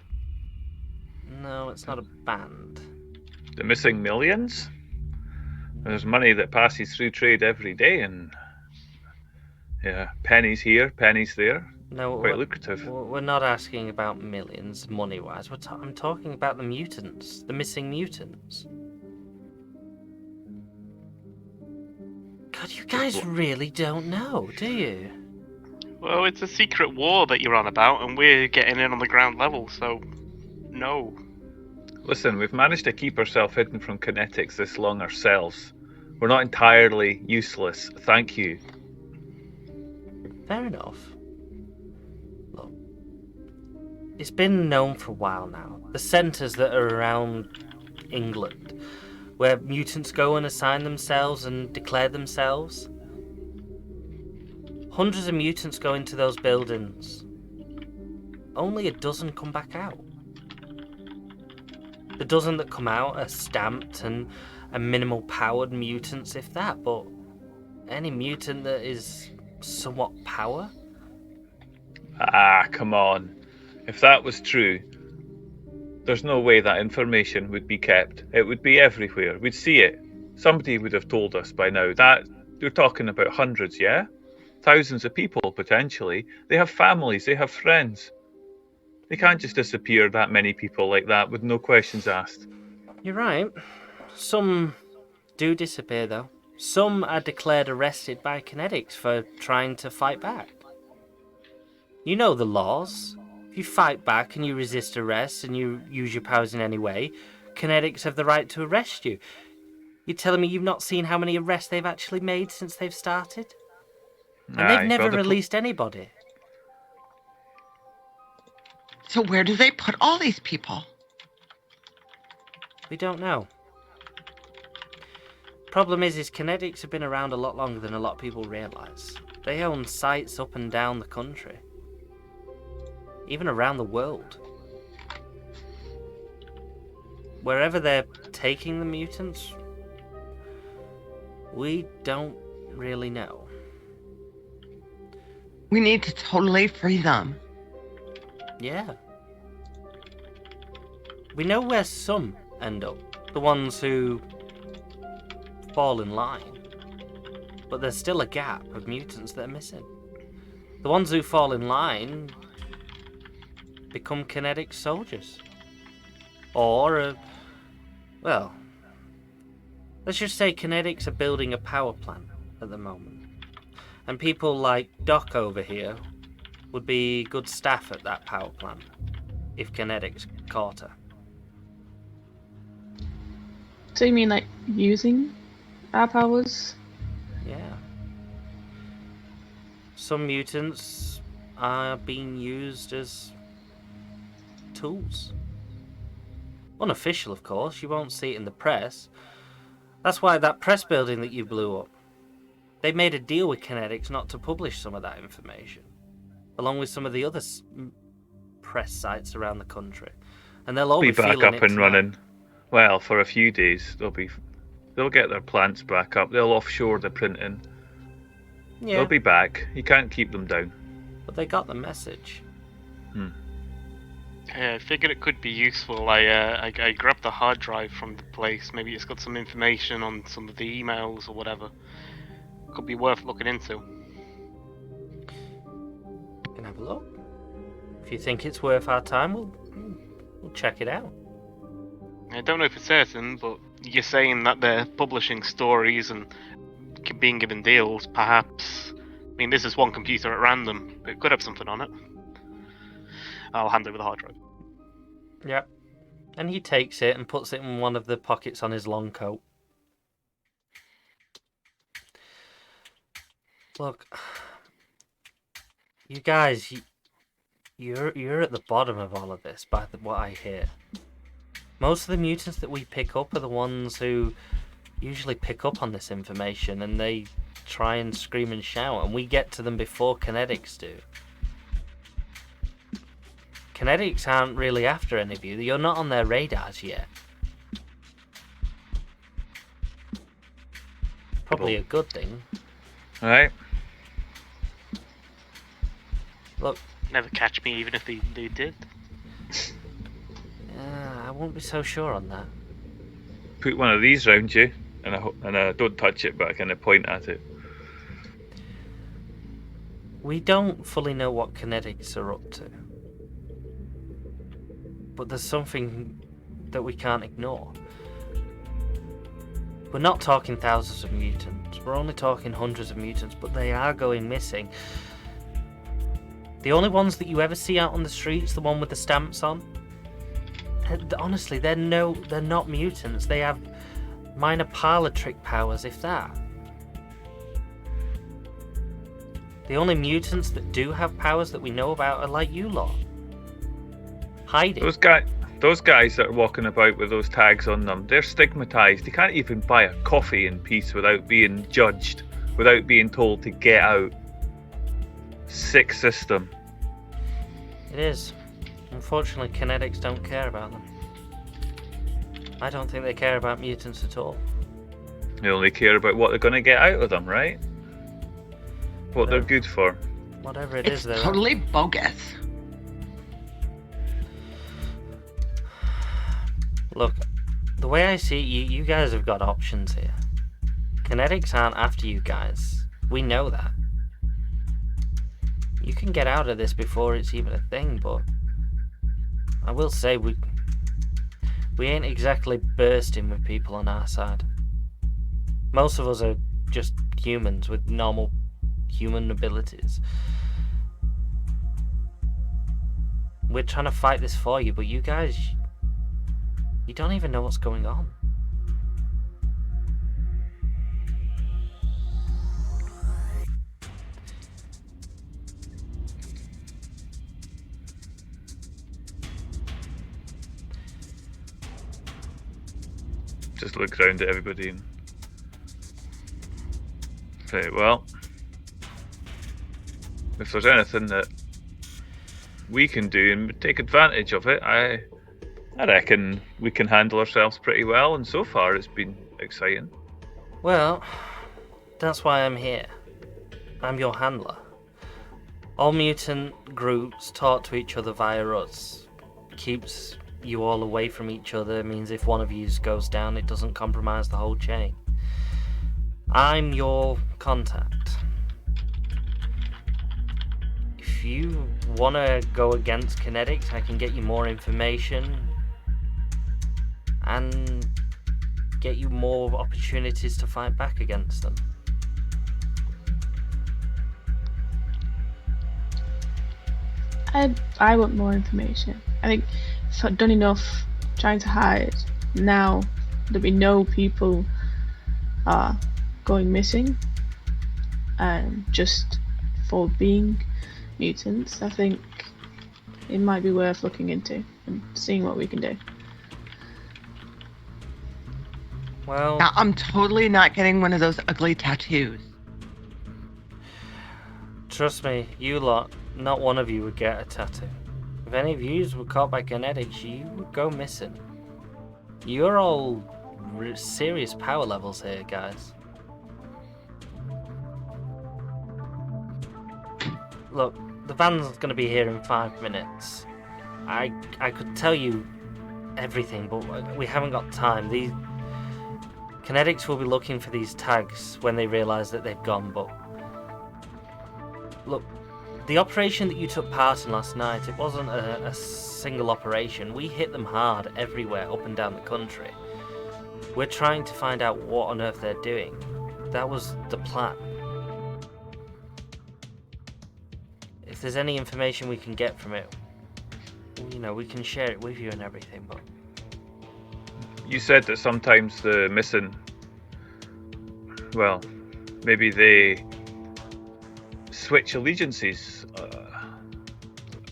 No, it's not a band. The missing millions? There's money that passes through trade every day, and yeah, pennies here, pennies there. No, quite lucrative. We're not asking about millions, money-wise. I'm talking about the mutants, the missing mutants. God, you guys really don't know, do you? Well, it's a secret war that you're on about, and we're getting in on the ground level, so no. Listen, we've managed to keep ourselves hidden from kinetics this long ourselves. We're not entirely useless, thank you. Fair enough. Look, it's been known for a while now. The centres that are around England, where mutants go and assign themselves and declare themselves. Hundreds of mutants go into those buildings. Only a dozen come back out. The dozen that come out are stamped and minimal powered mutants, if that, but any mutant that is somewhat power? Ah, come on. If that was true, there's no way that information would be kept. It would be everywhere. We'd see it. Somebody would have told us by now. That you're talking about hundreds, yeah? Thousands of people, potentially. They have families, they have friends. They can't just disappear, that many people like that, with no questions asked. You're right. Some do disappear, though. Some are declared arrested by kinetics for trying to fight back. You know the laws. If you fight back and you resist arrest and you use your powers in any way, kinetics have the right to arrest you. You're telling me you've not seen how many arrests they've actually made since they've started? And they've never released anybody. So where do they put all these people? We don't know. Problem is kinetics have been around a lot longer than a lot of people realise. They own sites up and down the country. Even around the world. Wherever they're taking the mutants, we don't really know. We need to totally free them. Yeah. We know where some end up. The ones who fall in line. But there's still a gap of mutants that are missing. The ones who fall in line become kinetic soldiers. Or, well, let's just say kinetics are building a power plant at the moment. And people like Doc over here would be good staff at that power plant if kinetics caught her. So you mean like using our powers? Yeah. Some mutants are being used as tools. Unofficial, of course. You won't see it in the press. That's why that press building that you blew up, they made a deal with kinetics not to publish some of that information, along with some of the other press sites around the country. And they'll all be back up and running. Well, for a few days. They'll get their plants back up. They'll offshore the printing. Yeah. They'll be back. You can't keep them down. But they got the message. I figured it could be useful. I grabbed the hard drive from the place. Maybe it's got some information on some of the emails or whatever. Could be worth looking into. You can have a look. If you think it's worth our time, we'll check it out. I don't know for certain, but you're saying that they're publishing stories and being given deals, perhaps. I mean, this is one computer at random. It could have something on it. I'll hand over the hard drive. Yep. And he takes it and puts it in one of the pockets on his long coat. Look, you guys, you're at the bottom of all of this, by what I hear. Most of the mutants that we pick up are the ones who usually pick up on this information, and they try and scream and shout, and we get to them before Kinetics do. Kinetics aren't really after any of you. You're not on their radars yet. Probably a good thing. Alright. Look. Never catch me, even if they did. I won't be so sure on that. Put one of these round you, and I don't touch it, but I kind of point at it. We don't fully know what Kinetics are up to. But there's something that we can't ignore. We're not talking thousands of mutants. We're only talking hundreds of mutants, but they are going missing. The only ones that you ever see out on the streets, the one with the stamps on, honestly, they're not mutants. They have minor parlor trick powers, if that. The only mutants that do have powers that we know about are like you lot. Hiding. Those guys that are walking about with those tags on them, they're stigmatized. They can't even buy a coffee in peace without being judged, without being told to get out. Sick system. It is. Unfortunately, Kinetics don't care about them. I don't think they care about mutants at all. They only care about what they're going to get out of them, right? What they're good for. Whatever it is, It's totally bogus. Look, the way I see it, you guys have got options here. Kinetics aren't after you guys. We know that. You can get out of this before it's even a thing, but I will say we ain't exactly bursting with people on our side. Most of us are just humans with normal human abilities. We're trying to fight this for you, but you guys, you don't even know what's going on. Just look around at everybody and say, well, if there's anything that we can do and take advantage of it, I reckon we can handle ourselves pretty well, and so far it's been exciting. Well, that's why I'm here. I'm your handler. All mutant groups talk to each other via us. Keeps you all away from each other, means if one of you goes down, it doesn't compromise the whole chain. I'm your contact. If you want to go against Kinetics, I can get you more information and get you more opportunities to fight back against them. I want more information. I think I've done enough trying to hide. Now that we know people are going missing, just for being mutants, I think it might be worth looking into and seeing what we can do. Well, Now, I'm totally not getting one of those ugly tattoos. trust me, you lot, not one of you would get a tattoo. If any of you were caught by Kinetics, you would go missing. You're all serious power levels here, guys. Look, the van's going to be here in 5 minutes. I could tell you everything, but we haven't got time. These Kinetics will be looking for these tags when they realise that they've gone, but look, the operation that you took part in last night, it wasn't a single operation. We hit them hard everywhere, up and down the country. We're trying to find out what on earth they're doing. That was the plan. If there's any information we can get from it, you know, we can share it with you and everything, but... You said that sometimes the missing... Well, maybe they switch allegiances.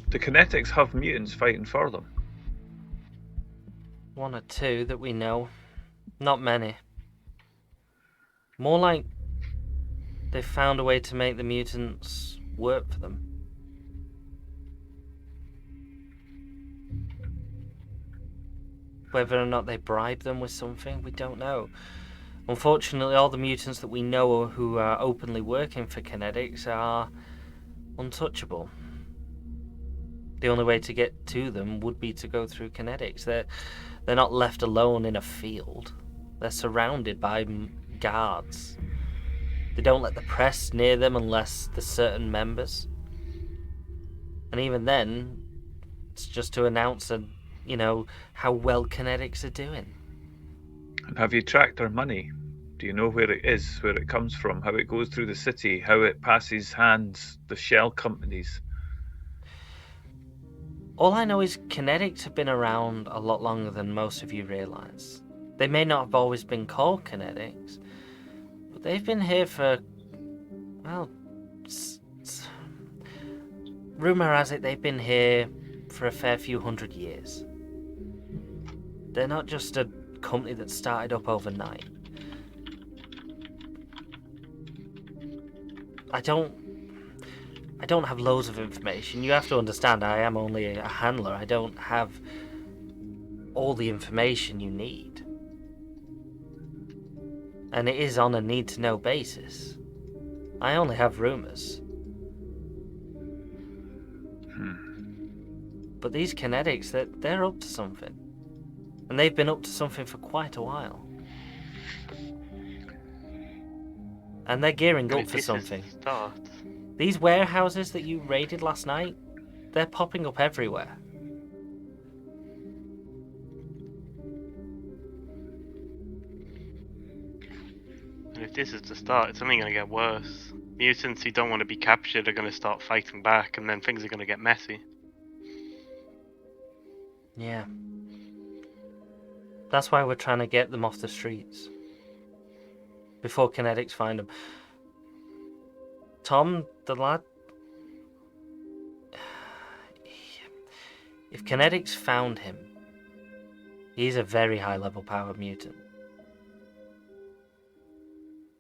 The Kinetics have mutants fighting for them. One or two that we know. Not many. More like they've found a way to make the mutants work for them. Whether or not they bribe them with something, we don't know. Unfortunately, all the mutants that we know who are openly working for Kinetics are untouchable. The only way to get to them would be to go through Kinetics. They're not left alone in a field. They're surrounded by guards. They don't let the press near them unless there's certain members. And even then, it's just to announce how well Kinetics are doing. And have you tracked their money? Do you know where it is, where it comes from, how it goes through the city, how it passes hands, the shell companies? All I know is Kinetics have been around a lot longer than most of you realise. They may not have always been called Kinetics, but they've been here for, well, rumour has it they've been here for a fair few hundred years. They're not just a company that started up overnight. I don't have loads of information. You have to understand, I am only a handler. I don't have all the information you need. And it is on a need-to-know basis. I only have rumours. But these Kinetics, they're up to something. And they've been up to something for quite a while. And they're gearing up for something. These warehouses that you raided last night, they're popping up everywhere. And if this is the start, it's only going to get worse. Mutants who don't want to be captured are going to start fighting back, and then things are going to get messy. Yeah. That's why we're trying to get them off the streets. Before Kinetics find them. Tom, the lad... If Kinetics found him, he's a very high-level powered mutant.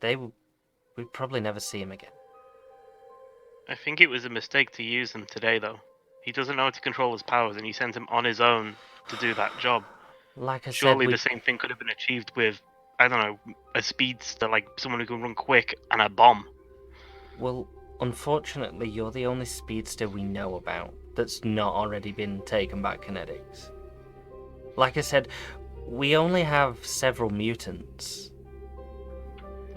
We'd probably never see him again. I think it was a mistake to use him today, though. He doesn't know how to control his powers, and he sent him on his own to do that job. Like I Surely said, the same thing could have been achieved with, I don't know, a speedster, like someone who can run quick, and a bomb. Well, unfortunately, you're the only speedster we know about that's not already been taken by Kinetics. Like I said, we only have several mutants.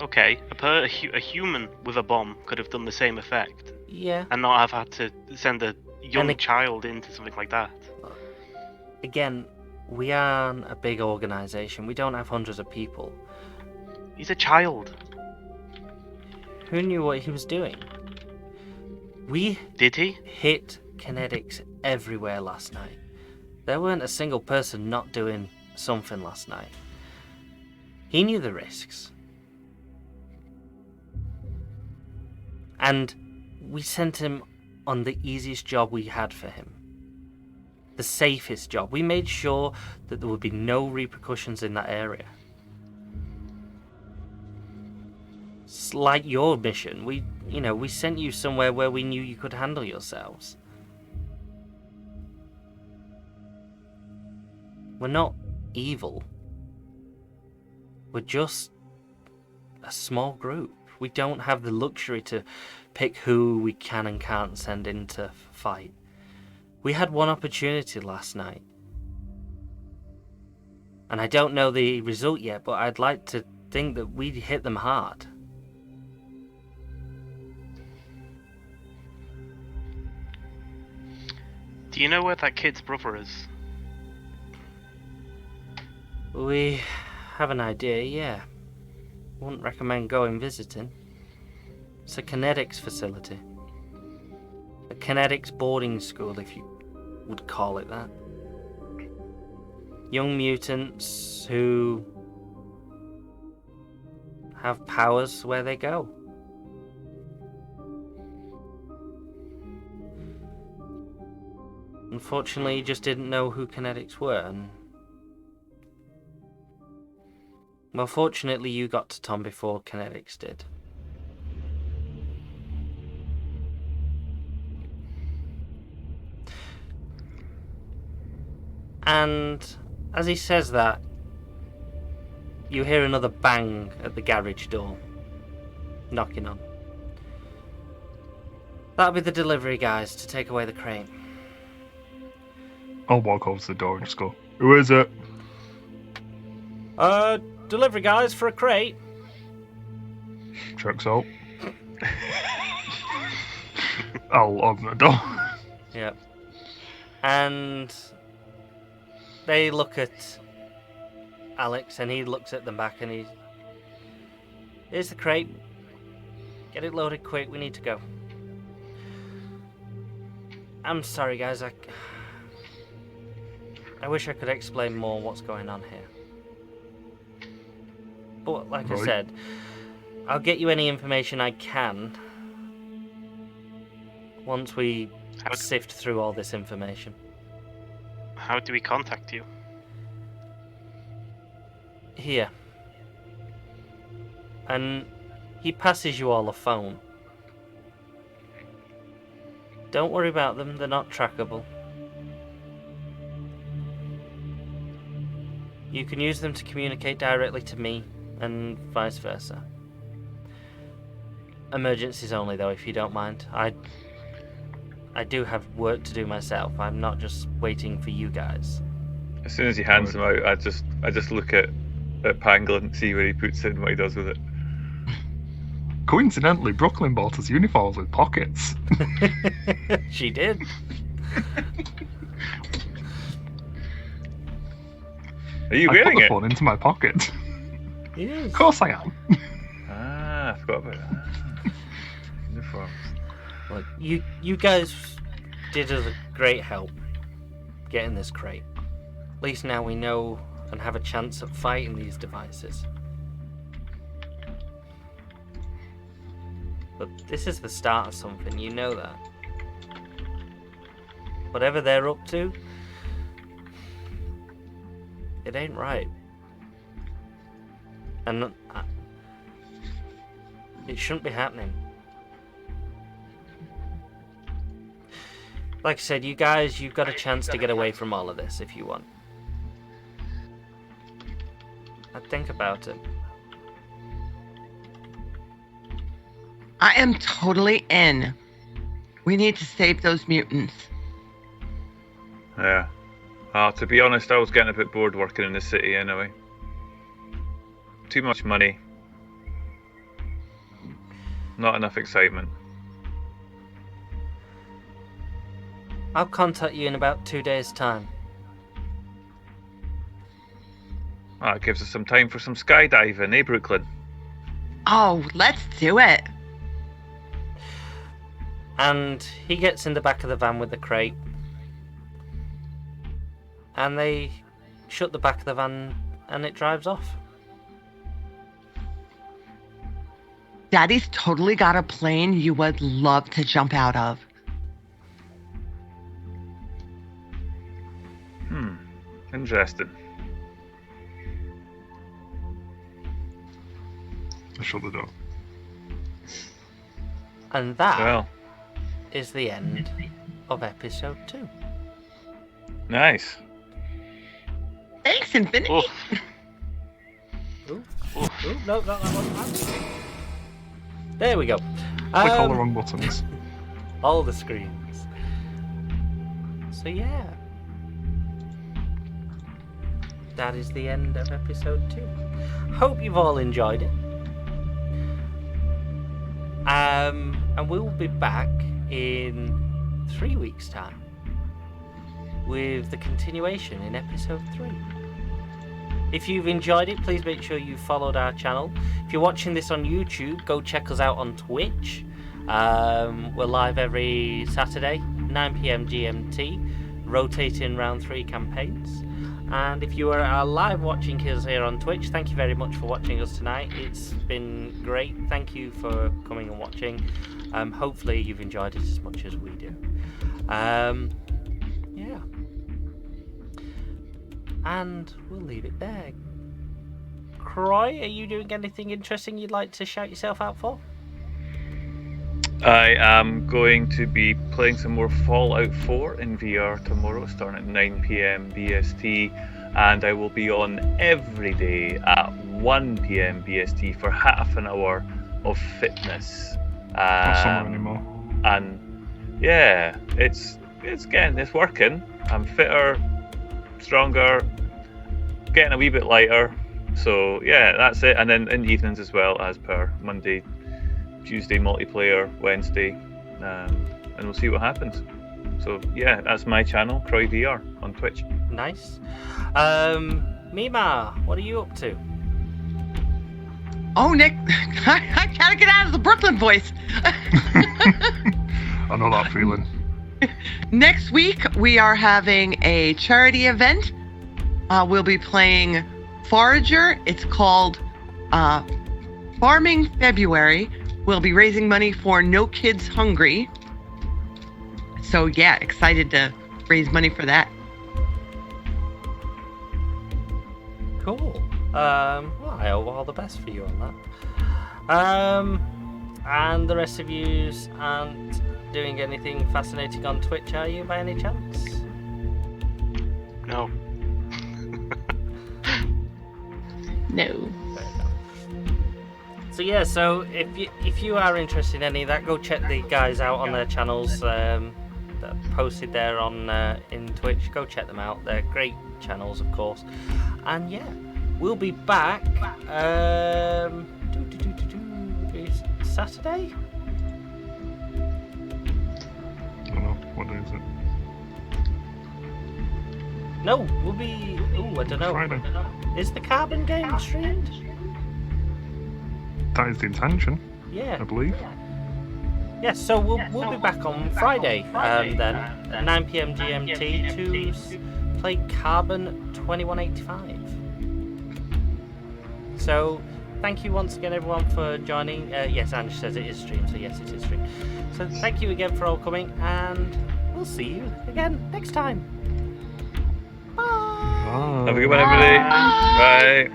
Okay, a human with a bomb could have done the same effect. Yeah. And not have had to send a young child into something like that. Again, we aren't a big organisation. We don't have hundreds of people. He's a child. Who knew what he was doing? Did he? Hit Kinetics everywhere last night. There weren't a single person not doing something last night. He knew the risks. And we sent him on the easiest job we had for him. The safest job. We made sure that there would be no repercussions in that area. It's like your mission. We sent you somewhere where we knew you could handle yourselves. We're not evil. We're just a small group. We don't have the luxury to pick who we can and can't send in to fight. We had one opportunity last night. And I don't know the result yet, but I'd like to think that we'd hit them hard. Do you know where that kid's brother is? We have an idea, yeah. Wouldn't recommend going visiting. It's a kinetics facility. A kinetics boarding school, if you would call it that. Young mutants who have powers where they go. Unfortunately, you just didn't know who kinetics were, and... Well, fortunately, you got to Tom before kinetics did. And as he says that, you hear another bang at the garage door. Knocking on. That'll be the delivery guys to take away the crate. I'll walk over to the door and just go, "Who is it?" Delivery guys for a crate. Checks out. I'll open the door. Yep. And they look at Alex, and he looks at them back, and here's the crate. Get it loaded quick, we need to go. I'm sorry, guys, I wish I could explain more what's going on here. But like I said, I'll get you any information I can once we sift through all this information. How do we contact you? Here. And he passes you all a phone. Don't worry about them, they're not trackable. You can use them to communicate directly to me, and vice versa. Emergencies only, though, if you don't mind. I do have work to do myself. I'm not just waiting for you guys. As soon as he hands them out, I just look at Pangolin and see where he puts it and what he does with it. Coincidentally, Brooklyn bought us uniforms with pockets. She did. Are you I wearing put the it? phone into my pocket. Yes. Of course I am. Ah, I forgot about that. Uniforms. Look, you guys did us a great help getting this crate. At least now we know and have a chance at fighting these devices. But this is the start of something, you know that. Whatever they're up to, it ain't right. And it shouldn't be happening. Like I said, you guys, you've got a chance to get away from all of this if you want. I'd think about it. I am totally in. We need to save those mutants. Yeah. To be honest, I was getting a bit bored working in the city anyway. Too much money. Not enough excitement. I'll contact you in about 2 days' time. It gives us some time for some skydiving, eh, Brooklyn? Oh, let's do it. And he gets in the back of the van with the crate. And they shut the back of the van and it drives off. Daddy's totally got a plane you would love to jump out of. Interesting. I shut the door. And that Well, is the end of episode 2. nice. Thanks, Infinity. Oof. Ooh, no, that wasn't. There we go. Click all the wrong buttons. All the screens. So yeah, that is the end of episode 2. Hope you've all enjoyed it. And we will be back in 3 weeks' time with the continuation in episode 3. If you've enjoyed it, please make sure you followed our channel. If you're watching this on YouTube, go check us out on Twitch. We're live every Saturday, 9 PM GMT, rotating round 3 campaigns. And if you are live watching us here on Twitch, thank you very much for watching us tonight. It's been great. Thank you for coming and watching. Hopefully you've enjoyed it as much as we do. Yeah. And we'll leave it there. Croy, are you doing anything interesting you'd like to shout yourself out for? I am going to be playing some more Fallout 4 in VR tomorrow, starting at 9 PM BST, and I will be on every day at 1 PM BST for half an hour of fitness. Not summer anymore. And yeah, it's working. I'm fitter, stronger, getting a wee bit lighter. So yeah, that's it. And then in the evenings as well, as per Monday, Tuesday multiplayer, Wednesday, and we'll see what happens. So yeah, that's my channel, Croy VR on Twitch. Nice. Mima, what are you up to? Oh, Nick, I gotta get out of the Brooklyn voice. I know that feeling. Next week, we are having a charity event. We'll be playing Forager. It's called Farming February. We'll be raising money for No Kids Hungry. So yeah, excited to raise money for that. Cool. Well, I hope all the best for you on that. And the rest of yous aren't doing anything fascinating on Twitch, are you, by any chance? No. No. So yeah, so if you are interested in any of that, go check the guys out on their channels that are posted there on in Twitch. Go check them out. They're great channels, of course. And yeah, we'll be back. Is Saturday? I don't know. What day is it? No, we'll be. Ooh, I don't know. Friday. Is the Carbon game streamed? That is the intention, Yeah. I believe. Yes, so we'll be back on Friday then, at 9 PM GMT to play Carbon 2185. So thank you once again everyone for joining. Yes, Ange says it is streamed, so yes, it is streamed. So thank you again for all coming, and we'll see you again next time. Bye! Ah. Have a good one, everybody. Bye.